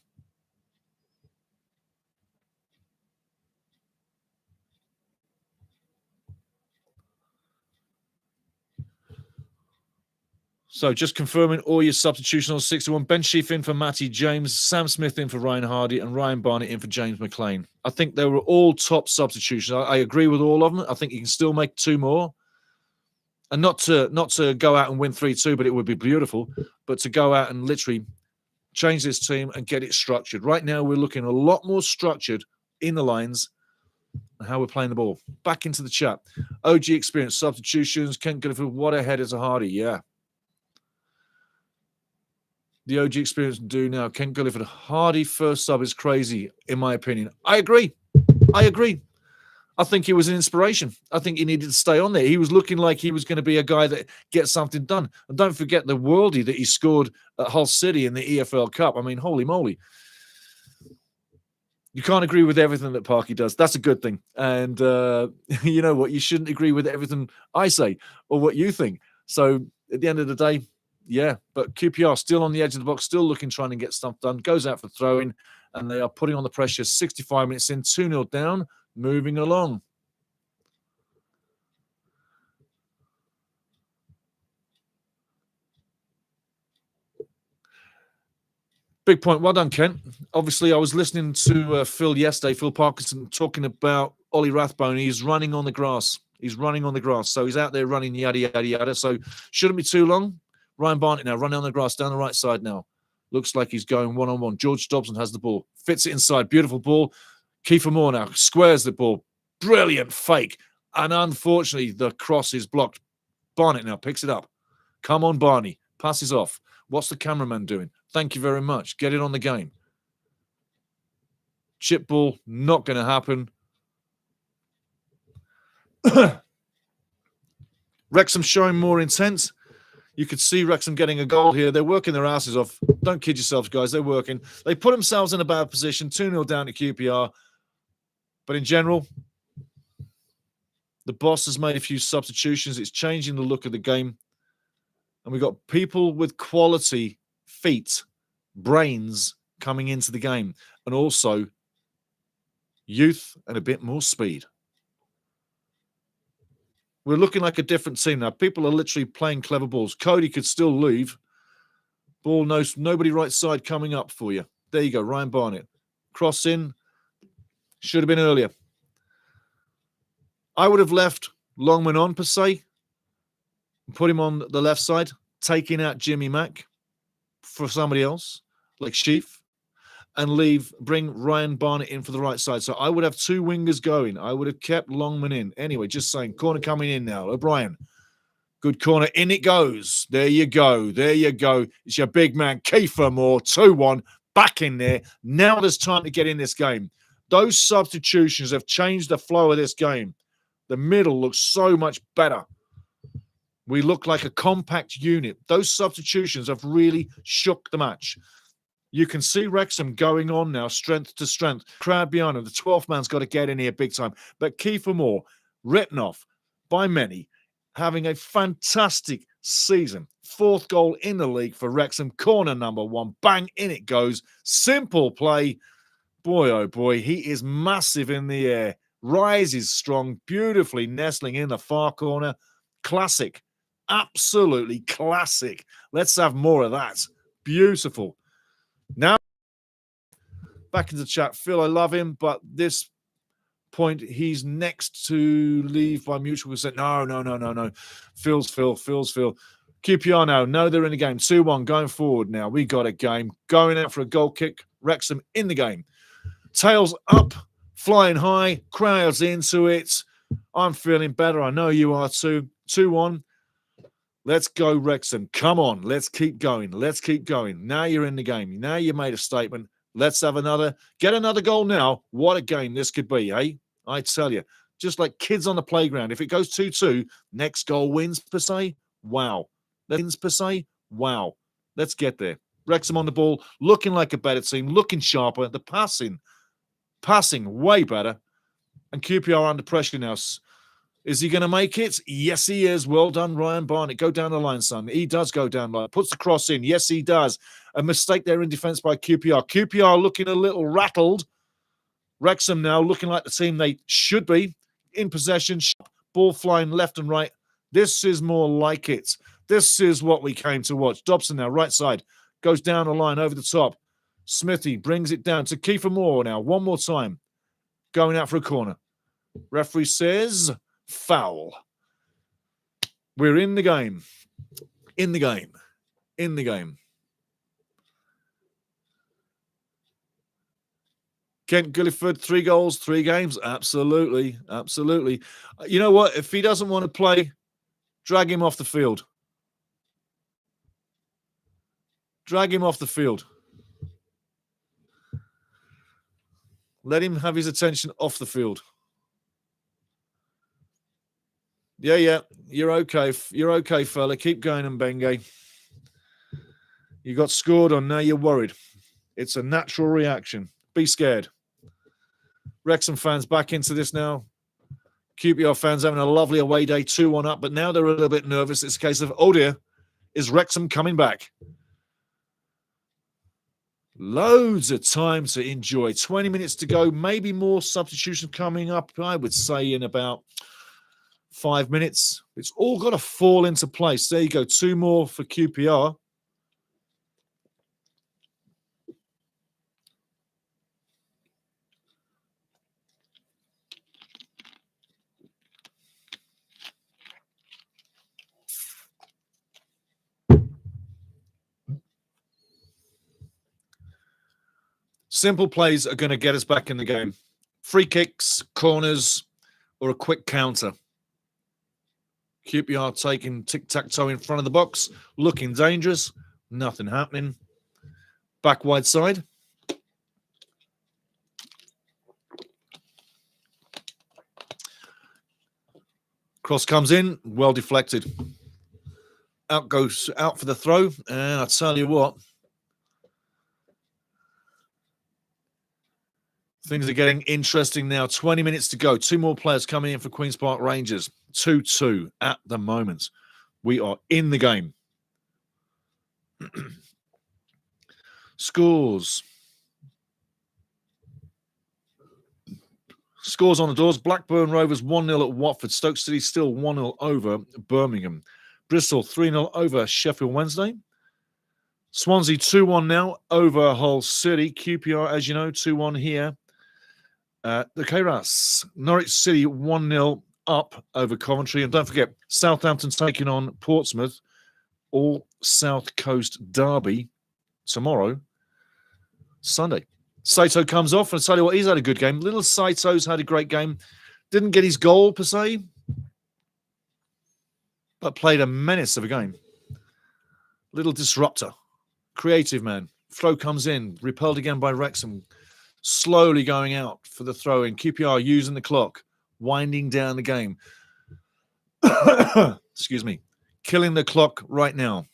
So just confirming all your substitutions on 61. Ben Sheaf in for Matty James, Sam Smith in for Ryan Hardy, and Ryan Barnett in for James McLean. I think they were all top substitutions. I agree with all of them. I think you can still make two more. And not to go out and win 3-2, but it would be beautiful. But to go out and literally change this team and get it structured. Right now, we're looking a lot more structured in the lines and how we're playing the ball. Back into the chat. OG experience, substitutions. Kent Gunniford, what a header to Hardy. Yeah. The OG experience do now. Kent Gulliford, Hardy first sub is crazy, in my opinion. I agree. I think he was an inspiration. I think he needed to stay on there. He was looking like he was going to be a guy that gets something done. And don't forget the worldie that he scored at Hull City in the EFL Cup. I mean, holy moly. You can't agree with everything that Parky does. That's a good thing. And you know what? You shouldn't agree with everything I say or what you think. So at the end of the day, Yeah, but QPR still on the edge of the box, still looking, trying to get stuff done. Goes out for throwing, and they are putting on the pressure. 65 minutes in, 2-0 down, moving along. Big point. Well done, Kent. Obviously, I was listening to Phil yesterday, Phil Parkinson, talking about Ollie Rathbone. He's running on the grass. So he's out there running, yada, yada, yada. So shouldn't be too long. Ryan Barnett now running on the grass down the right side now. Looks like he's going one-on-one. George Dobson has the ball. Fits it inside. Beautiful ball. Kiefer Moore now squares the ball. Brilliant fake. And unfortunately, the cross is blocked. Barnett now picks it up. Come on, Barney. Passes off. What's the cameraman doing? Thank you very much. Get it on the game. Chip ball, not going to happen. Wrexham showing more intent. You could see Wrexham getting a goal here. They're working their asses off. Don't kid yourselves, guys. They're working. They put themselves in a bad position. 2-0 down to QPR. But in general, the boss has made a few substitutions. It's changing the look of the game. And we've got people with quality feet, brains coming into the game. And also youth and a bit more speed. We're looking like a different team now. People are literally playing clever balls. Cody could still leave. Ball, nobody right side coming up for you. There you go, Ryan Barnett. Cross in. Should have been earlier. I would have left Longman on, per se. Put him on the left side. Taking out Jimmy Mack for somebody else, like Sheaf. And bring Ryan Barnett in for the right side. So I would have two wingers going. I would have kept Longman in. Anyway, just saying, corner coming in now. O'Brien. Good corner. In it goes. There you go. There you go. It's your big man, Kiefer Moore. 2-1. Back in there. Now there's time to get in this game. Those substitutions have changed the flow of this game. The middle looks so much better. We look like a compact unit. Those substitutions have really shook the match. You can see Wrexham going on now, strength to strength. Crowd behind him. The 12th man's got to get in here big time. But Kiefer Moore, written off by many, having a fantastic season. 4th goal in the league for Wrexham. Corner number 1. Bang, in it goes. Simple play. Boy, oh boy, he is massive in the air. Rises strong, beautifully nestling in the far corner. Classic. Absolutely classic. Let's have more of that. Beautiful. Now, back into the chat. Phil, I love him, but this point, he's next to leave by mutual consent. No. Phil's Phil. QPR now. No, they're in the game. 2-1 going forward now. We got a game. Going out for a goal kick. Wrexham in the game. Tails up, flying high. Crowds into it. I'm feeling better. I know you are too. 2-1. Let's go, Wrexham. Come on. Let's keep going. Now you're in the game. Now you made a statement. Let's have get another goal now. What a game this could be, eh? I tell you. Just like kids on the playground. If it goes 2-2, next goal wins, per se. Wow. Wow. Let's get there. Wrexham on the ball, looking like a better team, looking sharper. The passing way better. And QPR under pressure now. Is he going to make it? Yes, he is. Well done, Ryan Barnett. Go down the line, son. He does go down the line. Puts the cross in. Yes, he does. A mistake there in defence by QPR. QPR looking a little rattled. Wrexham now looking like the team they should be. In possession. Ball flying left and right. This is more like it. This is what we came to watch. Dobson now, right side. Goes down the line over the top. Smithy brings it down to Kiefer Moore now. One more time. Going out for a corner. Referee says... foul. We're in the game. Kent Gulliford, 3 goals, 3 games. Absolutely. You know what? If he doesn't want to play, drag him off the field. Let him have his attention off the field. Yeah. You're okay, fella. Keep going, Mbenge. You got scored on. Now you're worried. It's a natural reaction. Be scared. Wrexham fans back into this now. QPR fans having a lovely away day, 2-1 up, but now they're a little bit nervous. It's a case of, oh dear, Is Wrexham coming back? Loads of time to enjoy. 20 minutes to go. Maybe more substitutions coming up, I would say, in about 5 minutes. It's all got to fall into place. There you go. 2 more for QPR. Simple plays are going to get us back in the game. Free kicks, corners, or a quick counter. QPR taking tic-tac-toe in front of the box, looking dangerous. Nothing happening. Back wide side. Cross comes in, well deflected. Out goes out for the throw, and I tell you what, things are getting interesting now. 20 minutes to go. 2 more players coming in for Queen's Park Rangers. 2-2 at the moment. We are in the game. Scores. Scores on the doors. Blackburn Rovers 1-0 at Watford. Stoke City still 1-0 over Birmingham. Bristol 3-0 over Sheffield Wednesday. Swansea 2-1 now over Hull City. QPR, as you know, 2-1 here. The Kairas. Norwich City 1-0 up over Coventry. And don't forget, Southampton taking on Portsmouth. All South Coast derby tomorrow, Sunday. Saito comes off, and I tell you what, he's had a good game. Little Saito's had a great game. Didn't get his goal, per se, but played a menace of a game. Little disruptor. Creative man. Throw comes in, repelled again by Wrexham. Slowly going out for the throw-in. QPR using the clock, winding down the game. Excuse me. Killing the clock right now.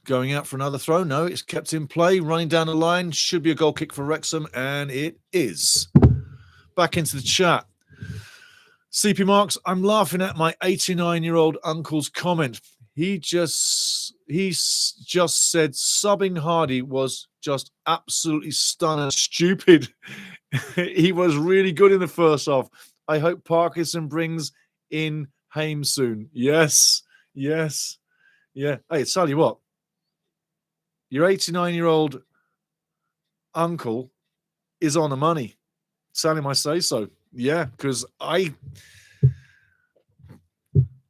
Going out for another throw. No, it's kept in play. Running down the line. Should be a goal kick for Wrexham, and it is. Back into the chat. CP Marks, I'm laughing at my 89-year-old uncle's comment. He just said subbing Hardy was just absolutely stunning, stupid. He was really good in the first half. I hope Parkinson brings in Haim soon. Yes. Yeah. Hey, tell you what. Your 89-year-old uncle is on the money. Tell him I say so. Yeah, because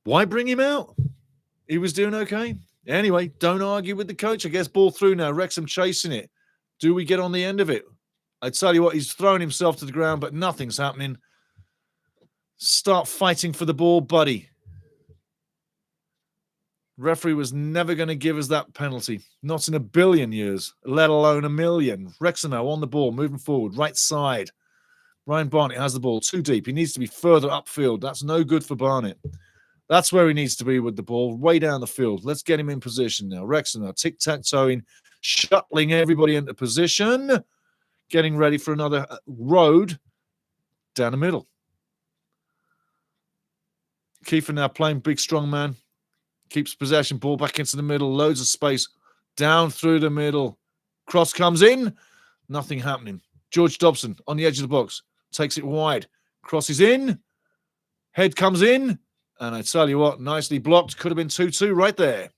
why bring him out? He was doing okay. Anyway, don't argue with the coach. I guess ball through now. Wrexham chasing it. Do we get on the end of it? I tell you what, he's throwing himself to the ground, but nothing's happening. Start fighting for the ball, buddy. Referee was never going to give us that penalty. Not in a billion years, let alone a million. Wrexham now on the ball, moving forward, right side. Ryan Barnett has the ball too deep. He needs to be further upfield. That's no good for Barnett. That's where he needs to be with the ball, way down the field. Let's get him in position now. Wrexham now tic-tac-toeing, shuttling everybody into position, getting ready for another road down the middle. Kiefer now playing big, strong man. Keeps possession, ball back into the middle. Loads of space. Down through the middle. Cross comes in. Nothing happening. George Dobson on the edge of the box. Takes it wide. Crosses in. Head comes in. And I tell you what, nicely blocked. Could have been 2-2 right there.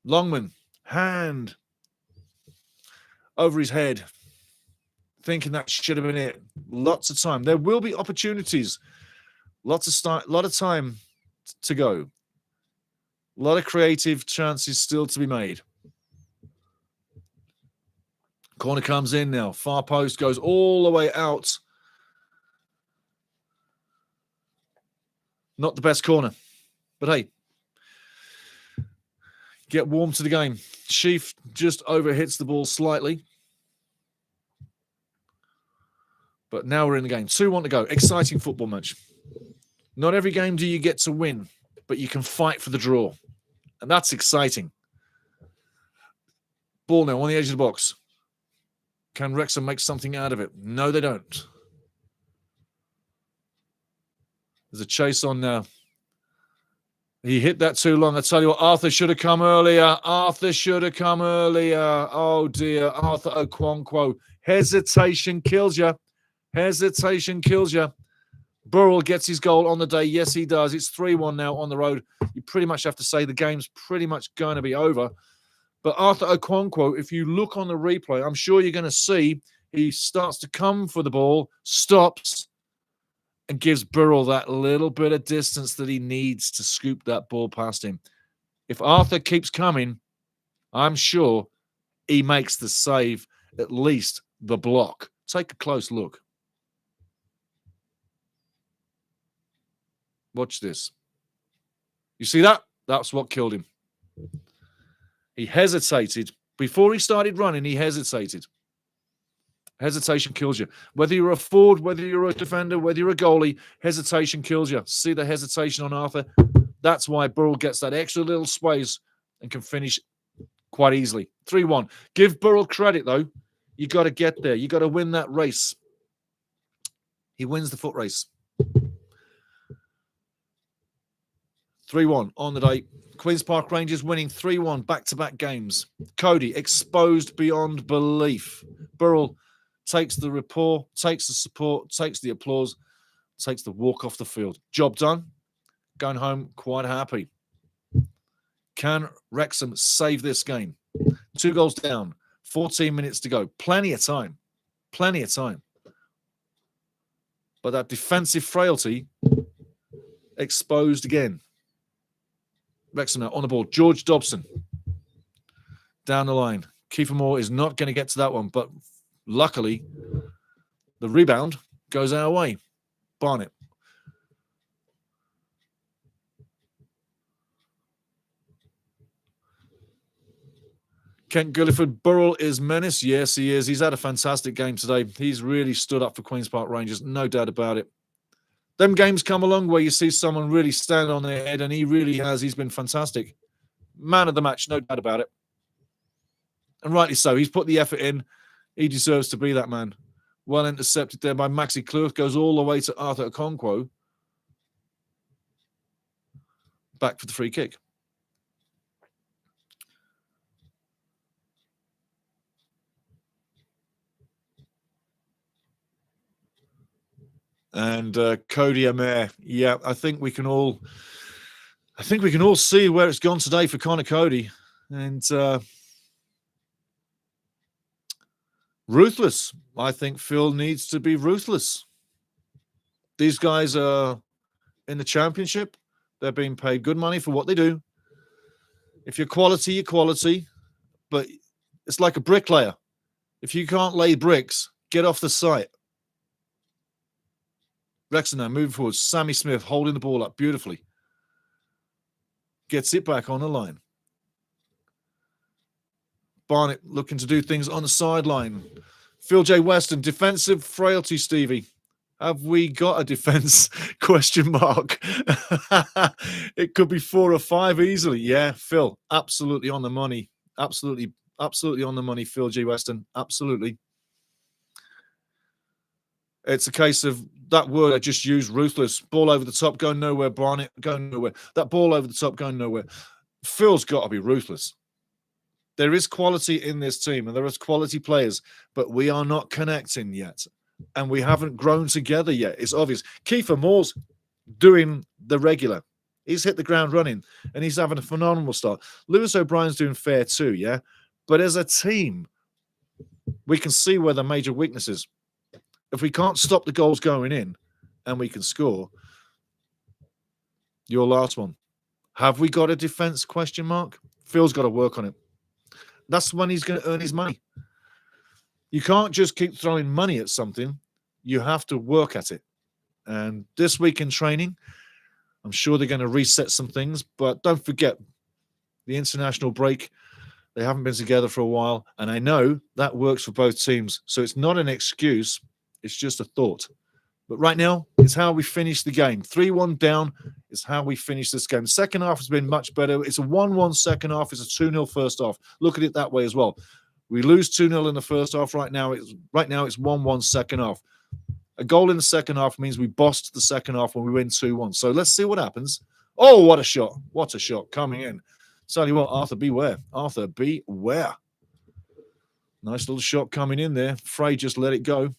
Longman. Hand. Over his head. Thinking that should have been it. Lots of time. There will be opportunities. Lot of time to go. A lot of creative chances still to be made. Corner comes in now. Far post goes all the way out. Not the best corner. But hey, get warm to the game. Sheaf just overhits the ball slightly. But now we're in the game. 2-1 to go. Exciting football match. Not every game do you get to win, but you can fight for the draw. And that's exciting. Ball now on the edge of the box. Can Wrexham make something out of it? No, they don't. There's a chase on now. He hit that too long. I tell you what, Arthur should have come earlier. Arthur should have come earlier. Oh, dear. Arthur Okonkwo. Hesitation kills you. Hesitation kills you. Burrell gets his goal on the day. Yes, he does. It's 3-1 now on the road. You pretty much have to say the game's pretty much going to be over. But Arthur Okonkwo, if you look on the replay, I'm sure you're going to see he starts to come for the ball, stops, and gives Burrell that little bit of distance that he needs to scoop that ball past him. If Arthur keeps coming, I'm sure he makes the save, at least the block. Take a close look. Watch this. You see that? That's what killed him. He hesitated. Before he started running, he hesitated. Hesitation kills you. Whether you're a forward, whether you're a defender, whether you're a goalie, hesitation kills you. See the hesitation on Arthur? That's why Burrell gets that extra little space and can finish quite easily. 3-1. Give Burrell credit, though. You got to get there. You got to win that race. He wins the foot race. 3-1 on the day. Queen's Park Rangers winning 3-1 back-to-back games. Cody exposed beyond belief. Burrell takes the rapport, takes the support, takes the applause, takes the walk off the field. Job done. Going home quite happy. Can Wrexham save this game? 2 goals down. 14 minutes to go. Plenty of time. Plenty of time. But that defensive frailty exposed again. Wrexham now on the ball. George Dobson down the line. Kiefer Moore is not going to get to that one, but luckily the rebound goes our way. Barnett. Kent Gulliford, Burrell is menace. Yes, he is. He's had a fantastic game today. He's really stood up for Queen's Park Rangers. No doubt about it. Them games come along where you see someone really stand on their head, and he really has. He's been fantastic. Man of the match, no doubt about it. And rightly so. He's put the effort in. He deserves to be that man. Well intercepted there by Maxi Kluth. Goes all the way to Arthur Okonkwo. Back for the free kick. And Cody Amare, yeah, I think we can all see where it's gone today for Connor Cody, and ruthless. I think Phil needs to be ruthless. These guys are in the championship. They're being paid good money for what they do. If you're quality, you're quality. But it's like a bricklayer. If you can't lay bricks, get off the site. Wrexham now moving forward. Sammy Smith holding the ball up beautifully. Gets it back on the line. Barnett looking to do things on the sideline. Phil J. Weston, defensive frailty, Stevie. Have we got a defense? Question mark. It could be 4 or 5 easily. Yeah, Phil, absolutely on the money. Absolutely on the money, Phil G. Weston. Absolutely. It's a case of that word I just used, ruthless. Ball over the top, going nowhere. Barnett, going nowhere. That ball over the top, going nowhere. Phil's got to be ruthless. There is quality in this team, and there is quality players, but we are not connecting yet, and we haven't grown together yet. It's obvious. Kiefer Moore's doing the regular. He's hit the ground running, and he's having a phenomenal start. Lewis O'Brien's doing fair too, yeah? But as a team, we can see where the major weakness is. If we can't stop the goals going in and we can score, your last one. Have we got a defense? Question mark. Phil's got to work on it. That's when he's going to earn his money. You can't just keep throwing money at something. You have to work at it. And this week in training, I'm sure they're going to reset some things. But don't forget, the international break, they haven't been together for a while. And I know that works for both teams. So it's not an excuse. It's just a thought. But right now, it's how we finish the game. 3-1 down is how we finish this game. Second half has been much better. It's a 1-1 second half. It's a 2-0 first half. Look at it that way as well. We lose 2-0 in the first half. Right now, it's 1-1 second half. A goal in the second half means we bossed the second half when we win 2-1. So let's see what happens. Oh, what a shot. What a shot coming in. Tell you what, Arthur, beware. Arthur, beware. Nice little shot coming in there. Frey just let it go.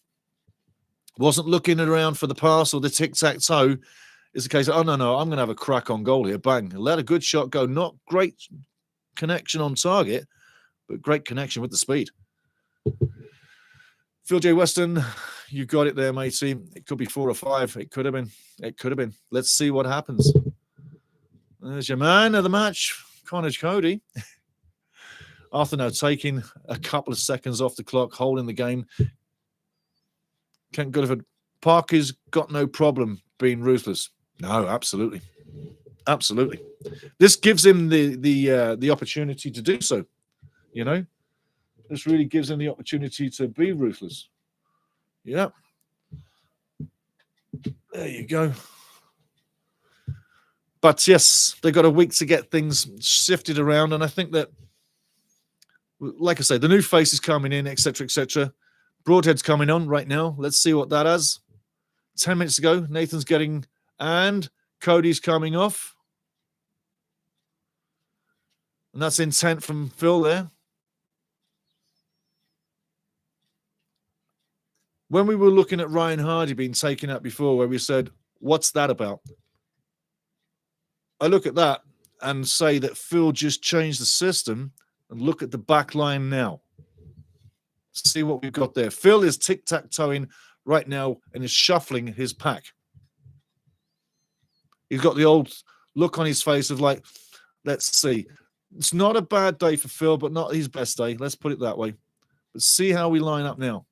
Wasn't looking around for the pass or the tic-tac-toe. It's a case of, oh, no, I'm going to have a crack on goal here. Bang. Let a good shot go. Not great connection on target, but great connection with the speed. Phil J. Weston, you got it there, matey. It could be 4 or 5. It could have been. It could have been. Let's see what happens. There's your man of the match, Connage Cody. Arthur now taking a couple of seconds off the clock, holding the game. Kent Gulliford, Parker's got no problem being ruthless. No, absolutely. Absolutely. This gives him the opportunity to do so, you know? This really gives him the opportunity to be ruthless. Yeah. There you go. But yes, they got a week to get things shifted around. And I think that, like I say, the new face is coming in, etc., etc. Broadhead's coming on right now. Let's see what that has. 10 minutes ago, Nathan's getting, and Cody's coming off. And that's intent from Phil there. When we were looking at Ryan Hardy being taken out before, where we said, what's that about? I look at that and say that Phil just changed the system and look at the back line now. See what we've got there. Phil is tic-tac-toeing right now and is shuffling his pack. He's got the old look on his face of like, let's see. It's not a bad day for Phil, but not his best day. Let's put it that way. But see how we line up now.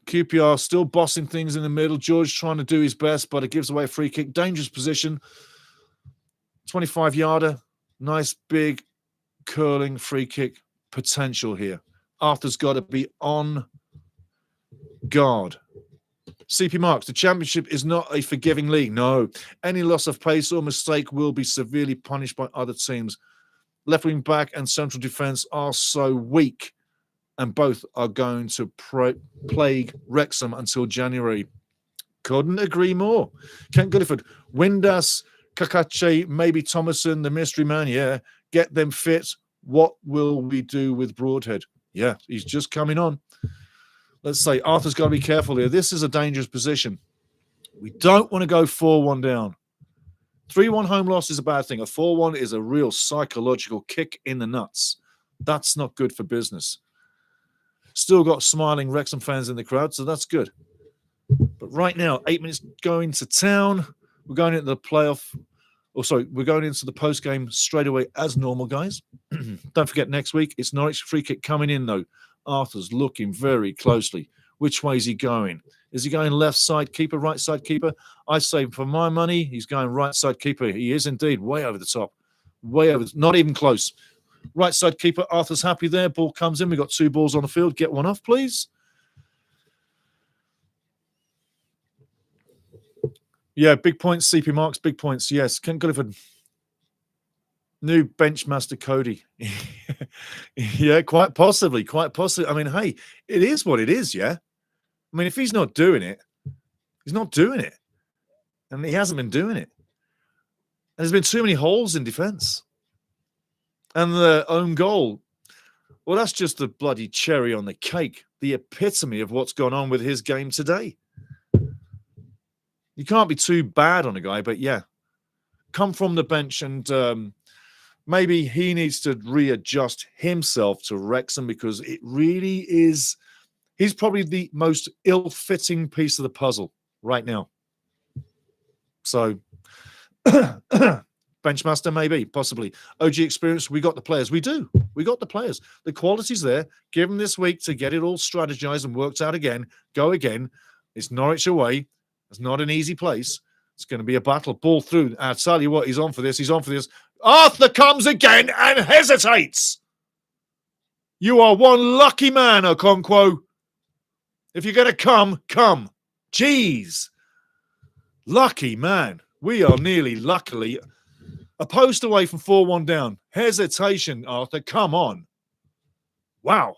QPR still bossing things in the middle. George trying to do his best, but it gives away a free kick. Dangerous position. 25-yarder. Nice, big, curling free kick potential here. Arthur's got to be on guard. CP Marks, the Championship is not a forgiving league. No. Any loss of pace or mistake will be severely punished by other teams. Left wing back and central defence are so weak, and both are going to plague Wrexham until January. Couldn't agree more. Kent Gulliford, Windass, Kakache, maybe Thomason, the mystery man. Yeah, get them fit. What will we do with Broadhead? Yeah, he's just coming on. Let's say Arthur's got to be careful here. This is a dangerous position. We don't want to go 4-1 down. 3-1 home loss is a bad thing. A 4-1 is a real psychological kick in the nuts. That's not good for business. Still got smiling Wrexham fans in the crowd, so that's good. But right now, 8 minutes going to town. We're going into the playoff. Oh, sorry, we're going into the post-game straight away as normal, guys. Don't forget, next week, it's Norwich free kick coming in, though. Arthur's looking very closely. Which way is he going? Is he going left side keeper, right side keeper? I say for my money, he's going right side keeper. He is indeed way over the top. Way over, not even close. Right side keeper, Arthur's happy there. Ball comes in. We've got 2 balls on the field. Get one off, please. Yeah, big points, CP Marks, big points. Yes, Kent Gulliford. New benchmaster Cody. Yeah, quite possibly, quite possibly. I mean, hey, it is what it is, yeah? I mean, if he's not doing it, he's not doing it. And he hasn't been doing it. And there's been too many holes in defence. And the own goal, well, that's just the bloody cherry on the cake, the epitome of what's gone on with his game today. You can't be too bad on a guy, but yeah, come from the bench and maybe he needs to readjust himself to Wrexham because it really is, he's probably the most ill-fitting piece of the puzzle right now. So, benchmaster, maybe, possibly. OG experience, we got the players. We do. We got the players. The quality's there. Give them this week to get it all strategized and worked out again. Go again. It's Norwich away. It's not an easy place. It's going to be a battle. Ball through. I'll tell you what, he's on for this. He's on for this. Arthur comes again and hesitates. You are one lucky man, Okonkwo. If you're going to come, come. Jeez. Lucky man. We are nearly, luckily, a post away from 4-1 down. Hesitation, Arthur. Come on. Wow.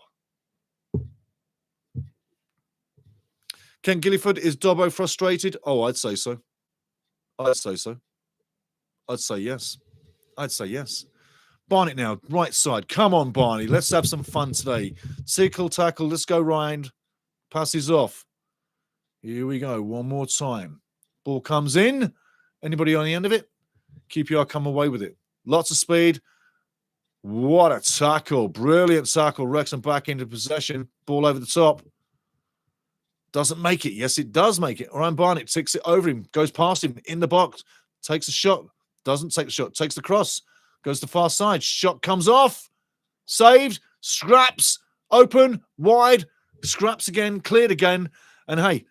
Ken Gilliford, is Dobbo frustrated? Oh, I'd say so. I'd say so. I'd say yes. I'd say yes. Barnett now, right side. Come on, Barney. Let's have some fun today. Tickle, tackle. Let's go, Ryan. Passes off. Here we go. One more time. Ball comes in. Anybody on the end of it? QPR come away with it. Lots of speed. What a tackle. Brilliant tackle. Wrexham back into possession. Ball over the top. Doesn't make it. Yes, it does make it. Ryan Barnett takes it over him. Goes past him in the box. Takes a shot. Doesn't take the shot. Takes the cross. Goes to the far side. Shot comes off. Saved. Scraps. Open. Wide. Scraps again. Cleared again. And hey,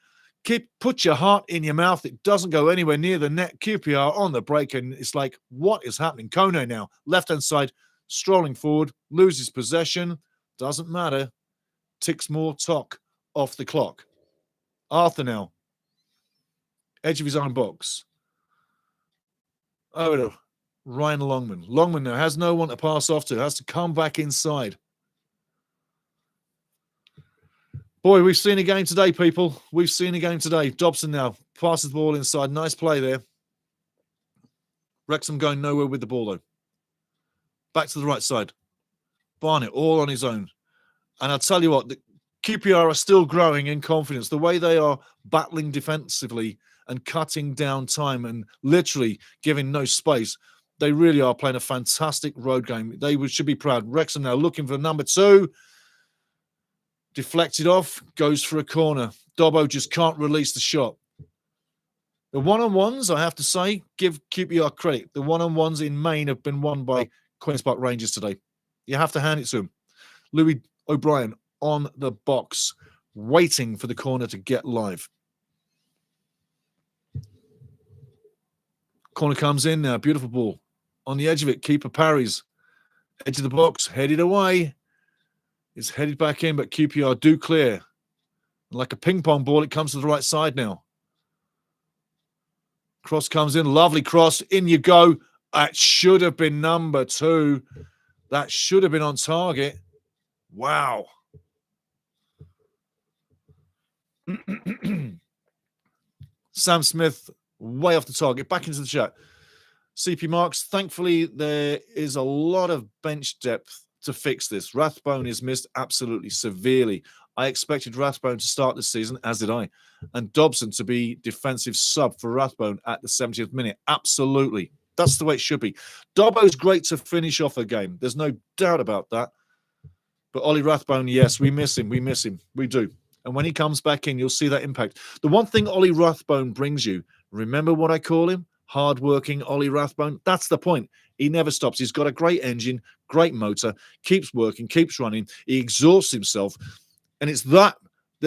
put your heart in your mouth. It doesn't go anywhere near the net. QPR on the break. And it's like, what is happening? Kone now. Left-hand side. Strolling forward. Loses possession. Doesn't matter. Ticks more talk off the clock. Arthur now. Edge of his own box. Oh, no. Ryan Longman. Longman now has no one to pass off to. Has to come back inside. Boy, we've seen a game today, people. We've seen a game today. Dobson now passes the ball inside. Nice play there. Wrexham going nowhere with the ball, though. Back to the right side. Barnett all on his own. And I'll tell you what, the QPR are still growing in confidence. The way they are battling defensively and cutting down time and literally giving no space, they really are playing a fantastic road game. They should be proud. Wrexham now looking for number 2. Deflected off, goes for a corner. Dobbo just can't release the shot. The one-on-ones, I have to say, give QPR credit. The one-on-ones in Maine have been won by Queen's Park Rangers today. You have to hand it to him. Louis O'Brien on the box, waiting for the corner to get live. Corner comes in now. Beautiful ball. On the edge of it, keeper parries. Edge of the box, headed away. It's headed back in, but QPR do clear. Like a ping-pong ball, it comes to the right side now. Cross comes in. Lovely cross. In you go. That should have been number 2. That should have been on target. Wow. Sam Smith, way off the target. Back into the chat. CP Marks, thankfully, there is a lot of bench depth to fix this. Rathbone is missed absolutely severely. I expected Rathbone to start this season, as did I. And Dobson to be defensive sub for Rathbone at the 70th minute. Absolutely. That's the way it should be. Dobbo's great to finish off a game. There's no doubt about that. But Ollie Rathbone, yes, we miss him. We miss him. We do. And when he comes back in, you'll see that impact. The one thing Ollie Rathbone brings you, remember what I call him? Hard-working Ollie Rathbone. That's the point. He never stops. He's got a great engine, great motor, keeps working, keeps running. He exhausts himself. And it's that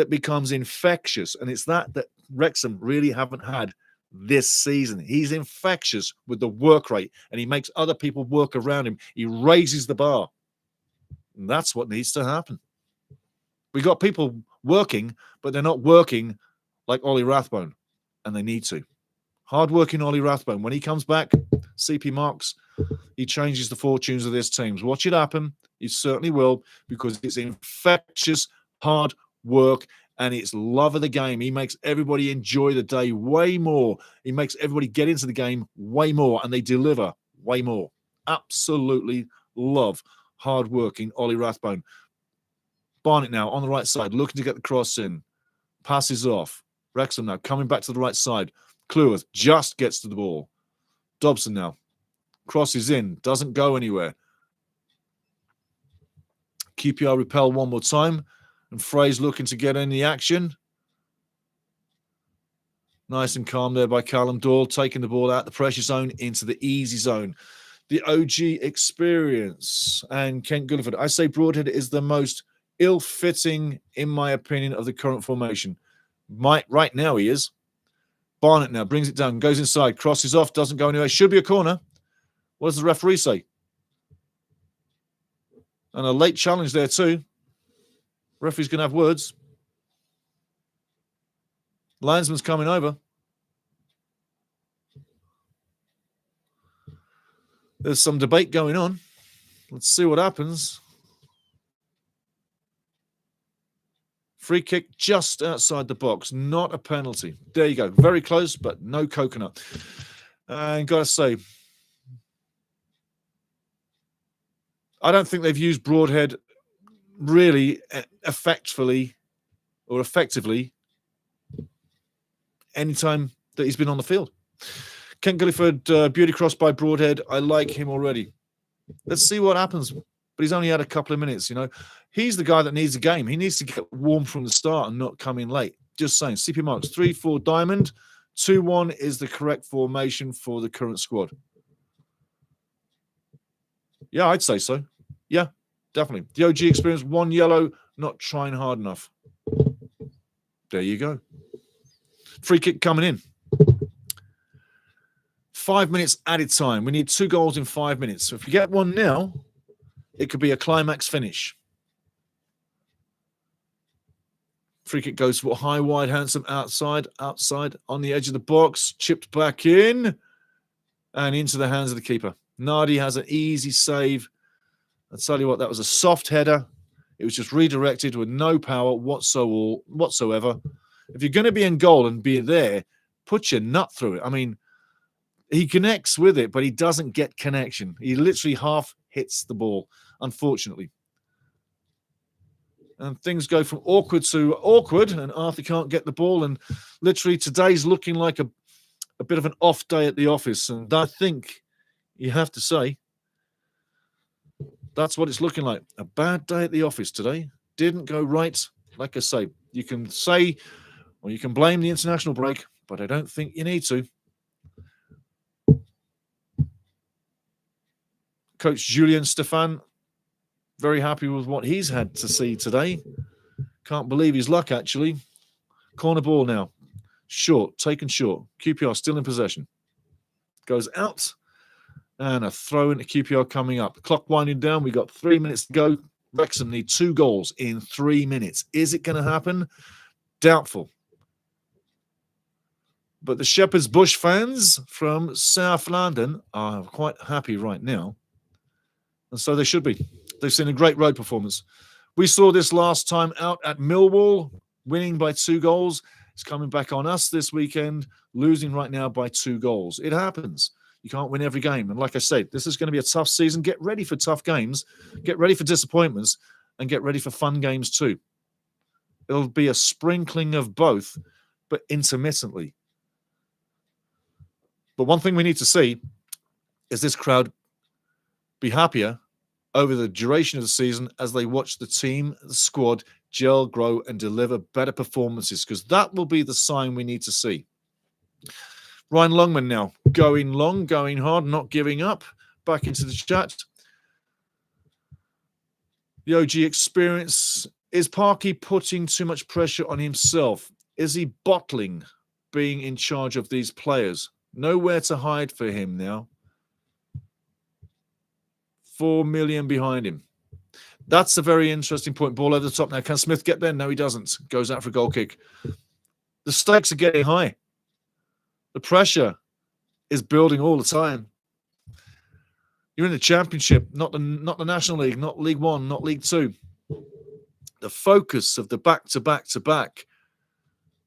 becomes infectious. And it's that Wrexham really haven't had this season. He's infectious with the work rate, and he makes other people work around him. He raises the bar. And that's what needs to happen. We got people working, but they're not working like Ollie Rathbone, and they need to. Hard-working Ollie Rathbone. When he comes back, CP Marks, he changes the fortunes of this team. Watch it happen. He certainly will, because it's infectious, hard work, and it's love of the game. He makes everybody enjoy the day way more. He makes everybody get into the game way more, and they deliver way more. Absolutely love hard-working Ollie Rathbone. Barnett now on the right side, looking to get the cross in. Passes off. Wrexham now coming back to the right side. Cleworth just gets to the ball. Dobson now. Crosses in. Doesn't go anywhere. QPR repel one more time. And Frey's looking to get in the action. Nice and calm there by Callum Doyle. Taking the ball out the pressure zone into the easy zone. The OG experience. And Kent Gulliford. I say Broadhead is the most ill-fitting, in my opinion, of the current formation. Right now he is. Barnett now brings it down, goes inside, crosses off, doesn't go anywhere. Should be a corner. What does the referee say? And a late challenge there too. Referee's going to have words. Linesman's coming over. There's some debate going on. Let's see what happens. Free kick just outside the box, not a penalty. There you go. Very close, but no coconut. And got to say, I don't think they've used Broadhead really effectively anytime that he's been on the field. Kent Gulliford, beauty cross by Broadhead. I like him already. Let's see what happens. But he's only had a couple of minutes, you know. He's the guy that needs a game. He needs to get warm from the start and not come in late. Just saying. CP marks 3-4 diamond. 2-1 is the correct formation for the current squad. Yeah, I'd say so. Yeah, definitely. The OG experience, 1 yellow, not trying hard enough. There you go. Free kick coming in. 5 minutes added time. We need 2 goals in 5 minutes. So if you get one now, it could be a climax finish. Free kick goes for high, wide, handsome, outside, on the edge of the box, chipped back in, and into the hands of the keeper. Nardi has an easy save. I'll tell you what, that was a soft header. It was just redirected with no power whatsoever. If you're going to be in goal and be there, put your nut through it. I mean, he connects with it, but he doesn't get connection. He literally half hits the ball, unfortunately. And things go from awkward to awkward, and Arthur can't get the ball. And literally today's looking like a bit of an off day at the office. And I think you have to say that's what it's looking like. A bad day at the office today. Didn't go right. Like I say, you can say, or you can blame the international break, but I don't think you need to. Coach Julien Stéphan, very happy with what he's had to see today. Can't believe his luck, actually. Corner ball now. Short, taken short. QPR still in possession. Goes out. And a throw into QPR coming up. Clock winding down. We got 3 minutes to go. Wrexham need 2 goals in 3 minutes. Is it going to happen? Doubtful. But the Shepherd's Bush fans from South London are quite happy right now. And so they should be. They've seen a great road performance. We saw this last time out at Millwall, winning by 2 goals. It's coming back on us this weekend, losing right now by 2 goals. It happens. You can't win every game. And like I said, this is going to be a tough season. Get ready for tough games. Get ready for disappointments. And get ready for fun games too. It'll be a sprinkling of both, but intermittently. But one thing we need to see is this crowd be happier over the duration of the season as they watch the team, the squad, gel, grow, and deliver better performances, because that will be the sign we need to see. Ryan Longman now, going long, going hard, not giving up. Back into the chat. The OG experience. Is Parky putting too much pressure on himself? Is he bottling being in charge of these players? Nowhere to hide for him now. 4 million behind him. That's a very interesting point. Ball over the top now. Can Smith get there? No, he doesn't. Goes out for a goal kick. The stakes are getting high. The pressure is building all the time. You're in the Championship, not the National League, not League One, not League Two. The focus of the back-to-back-to-back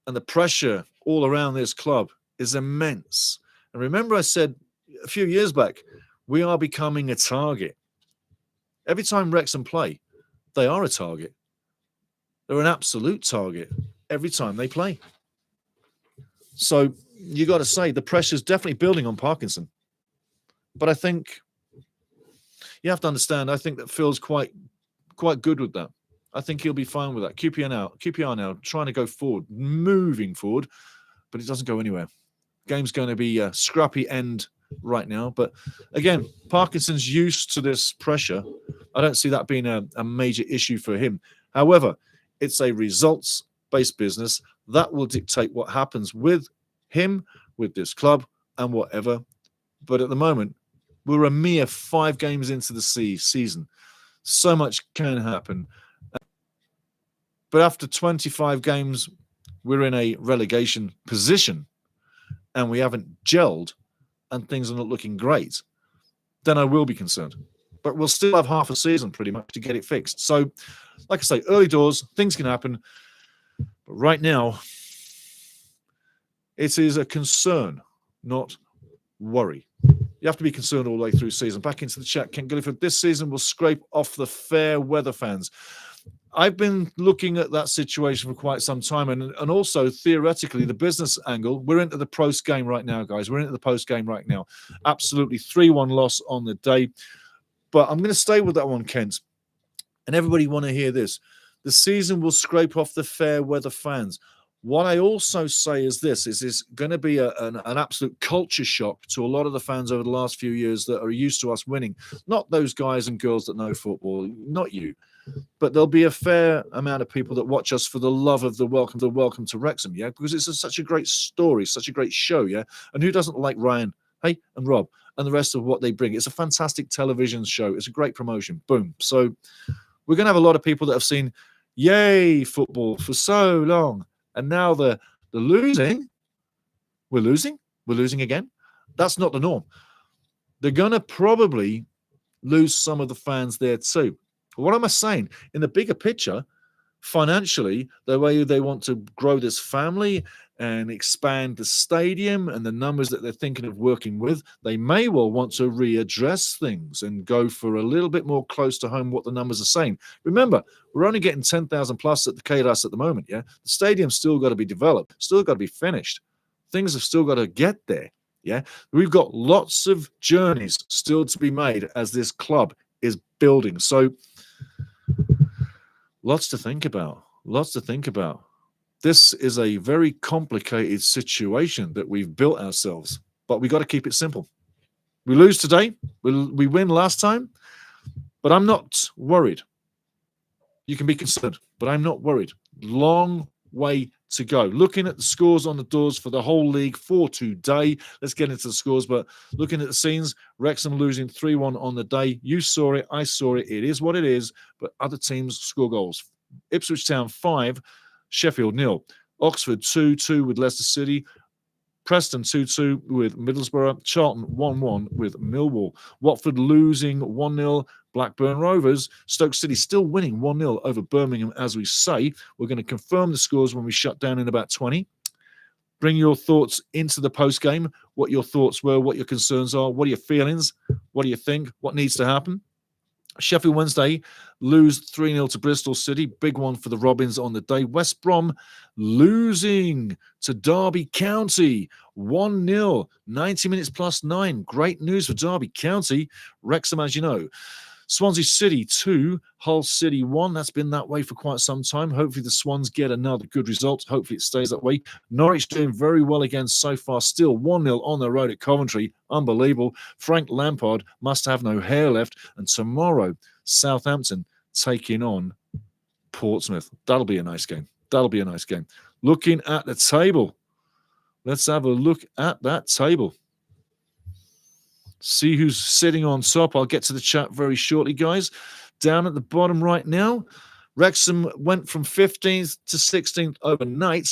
and the pressure all around this club is immense. And remember I said a few years back, we are becoming a target. Every time Wrexham play, they are a target. They're an absolute target every time they play. So you got to say the pressure's definitely building on Parkinson. But I think you have to understand, I think that Phil's quite good with that. I think he'll be fine with that. QPR now trying to go forward, moving forward, but it doesn't go anywhere. Game's going to be a scrappy end right now. But again, Parkinson's used to this pressure. I don't see that being a major issue for him. However, it's a results-based business that will dictate what happens with him, with this club, and whatever. But at the moment, we're a mere 5 games into the season. So much can happen. But after 25 games, we're in a relegation position and we haven't gelled and things are not looking great, then I will be concerned. But we'll still have half a season pretty much to get it fixed. So, like I say, early doors, things can happen. But right now, it is a concern, not worry. You have to be concerned all the way through the season. Back into the chat, Ken Gulliford. This season will scrape off the fair weather fans. I've been looking at that situation for quite some time, and also theoretically the business angle. We're into the post game right now, guys. We're into the post game right now. Absolutely 3-1 loss on the day. But I'm going to stay with that one, Kent. And everybody want to hear this. The season will scrape off the fair weather fans. What I also say is this, is it's going to be an absolute culture shock to a lot of the fans over the last few years that are used to us winning. Not those guys and girls that know football, not you. But there'll be a fair amount of people that watch us for the love of the welcome to Wrexham, yeah? Because it's such a great story, such a great show, yeah? And who doesn't like Ryan, hey, and Rob, and the rest of what they bring? It's a fantastic television show. It's a great promotion. Boom. So we're going to have a lot of people that have seen, yay, football for so long. And now they're losing. We're losing again. That's not the norm. They're going to probably lose some of the fans there too. What am I saying? In the bigger picture, financially, the way they want to grow this family and expand the stadium and the numbers that they're thinking of working with, they may well want to readdress things and go for a little bit more close to home what the numbers are saying. Remember, we're only getting 10,000 plus at the KDAS at the moment, yeah? The stadium's still got to be developed, still got to be finished. Things have still got to get there, yeah? We've got lots of journeys still to be made as this club is building. So lots to think about. This is a very complicated situation that we've built ourselves, but we got to keep it simple. We lose today. We win last time, but I'm not worried. You can be concerned, but I'm not worried. Long way to go. Looking at the scores on the doors for the whole league for today. Let's get into the scores, but looking at the scenes, Wrexham losing 3-1 on the day. You saw it. I saw it. It is what it is, but other teams score goals. Ipswich Town 5, Sheffield 0. Oxford 2-2 with Leicester City. Preston 2-2 with Middlesbrough. Charlton 1-1 with Millwall. Watford losing 1-0. Blackburn Rovers. Stoke City still winning 1-0 over Birmingham, as we say. We're going to confirm the scores when we shut down in about 20. Bring your thoughts into the post-game, what your thoughts were, what your concerns are, what are your feelings, what do you think, what needs to happen. Sheffield Wednesday lose 3-0 to Bristol City. Big one for the Robins on the day. West Brom losing to Derby County 1-0. 90 minutes plus 9. Great news for Derby County. Wrexham, as you know. Swansea City 2, Hull City 1. That's been that way for quite some time. Hopefully the Swans get another good result. Hopefully it stays that way. Norwich doing very well again so far. Still 1-0 on the road at Coventry. Unbelievable. Frank Lampard must have no hair left. And tomorrow, Southampton taking on Portsmouth. That'll be a nice game. Looking at the table. Let's have a look at that table. See who's sitting on top. I'll get to the chat very shortly, guys. Down at the bottom right now, Wrexham went from 15th to 16th overnight,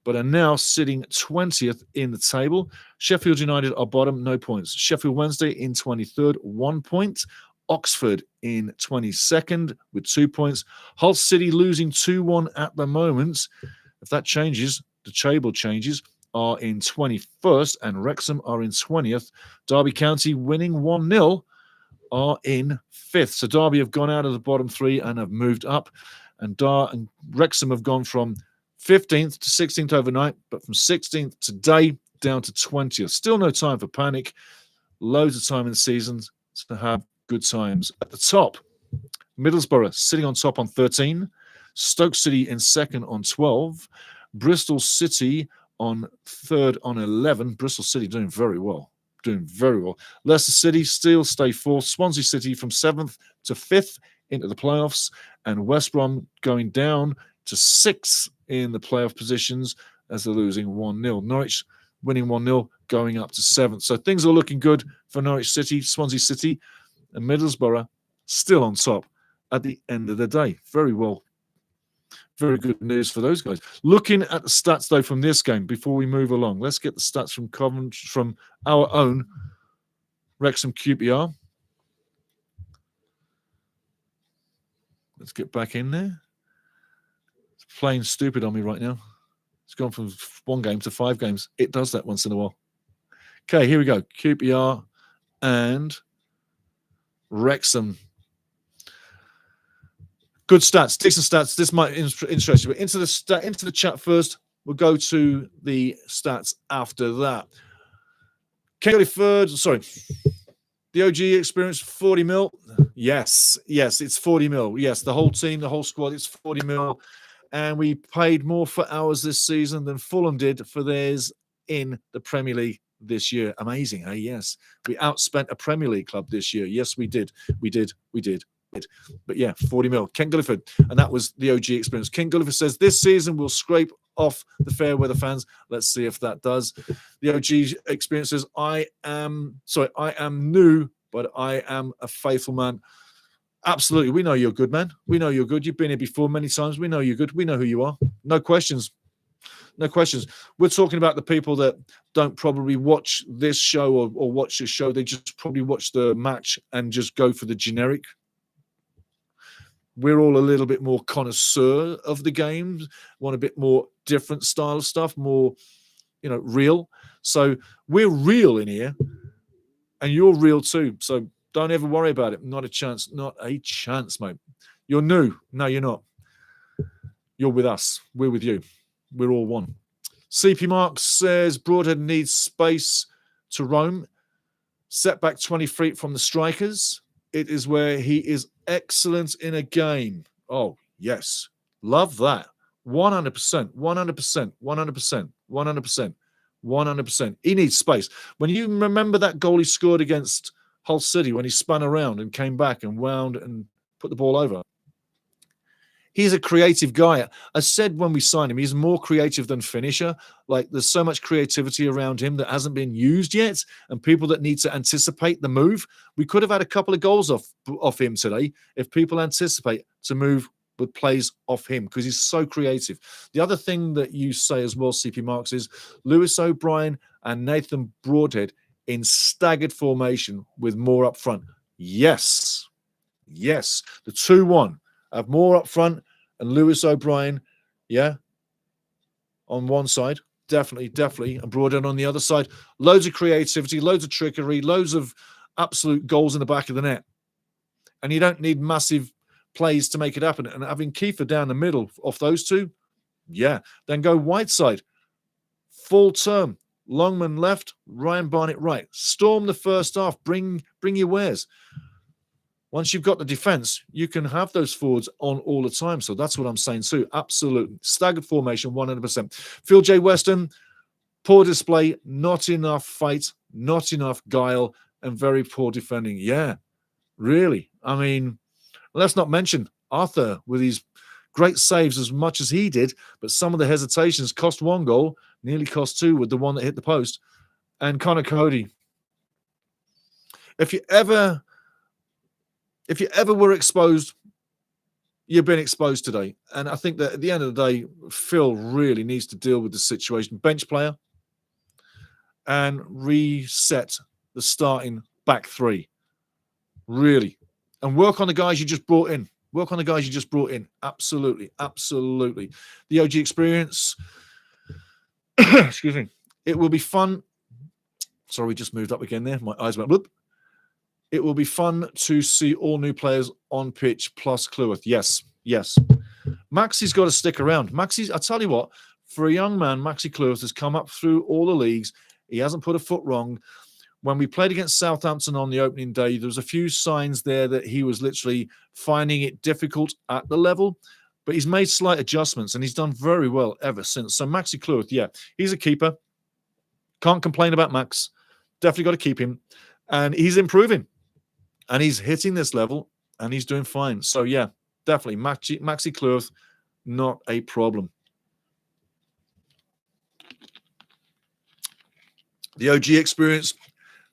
but are now sitting 20th in the table. Sheffield United are bottom, no points. Sheffield Wednesday in 23rd, 1 point. Oxford in 22nd with 2 points. Hull City losing 2-1 at the moment. If that changes, the table changes. Are in 21st and Wrexham are in 20th. Derby County winning 1-0 are in 5th. So Derby have gone out of the bottom three and have moved up. And Wrexham have gone from 15th to 16th overnight, but from 16th today down to 20th. Still no time for panic. Loads of time in the season to have good times. At the top, Middlesbrough sitting on top on 13. Stoke City in second on 12. Bristol City on third on 11. Bristol City doing very well. Leicester City still stay fourth. Swansea City from 7th to 5th into the playoffs. And West Brom going down to 6th in the playoff positions as they're losing 1-0. Norwich winning 1-0, going up to 7th. So things are looking good for Norwich City, Swansea City, and Middlesbrough still on top at the end of the day. Very well. Very good news for those guys. Looking at the stats, though, from this game before we move along. Let's get the stats from Coventry, from our own Wrexham QPR. Let's get back in there. It's playing stupid on me right now. It's gone from 1 game to 5 games. It does that once in a while. Okay, here we go. QPR and Wrexham. Good stats, decent stats. This might interest you. But into the chat first. We'll go to the stats after that. Kenny third. Sorry. The OG experience, 40 mil. Yes, it's 40 mil. Yes, the whole team, the whole squad, it's 40 mil. And we paid more for ours this season than Fulham did for theirs in the Premier League this year. Amazing, eh? Yes. We outspent a Premier League club this year. Yes, we did. We did. But yeah, 40 mil. Ken Gulliford. And that was the OG experience. Ken Gulliford says, this season we'll scrape off the fair weather fans. Let's see if that does. The OG experience says, I am new, but I am a faithful man. Absolutely. We know you're good, man. We know you're good. You've been here before many times. We know you're good. We know who you are. No questions. No questions. We're talking about the people that don't probably watch this show or watch this show. They just probably watch the match and just go for the generic. We're all a little bit more connoisseur of the games, want a bit more different style of stuff, more, real. So we're real in here, and you're real too. So don't ever worry about it. Not a chance, mate. You're new. No, you're not. You're with us. We're with you. We're all one. CP Mark says Broadhead needs space to roam. Setback 20 feet from the strikers. It is where he is excellent in a game. Oh, yes. Love that. 100%, 100%, 100%, 100%, 100%. He needs space. When you remember that goal he scored against Hull City when he spun around and came back and wound and put the ball over. He's a creative guy. I said when we signed him, he's more creative than finisher. Like, there's so much creativity around him that hasn't been used yet, and people that need to anticipate the move. We could have had a couple of goals off him today if people anticipate to move with plays off him, because he's so creative. The other thing that you say as well, CP Marks, is Lewis O'Brien and Nathan Broadhead in staggered formation with more up front. Yes. The 2-1. Have more up front, and Lewis O'Brien, on one side, definitely, and Broadhead on the other side. Loads of creativity, loads of trickery, loads of absolute goals in the back of the net. And you don't need massive plays to make it happen. And having Kiefer down the middle off those two, then go wide side. Full term, Longman left, Ryan Barnett right. Storm the first half, bring your wares. Once you've got the defense, you can have those forwards on all the time. So that's what I'm saying too. Absolutely. Staggered formation, 100%. Phil J. Weston, poor display, not enough fight, not enough guile, and very poor defending. Yeah, really. I mean, let's not mention Arthur with his great saves as much as he did, but some of the hesitations cost 1 goal, nearly cost 2 with the one that hit the post. And Connor Cody. If you ever were exposed, you've been exposed today. And I think that at the end of the day, Phil really needs to deal with the situation. Bench player and reset the starting back 3. Really. And work on the guys you just brought in. Absolutely. The OG experience. Excuse me. It will be fun. Sorry, we just moved up again there. My eyes went bloop. It will be fun to see all new players on pitch plus Cleworth. Yes. Maxi's got to stick around. I tell you what, for a young man, Maxi Cleworth has come up through all the leagues. He hasn't put a foot wrong. When we played against Southampton on the opening day, there was a few signs there that he was literally finding it difficult at the level, but he's made slight adjustments and he's done very well ever since. So Maxi Cleworth, he's a keeper. Can't complain about Max. Definitely got to keep him. And he's improving. And he's hitting this level, and he's doing fine. So, definitely. Maxi Cleworth, not a problem. The OG experience,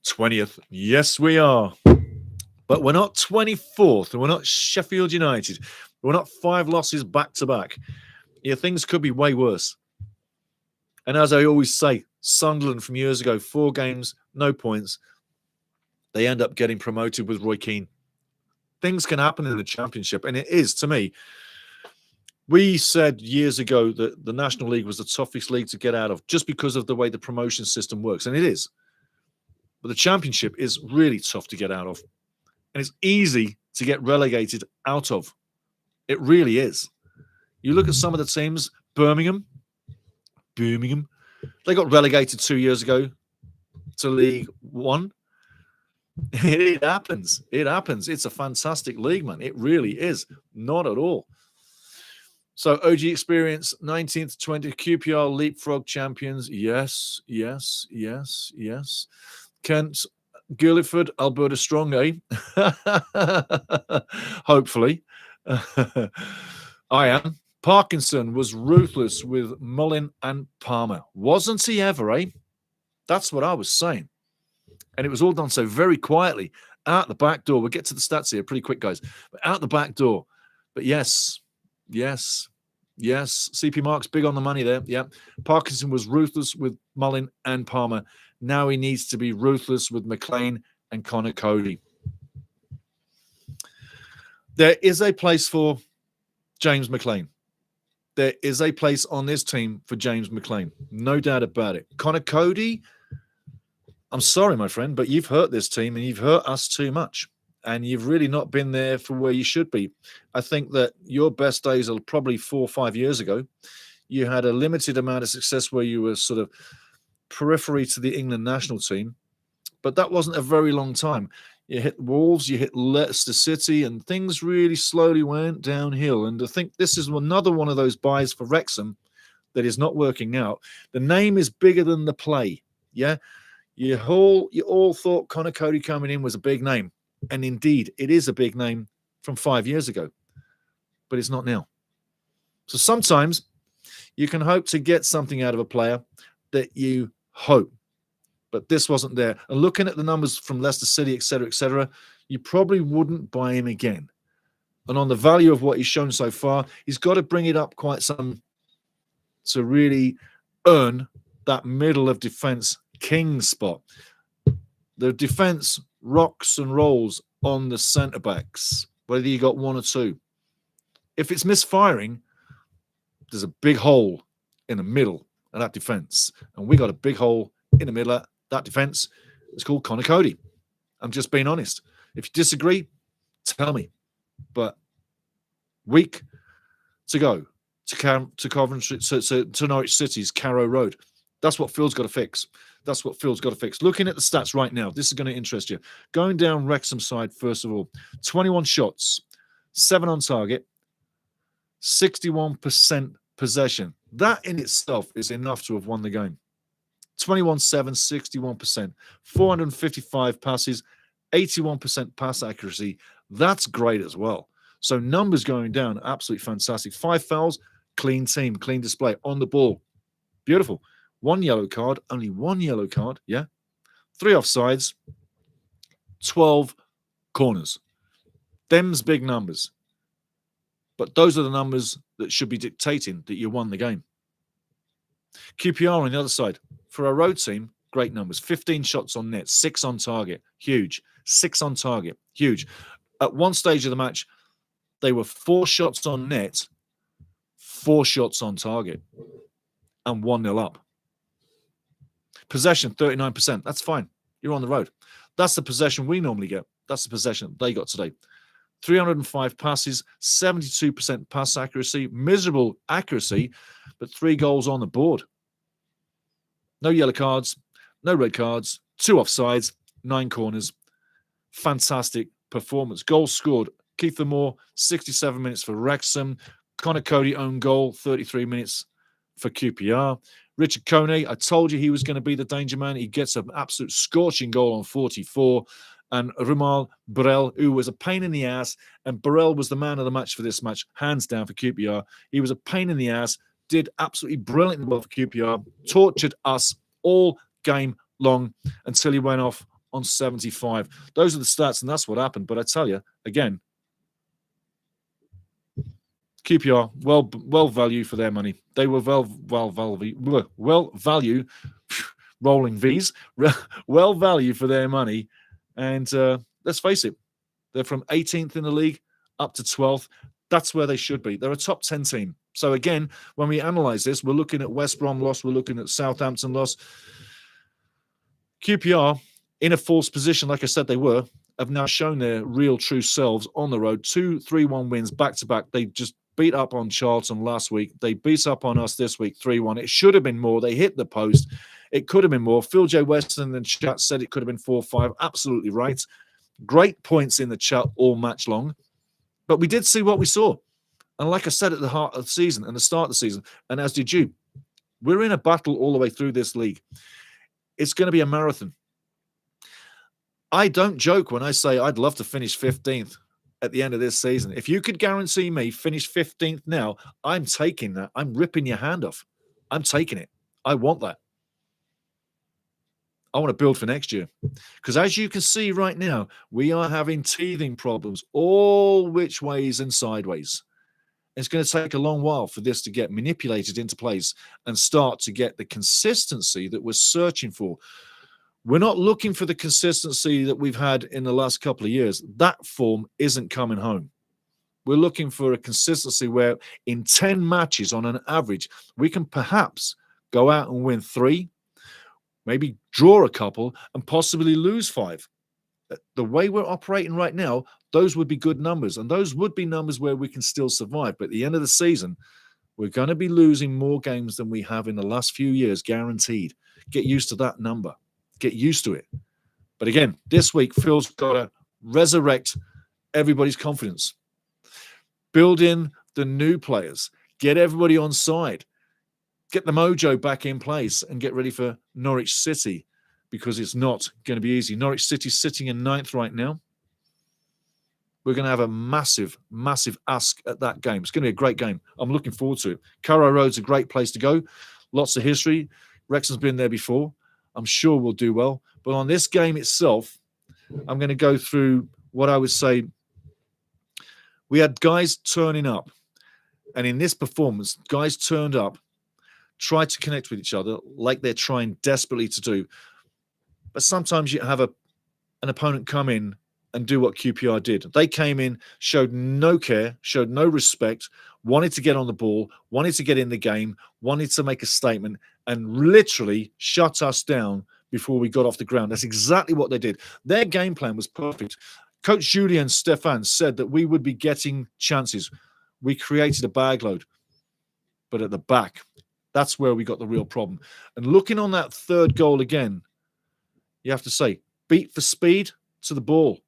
20th. Yes, we are. But we're not 24th, and we're not Sheffield United. We're not 5 losses back-to-back. Things could be way worse. And as I always say, Sunderland from years ago, 4 games, no points. They end up getting promoted with Roy Keane. Things can happen in the Championship, and it is, to me, We said years ago that the National League was the toughest league to get out of just because of the way the promotion system works, and it is. But the Championship is really tough to get out of, and it's easy to get relegated out of. It really is. You look at some of the teams, Birmingham, they got relegated 2 years ago to League One. It happens. It happens. It's a fantastic league, man. It really is. Not at all. So OG Experience, 19th, 20th, QPR leapfrog champions. Yes. Kent, Guildford, Alberta Strong, eh? Hopefully. I am. Parkinson was ruthless with Mullin and Palmer. Wasn't he ever, eh? That's what I was saying. And it was all done so very quietly, out the back door. We'll get to the stats here pretty quick, guys. But out the back door. But yes. CP Mark's big on the money there. Yeah. Parkinson was ruthless with Mullin and Palmer. Now he needs to be ruthless with McLean and Connor Cody. There is a place for James McLean. There is a place on this team for James McLean. No doubt about it. Connor Cody, I'm sorry, my friend, but you've hurt this team and you've hurt us too much. And you've really not been there for where you should be. I think that your best days are probably 4 or 5 years ago. You had a limited amount of success where you were sort of periphery to the England national team. But that wasn't a very long time. You hit Wolves, you hit Leicester City, and things really slowly went downhill. And I think this is another one of those buys for Wrexham that is not working out. The name is bigger than the play. Yeah, you all thought Connor Cody coming in was a big name. And indeed, it is a big name from 5 years ago. But it's not now. So sometimes you can hope to get something out of a player that you hope. But this wasn't there. And looking at the numbers from Leicester City, etc., you probably wouldn't buy him again. And on the value of what he's shown so far, he's got to bring it up quite some to really earn that middle of defence king spot. The defence rocks and rolls on the centre-backs, whether you got one or two. If it's misfiring, there's a big hole in the middle of that defence. And we got a big hole in the middle of that defence. It's called Connor Cody. I'm just being honest. If you disagree, tell me. But week to go to Coventry, to Norwich City's Carrow Road. That's what Phil's got to fix. That's what Phil's got to fix. Looking at the stats right now, this is going to interest you. Going down Wrexham side, first of all, 21 shots, 7 on target, 61% possession. That in itself is enough to have won the game. 21-7, 61%, 455 passes, 81% pass accuracy. That's great as well. So numbers going down, absolutely fantastic. 5 fouls, clean team, clean display on the ball. Beautiful. 1 yellow card, only 1 yellow card, yeah. 3 offsides, 12 corners. Them's big numbers. But those are the numbers that should be dictating that you won the game. QPR on the other side. For a road team, great numbers. 15 shots on net, 6 on target. Huge. 6 on target. Huge. At one stage of the match, they were 4 shots on net, 4 shots on target, and 1-0 up. Possession, 39%. That's fine. You're on the road. That's the possession we normally get. That's the possession they got today. 305 passes, 72% pass accuracy, miserable accuracy, but 3 goals on the board. No yellow cards, no red cards, 2 offsides, 9 corners. Fantastic performance. Goals scored. Keitha Moore, 67 minutes for Wrexham. Connor Cody, own goal, 33 minutes for QPR. Richard Kone, I told you he was going to be the danger man. He gets an absolute scorching goal on 44. And Rumal Burrell, who was a pain in the ass, and Burrell was the man of the match for this match, hands down for QPR. He was a pain in the ass, did absolutely brilliantly well for QPR, tortured us all game long until he went off on 75. Those are the stats, and that's what happened. But I tell you, again, QPR, well value for their money. They were well value, rolling V's, well value for their money. And let's face it, they're from 18th in the league up to 12th. That's where they should be. They're a top 10 team. So again, when we analyze this, we're looking at West Brom loss, we're looking at Southampton loss. QPR, in a false position, like I said they were, have now shown their real true selves on the road. 2 3-1 wins back-to-back. They just beat up on Charlton last week. They beat up on us this week 3-1. It should have been more. They hit the post. It could have been more. Phil J. Weston in the chat said it could have been 4-5. Absolutely right. Great points in the chat all match long. But we did see what we saw. And like I said at the heart of the season and the start of the season, and as did you, we're in a battle all the way through this league. It's going to be a marathon. I don't joke when I say I'd love to finish 15th at the end of this season. If you could guarantee me finish 15th now, I'm taking that. I'm ripping your hand off. I'm taking it. I want that. I want to build for next year. Because as you can see right now, we are having teething problems all which ways and sideways. It's going to take a long while for this to get manipulated into place and start to get the consistency that we're searching for. We're not looking for the consistency that we've had in the last couple of years. That form isn't coming home. We're looking for a consistency where in 10 matches on an average, we can perhaps go out and win 3, maybe draw a couple, and possibly lose 5. The way we're operating right now, those would be good numbers, and those would be numbers where we can still survive. But at the end of the season, we're going to be losing more games than we have in the last few years, guaranteed. Get used to that number. Get used to it. But again, this week, Phil's got to resurrect everybody's confidence. Build in the new players. Get everybody on side. Get the mojo back in place and get ready for Norwich City, because it's not going to be easy. Norwich City sitting in 9th right now. We're going to have a massive, massive ask at that game. It's going to be a great game. I'm looking forward to it. Carrow Road's a great place to go. Lots of history. Wrexham's been there before. I'm sure we'll do well. But on this game itself, I'm going to go through what I would say. We had guys turning up. And in this performance, guys turned up, tried to connect with each other like they're trying desperately to do. But sometimes you have an opponent come in and do what QPR did. They came in, showed no care, showed no respect, wanted to get on the ball, wanted to get in the game, wanted to make a statement, and literally shut us down before we got off the ground. That's exactly what they did. Their game plan was perfect. Coach Julien Stéphan said that we would be getting chances. We created a bag load. But at the back, that's where we got the real problem. And looking on that third goal again, you have to say, beat for speed to the ball.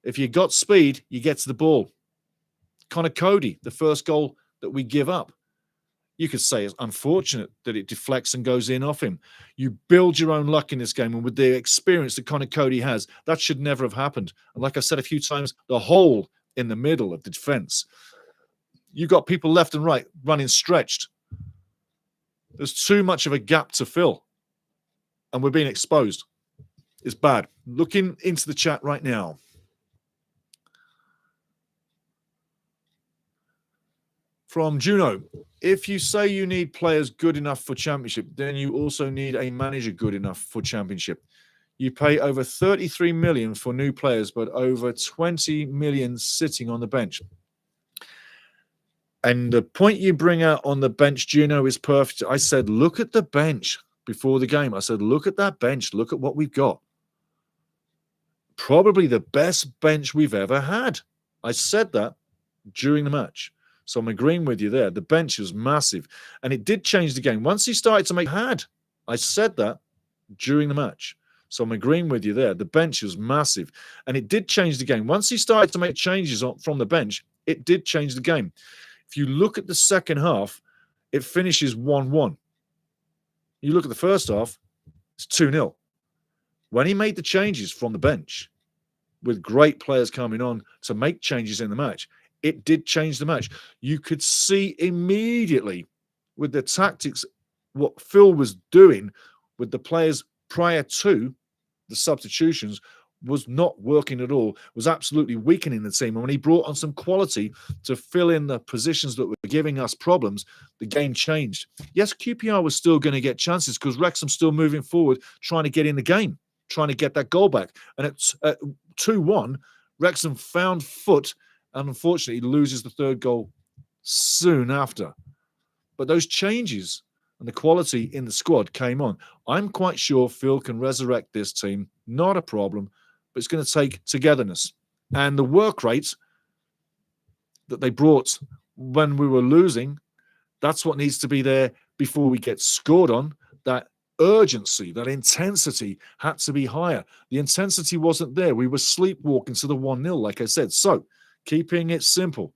If you got speed, you get to the ball. Connor Cody, the first goal that we give up, you could say it's unfortunate that it deflects and goes in off him. You build your own luck in this game, and with the experience that Connor Cody has, that should never have happened. And like I said a few times, the hole in the middle of the defense, you got people left and right running stretched. There's too much of a gap to fill, and we're being exposed. It's bad. Looking into the chat right now. From Juno, if you say you need players good enough for Championship, then you also need a manager good enough for Championship. You pay over 33 million for new players, but over 20 million sitting on the bench. And the point you bring out on the bench, Juno, is perfect. I said, look at the bench before the game. I said, look at that bench. Look at what we've got. Probably the best bench we've ever had. I said that during the match. So I'm agreeing with you there. The bench was massive. And it did change the game. Once he started to make I said that during the match. So I'm agreeing with you there. The bench was massive. And it did change the game. Once he started to make changes from the bench, it did change the game. If you look at the second half, it finishes 1-1. You look at the first half, it's 2-0. When he made the changes from the bench, with great players coming on to make changes in the match, it did change the match. You could see immediately with the tactics, what Phil was doing with the players prior to the substitutions was not working at all, was absolutely weakening the team. And when he brought on some quality to fill in the positions that were giving us problems, the game changed. Yes, QPR was still going to get chances because Wrexham's still moving forward, trying to get in the game, trying to get that goal back. And at 2-1, Wrexham found foot and unfortunately loses the third goal soon after. But those changes and the quality in the squad came on. I'm quite sure Phil can resurrect this team. Not a problem, but it's going to take togetherness. And the work rate that they brought when we were losing, that's what needs to be there before we get scored on. That urgency, that intensity had to be higher. The intensity wasn't there. We were sleepwalking to the 1-0, like I said. So, keeping it simple.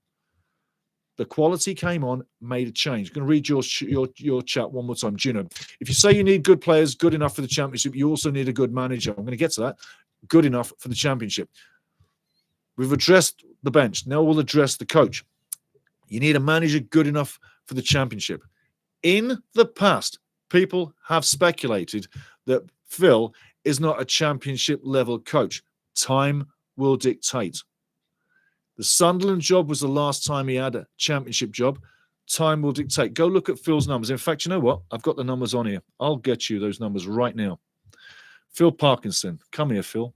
The quality came on, made a change. I'm going to read your chat one more time. Juno, if you say you need good players, good enough for the championship, you also need a good manager. I'm going to get to that. Good enough for the championship. We've addressed the bench. Now we'll address the coach. You need a manager good enough for the championship. In the past, people have speculated that Phil is not a championship level coach. Time will dictate. The Sunderland job was the last time he had a championship job. Time will dictate. Go look at Phil's numbers. In fact, you know what? I've got the numbers on here. I'll get you those numbers right now. Phil Parkinson. Come here, Phil.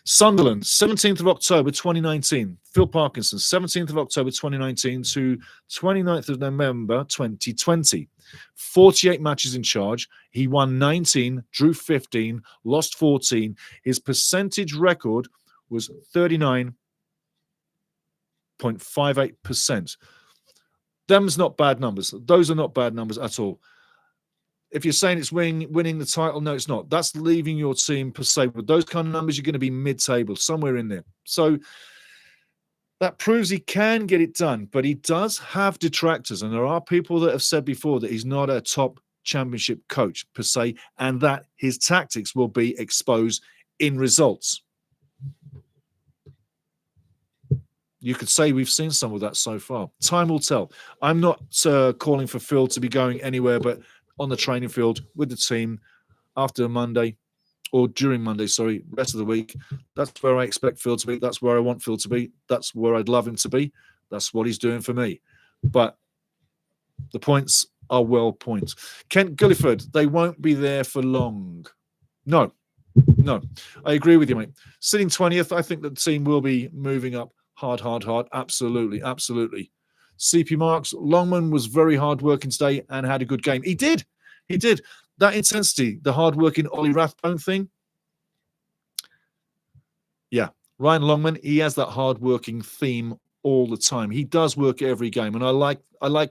Sunderland, 17th of October 2019. Phil Parkinson, 17th of October 2019 to 29th of November 2020. 48 matches in charge. He won 19, drew 15, lost 14. His percentage record was 39.58%. Them's not bad numbers. Those are not bad numbers at all. If you're saying it's winning the title, no, it's not. That's leaving your team per se. With those kind of numbers, you're going to be mid-table, somewhere in there. So that proves he can get it done, but he does have detractors. And there are people that have said before that he's not a top championship coach per se, and that his tactics will be exposed in results. You could say we've seen some of that so far. Time will tell. I'm not calling for Phil to be going anywhere but on the training field with the team after Monday, or during Monday, sorry, rest of the week. That's where I expect Phil to be. That's where I want Phil to be. That's where I'd love him to be. That's what he's doing for me. But the points are well points. Kent Gulliford, they won't be there for long. No, I agree with you, mate. Sitting 20th, I think the team will be moving up hard. Absolutely. CP Marks, Longman was very hard-working today and had a good game. He did. That intensity, the hard-working Ollie Rathbone thing. Yeah, Ryan Longman, he has that hard-working theme all the time. He does work every game, and I like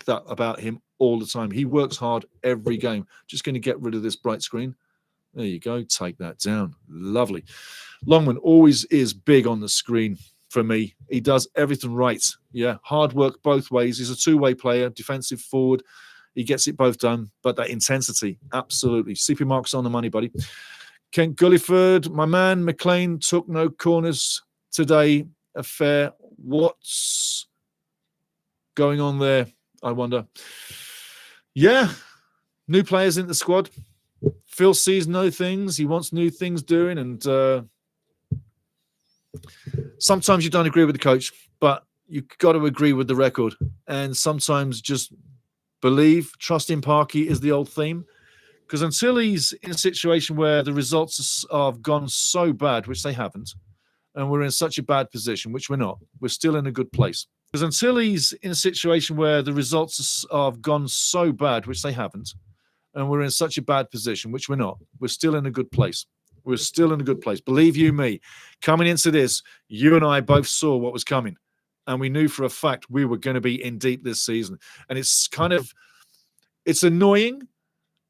that about him all the time. He works hard every game. Just going to get rid of this bright screen. There you go. Take that down. Lovely. Longman always is big on the screen. For me, he does everything right. Yeah, hard work both ways. He's a two-way player, defensive forward. He gets it both done. But that intensity, absolutely. CP Marks on the money, buddy. Kent Gulliford, my man, McLean took no corners today. Affair. What's going on there? I wonder. Yeah, new players in the squad. Phil sees no things. He wants new things doing, and sometimes you don't agree with the coach, but you've got to agree with the record. And sometimes just believe, trust in Parky is the old theme. Because until he's in a situation where the results have gone so bad, which they haven't, and we're in such a bad position, which we're not, we're still in a good place. Because until he's in a situation where the results have gone so bad, which they haven't, and we're in such a bad position, which we're not, we're still in a good place. We're still in a good place. Believe you me, coming into this, you and I both saw what was coming. And we knew for a fact we were going to be in deep this season. And it's annoying,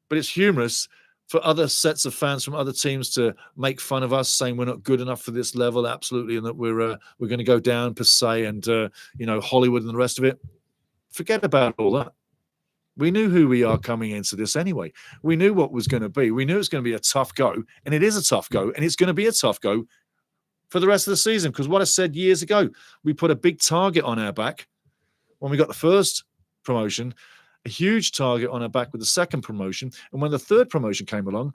but it's humorous for other sets of fans from other teams to make fun of us, saying we're not good enough for this level, absolutely, and that we're going to go down per se, and Hollywood and the rest of it. Forget about all that. We knew who we are coming into this anyway. We knew what was going to be. We knew it was going to be a tough go, and it is a tough go, and it's going to be a tough go for the rest of the season. Because what I said years ago, we put a big target on our back when we got the first promotion, a huge target on our back with the second promotion, and when the third promotion came along,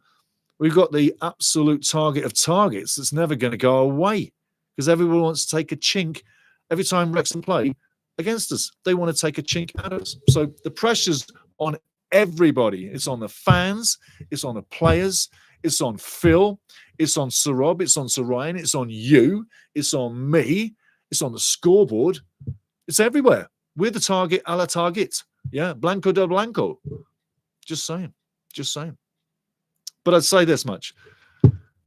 we got the absolute target of targets that's never going to go away, because everyone wants to take a chink every time Wrexham play against us. They want to take a chink out of us. So the pressure's on everybody. It's on the fans. It's on the players. It's on Phil. It's on Sir Rob. It's on Sir Ryan. It's on you. It's on me. It's on the scoreboard. It's everywhere. We're the target a la target. Yeah, Blanco del Blanco. Just saying. Just saying. But I'd say this much.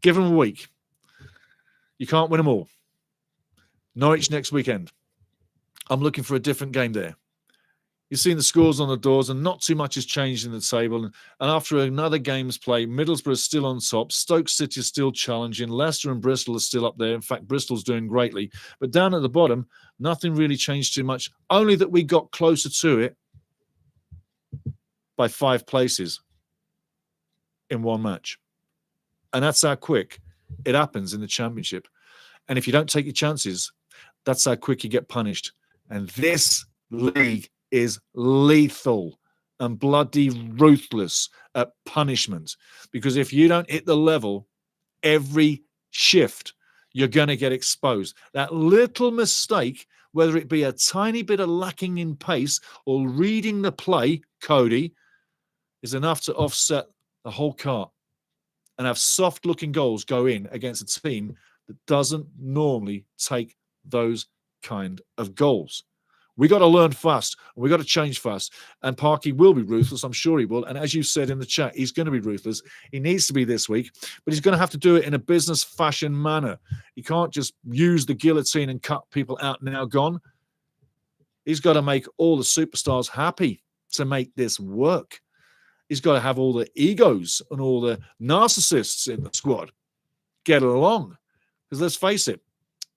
Give them a week. You can't win them all. Norwich next weekend. I'm looking for a different game there. You've seen the scores on the doors, and not too much has changed in the table. And after another game's play, Middlesbrough is still on top. Stoke City is still challenging. Leicester and Bristol are still up there. In fact, Bristol's doing greatly. But down at the bottom, nothing really changed too much, only that we got closer to it by 5 places in one match. And that's how quick it happens in the Championship. And if you don't take your chances, that's how quick you get punished. And this league is lethal and bloody ruthless at punishment, because if you don't hit the level every shift, you're going to get exposed. That little mistake, whether it be a tiny bit of lacking in pace or reading the play, Cody, is enough to offset the whole cart and have soft-looking goals go in against a team that doesn't normally take those kind of goals. We got to learn fast. We got to change fast. And Parky will be ruthless. I'm sure he will. And as you said in the chat, he's going to be ruthless. He needs to be this week, but he's going to have to do it in a business fashion manner. He can't just use the guillotine and cut people out now gone. He's got to make all the superstars happy to make this work. He's got to have all the egos and all the narcissists in the squad get along. Because let's face it,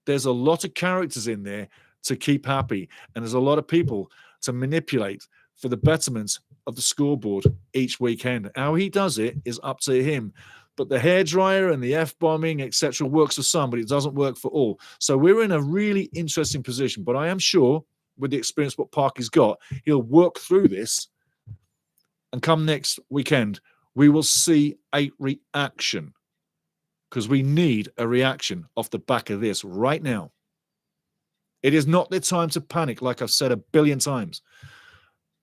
there's a lot of characters in there to keep happy, and there's a lot of people to manipulate for the betterment of the scoreboard each weekend. How he does it is up to him. But the hairdryer and the F-bombing, etc., works for some, but it doesn't work for all. So we're in a really interesting position. But I am sure, with the experience what Parky's got, he'll work through this. And come next weekend, we will see a reaction, because we need a reaction off the back of this right now. It is not the time to panic, like I've said a billion times.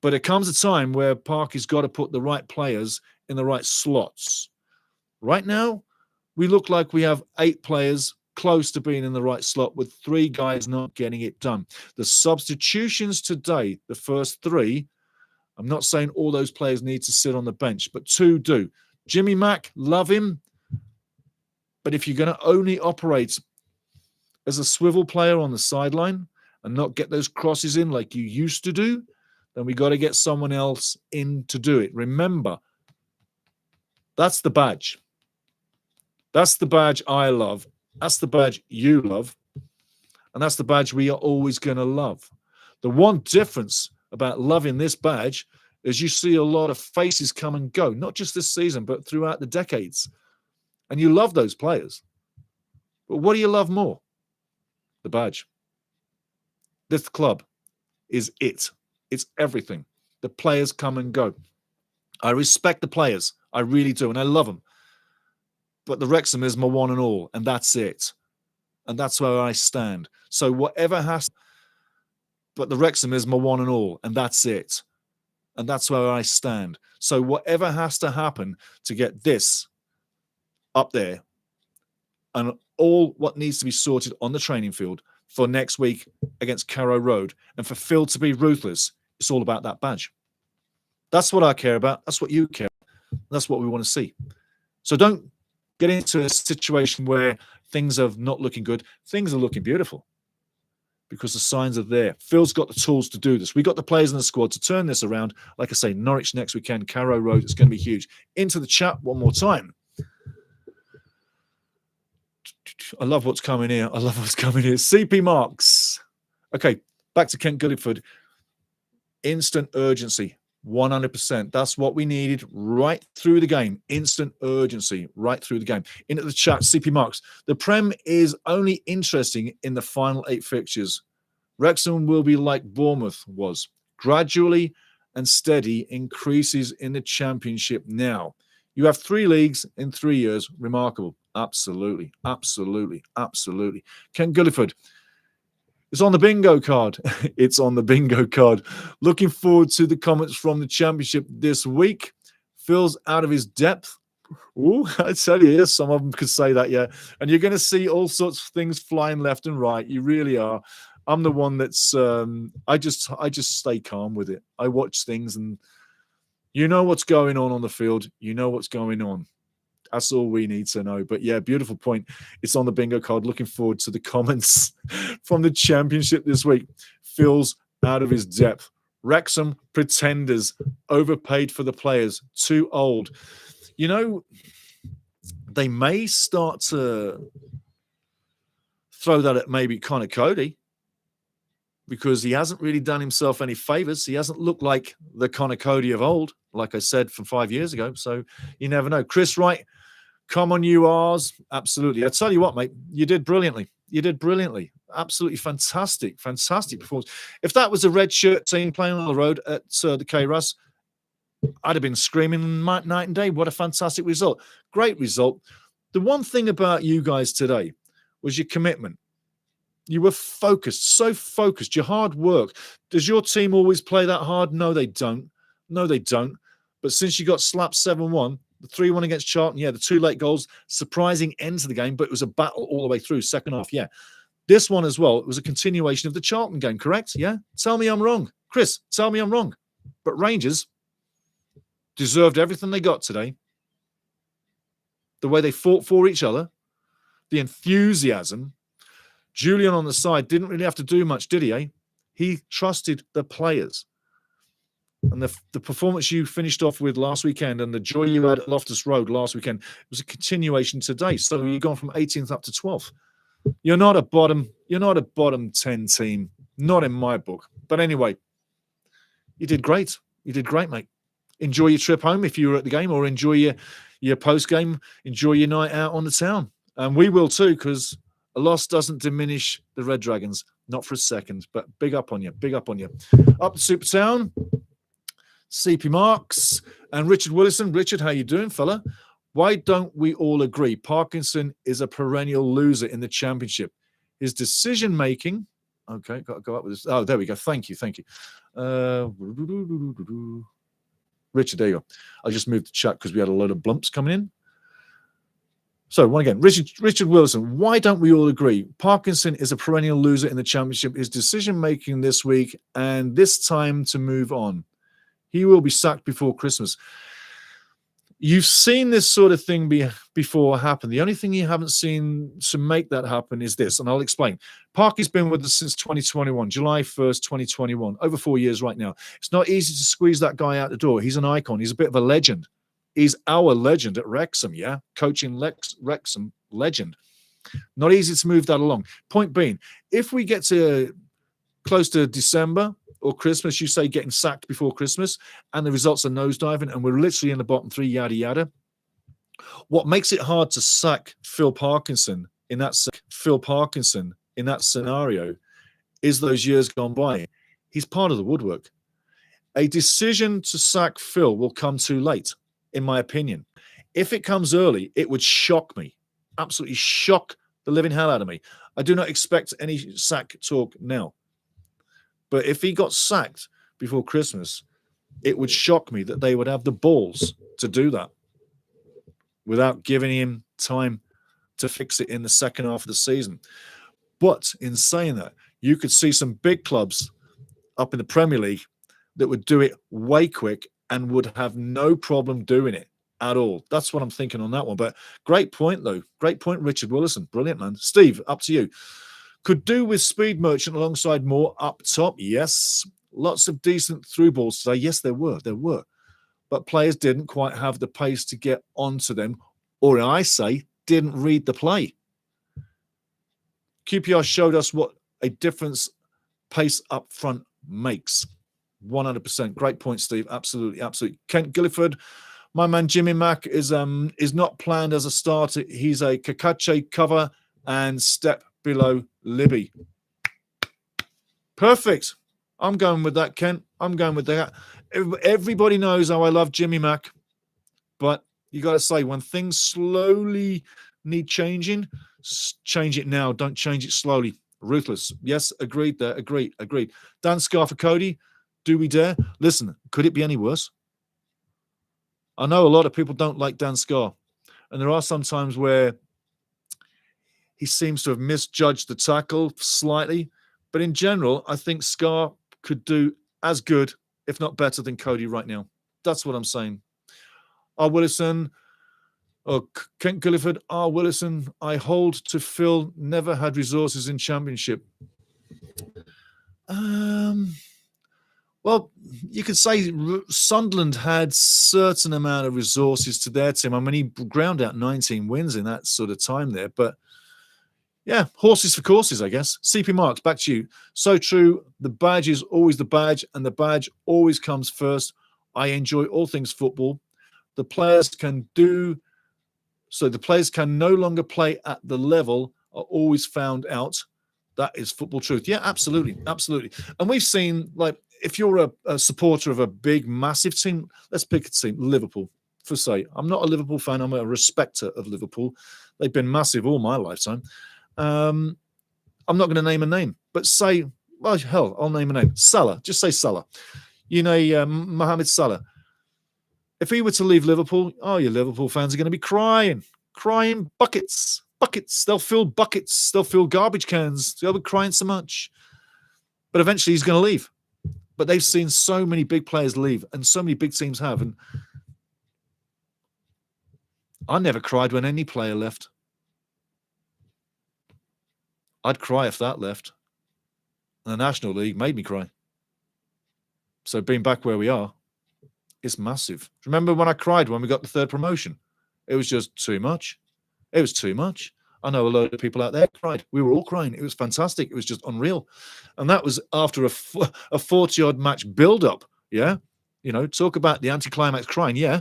But it comes a time where Parky's got to put the right players in the right slots. Right now, we look like we have 8 players close to being in the right slot, with 3 guys not getting it done. The substitutions today, the first 3, I'm not saying all those players need to sit on the bench, but 2 do. Jimmy Mack, love him. But if you're going to only operate as a swivel player on the sideline and not get those crosses in like you used to do, then we got to get someone else in to do it. Remember, that's the badge. That's the badge I love. That's the badge you love. And that's the badge we are always going to love. The one difference about loving this badge is you see a lot of faces come and go, not just this season, but throughout the decades. And you love those players. But what do you love more? The badge. This club is it. It's everything. The players come and go. I respect the players. I really do. And I love them. But the Wrexham is my one and all. And that's it. And that's where I stand. So whatever has... But the Wrexham is my one and all. And that's it. And that's where I stand. So whatever has to happen to get this up there, and all what needs to be sorted on the training field for next week against Carrow Road, and for Phil to be ruthless, it's all about that badge. That's what I care about. That's what you care about. That's what we want to see. So don't get into a situation where things are not looking good. Things are looking beautiful because the signs are there. Phil's got the tools to do this. We got the players in the squad to turn this around. Like I say, Norwich next weekend, Carrow Road, it's going to be huge. Into the chat one more time. I love what's coming here. I love what's coming here. CP Marks. Okay, back to Kent Gulliford. Instant urgency, 100%. That's what we needed right through the game. Instant urgency right through the game. Into the chat, CP Marks. The Prem is only interesting in the final 8 fixtures. Wrexham will be like Bournemouth was. Gradually and steady increases in the Championship now. You have 3 leagues in 3 years. Remarkable. Absolutely, absolutely, absolutely. Ken Gulliford. It's on the bingo card. It's on the bingo card. Looking forward to the comments from the Championship this week. Phil's out of his depth. Ooh, I tell you, yes, some of them could say that, yeah. And you're going to see all sorts of things flying left and right. You really are. I'm the one that's I just stay calm with it. I watch things, and you know what's going on the field. You know what's going on. That's all we need to know. But yeah, beautiful point. It's on the bingo card. Looking forward to the comments from the championship this week. Phil's out of his depth. Wrexham pretenders, overpaid for the players, too old. You know, they may start to throw that at maybe Connor Cody, because he hasn't really done himself any favors. He hasn't looked like the Connor Cody of old, like I said, from 5 years ago. So you never know. Chris Wright, come on, you R's. Absolutely. I tell you what, mate, you did brilliantly. You did brilliantly. Absolutely fantastic, fantastic performance. If that was a red shirt team playing on the road at the K-Russ, I'd have been screaming night and day. What a fantastic result. Great result. The one thing about you guys today was your commitment. You were focused, so focused. Your hard work. Does your team always play that hard? No, they don't. No, they don't. But since you got slapped 7-1, the 3-1 against Charlton, yeah, the 2 late goals, surprising end to the game, but it was a battle all the way through, second half, yeah. This one as well, it was a continuation of the Charlton game, correct? Yeah? Tell me I'm wrong. Chris, tell me I'm wrong. But Rangers deserved everything they got today. The way they fought for each other, the enthusiasm. Julian on the side didn't really have to do much, did he, eh? He trusted the players. And the performance you finished off with last weekend and the joy you had at Loftus Road last weekend was a continuation today. So you've gone from 18th up to 12th. You're not a bottom 10 team. Not in my book. But anyway, you did great. You did great, mate. Enjoy your trip home if you were at the game, or enjoy your post-game. Enjoy your night out on the town. And we will too, because a loss doesn't diminish the Red Dragons. Not for a second. But big up on you. Big up on you. Up to Supertown. CP Marks and Richard Willison. Richard, how you doing, fella? Why don't we all agree Parkinson is a perennial loser in the championship? His decision-making... Okay, got to go up with this. Oh, there we go. Thank you. Richard, there you go. I just moved the chat because we had a load of blumps coming in. So, one again, Richard Wilson. Why don't we all agree Parkinson is a perennial loser in the championship? His decision-making this week, and this time to move on. He will be sacked before Christmas. You've seen this sort of thing before happen. The only thing you haven't seen to make that happen is this, and I'll explain. Parky's been with us since 2021, July 1st, 2021, over 4 years right now. It's not easy to squeeze that guy out the door. He's an icon. He's a bit of a legend. He's our legend at Wrexham, yeah? Coaching Wrexham, legend. Not easy to move that along. Point being, if we get to close to December or Christmas, you say getting sacked before Christmas, and the results are nosediving, and we're literally in the bottom 3, yada, yada. What makes it hard to sack Phil Parkinson in that scenario is those years gone by. He's part of the woodwork. A decision to sack Phil will come too late, in my opinion. If it comes early, it would shock me. Absolutely shock the living hell out of me. I do not expect any sack talk now. But if he got sacked before Christmas, it would shock me that they would have the balls to do that without giving him time to fix it in the second half of the season. But in saying that, you could see some big clubs up in the Premier League that would do it way quick and would have no problem doing it at all. That's what I'm thinking on that one. But great point, though. Great point, Richard Willison. Brilliant, man. Steve, up to you. Could do with Speed Merchant alongside more up top. Yes. Lots of decent through balls today. Yes, there were. But players didn't quite have the pace to get onto them, or I say, didn't read the play. QPR showed us what a difference pace up front makes. 100%. Great point, Steve. Absolutely. Kent Gilliford, my man Jimmy Mack is not planned as a starter. He's a Kakache cover and step below Libby. Perfect. I'm going with that, Kent. I'm going with that. Everybody knows how I love Jimmy Mack, but you got to say, when things slowly need changing, change it now. Don't change it slowly. Ruthless. Yes, agreed there. Agreed. Dan Scar for Cody. Do we dare? Listen, could it be any worse? I know a lot of people don't like Dan Scar, and there are some times where he seems to have misjudged the tackle slightly, But in general, I think Scar could do as good, if not better, than Cody right now. That's what I'm saying. R. Willison, or Kent Gulliford, R. Willison, I hold to Phil never had resources in Championship. Well, you could say Sunderland had certain amount of resources to their team. I mean, he ground out 19 wins in that sort of time there. But yeah, horses for courses, I guess. CP Marks, back to you. So true. The badge is always the badge, and the badge always comes first. I enjoy all things football. The players can no longer play at the level are always found out. That is football truth. Yeah, absolutely. Absolutely. And we've seen, like, if you're a supporter of a big, massive team, let's pick a team, Liverpool, for say. I'm not a Liverpool fan. I'm a respecter of Liverpool. They've been massive all my lifetime. I'm not going to name a name, but say, well, hell, I'll name a name. Salah. Just say Salah. You know, Mohamed Salah. If he were to leave Liverpool, your Liverpool fans are going to be crying buckets. They'll fill buckets. They'll fill garbage cans. They'll be crying so much. But eventually he's going to leave. But they've seen so many big players leave, and so many big teams have. And I never cried when any player left. I'd cry if that left. And the National League made me cry. So being back where we are, it's massive. Remember when I cried when we got the third promotion? It was just too much. It was too much. I know a load of people out there cried. We were all crying. It was fantastic. It was just unreal. And that was after a 40-odd match build-up. Yeah? You know, talk about the anticlimax crying. Yeah,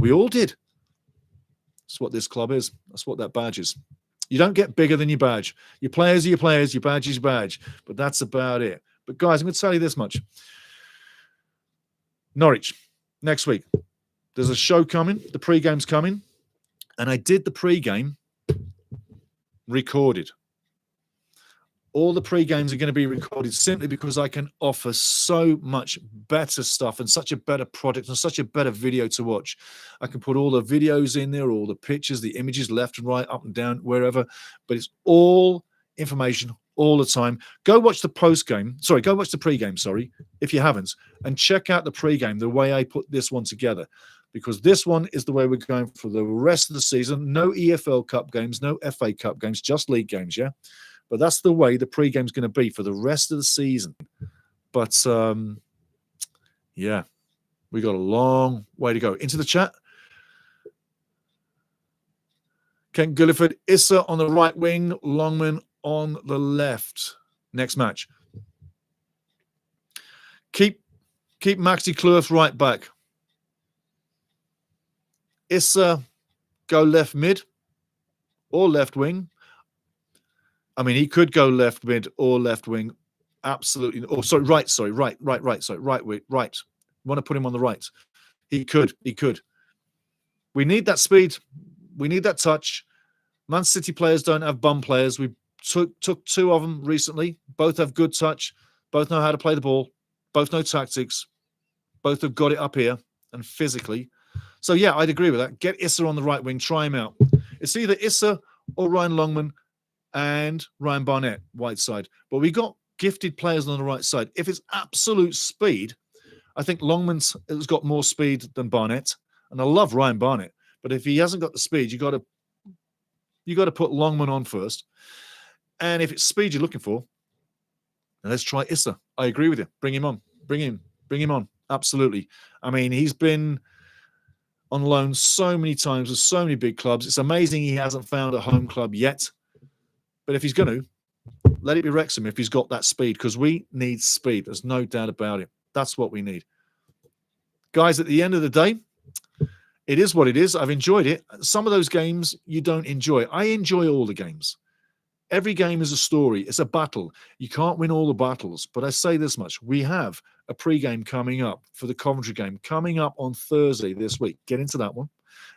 we all did. That's what this club is. That's what that badge is. You don't get bigger than your badge. Your players are your players. Your badge is your badge. But that's about it. But guys, I'm going to tell you this much. Norwich, next week. There's a show coming. The pre-game's coming. And I did the pre-game recorded. All the pre-games are going to be recorded simply because I can offer so much better stuff and such a better product and such a better video to watch. I can put all the videos in there, all the pictures, the images left and right, up and down, wherever. But it's all information all the time. Go watch the pre-game, if you haven't, and check out the pre-game, the way I put this one together. Because this one is the way we're going for the rest of the season. No EFL Cup games, no FA Cup games, just league games, yeah? But that's the way the pre-game is going to be for the rest of the season. But, yeah, we got a long way to go. Into the chat. Kent Gulliford, Issa on the right wing, Longman on the left. Next match. Keep Maxi Clough right back. Issa go left mid or left wing. I mean, he could go left mid or left wing. Absolutely. Oh, sorry, right. Right. Want to put him on the right. He could. We need that speed. We need that touch. Man City players don't have bum players. We took two of them recently. Both have good touch. Both know how to play the ball. Both know tactics. Both have got it up here and physically. So, yeah, I'd agree with that. Get Issa on the right wing. Try him out. It's either Issa or Ryan Longman and Ryan Barnett, right side. But we got gifted players on the right side. If it's absolute speed, I think Longman's has got more speed than Barnett. And I love Ryan Barnett. But if he hasn't got the speed, you got to put Longman on first. And if it's speed you're looking for, then let's try Issa. I agree with you. Bring him on. Bring him on. Absolutely. I mean, he's been on loan so many times with so many big clubs. It's amazing he hasn't found a home club yet. But if he's going to, let it be Wrexham if he's got that speed, because we need speed. There's no doubt about it. That's what we need. Guys, at the end of the day, it is what it is. I've enjoyed it. Some of those games you don't enjoy. I enjoy all the games. Every game is a story. It's a battle. You can't win all the battles. But I say this much. We have a pre-game coming up for the Coventry game coming up on Thursday this week. Get into that one.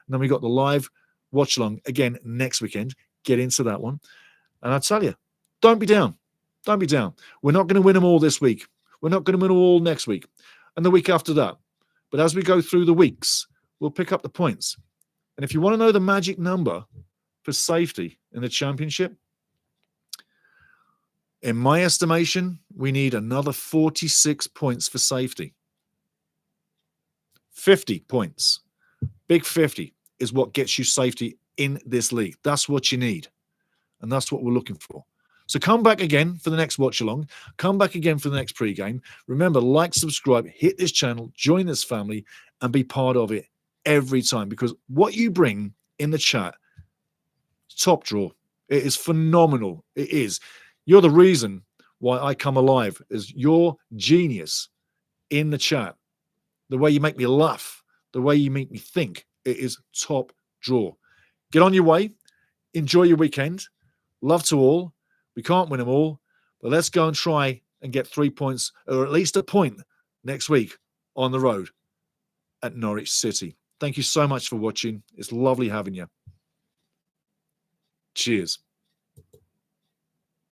And then we got the live watch-along again next weekend. Get into that one. And I tell you, don't be down. Don't be down. We're not going to win them all this week. We're not going to win them all next week and the week after that. But as we go through the weeks, we'll pick up the points. And if you want to know the magic number for safety in the Championship, In my estimation, we need another 46 points for safety. 50 points. Big 50 is what gets you safety in this league. That's what you need. And that's what we're looking for. So come back again for the next watch along. Come back again for the next pregame. Remember, like, subscribe, hit this channel, join this family, and be part of it every time. Because what you bring in the chat, top draw. It is phenomenal. It is. You're the reason why I come alive, is your genius in the chat. The way you make me laugh, the way you make me think. It is top draw. Get on your way. Enjoy your weekend. Love to all. We can't win them all, but let's go and try and get 3 points, or at least a point next week on the road at Norwich City. Thank you so much for watching. It's lovely having you. Cheers.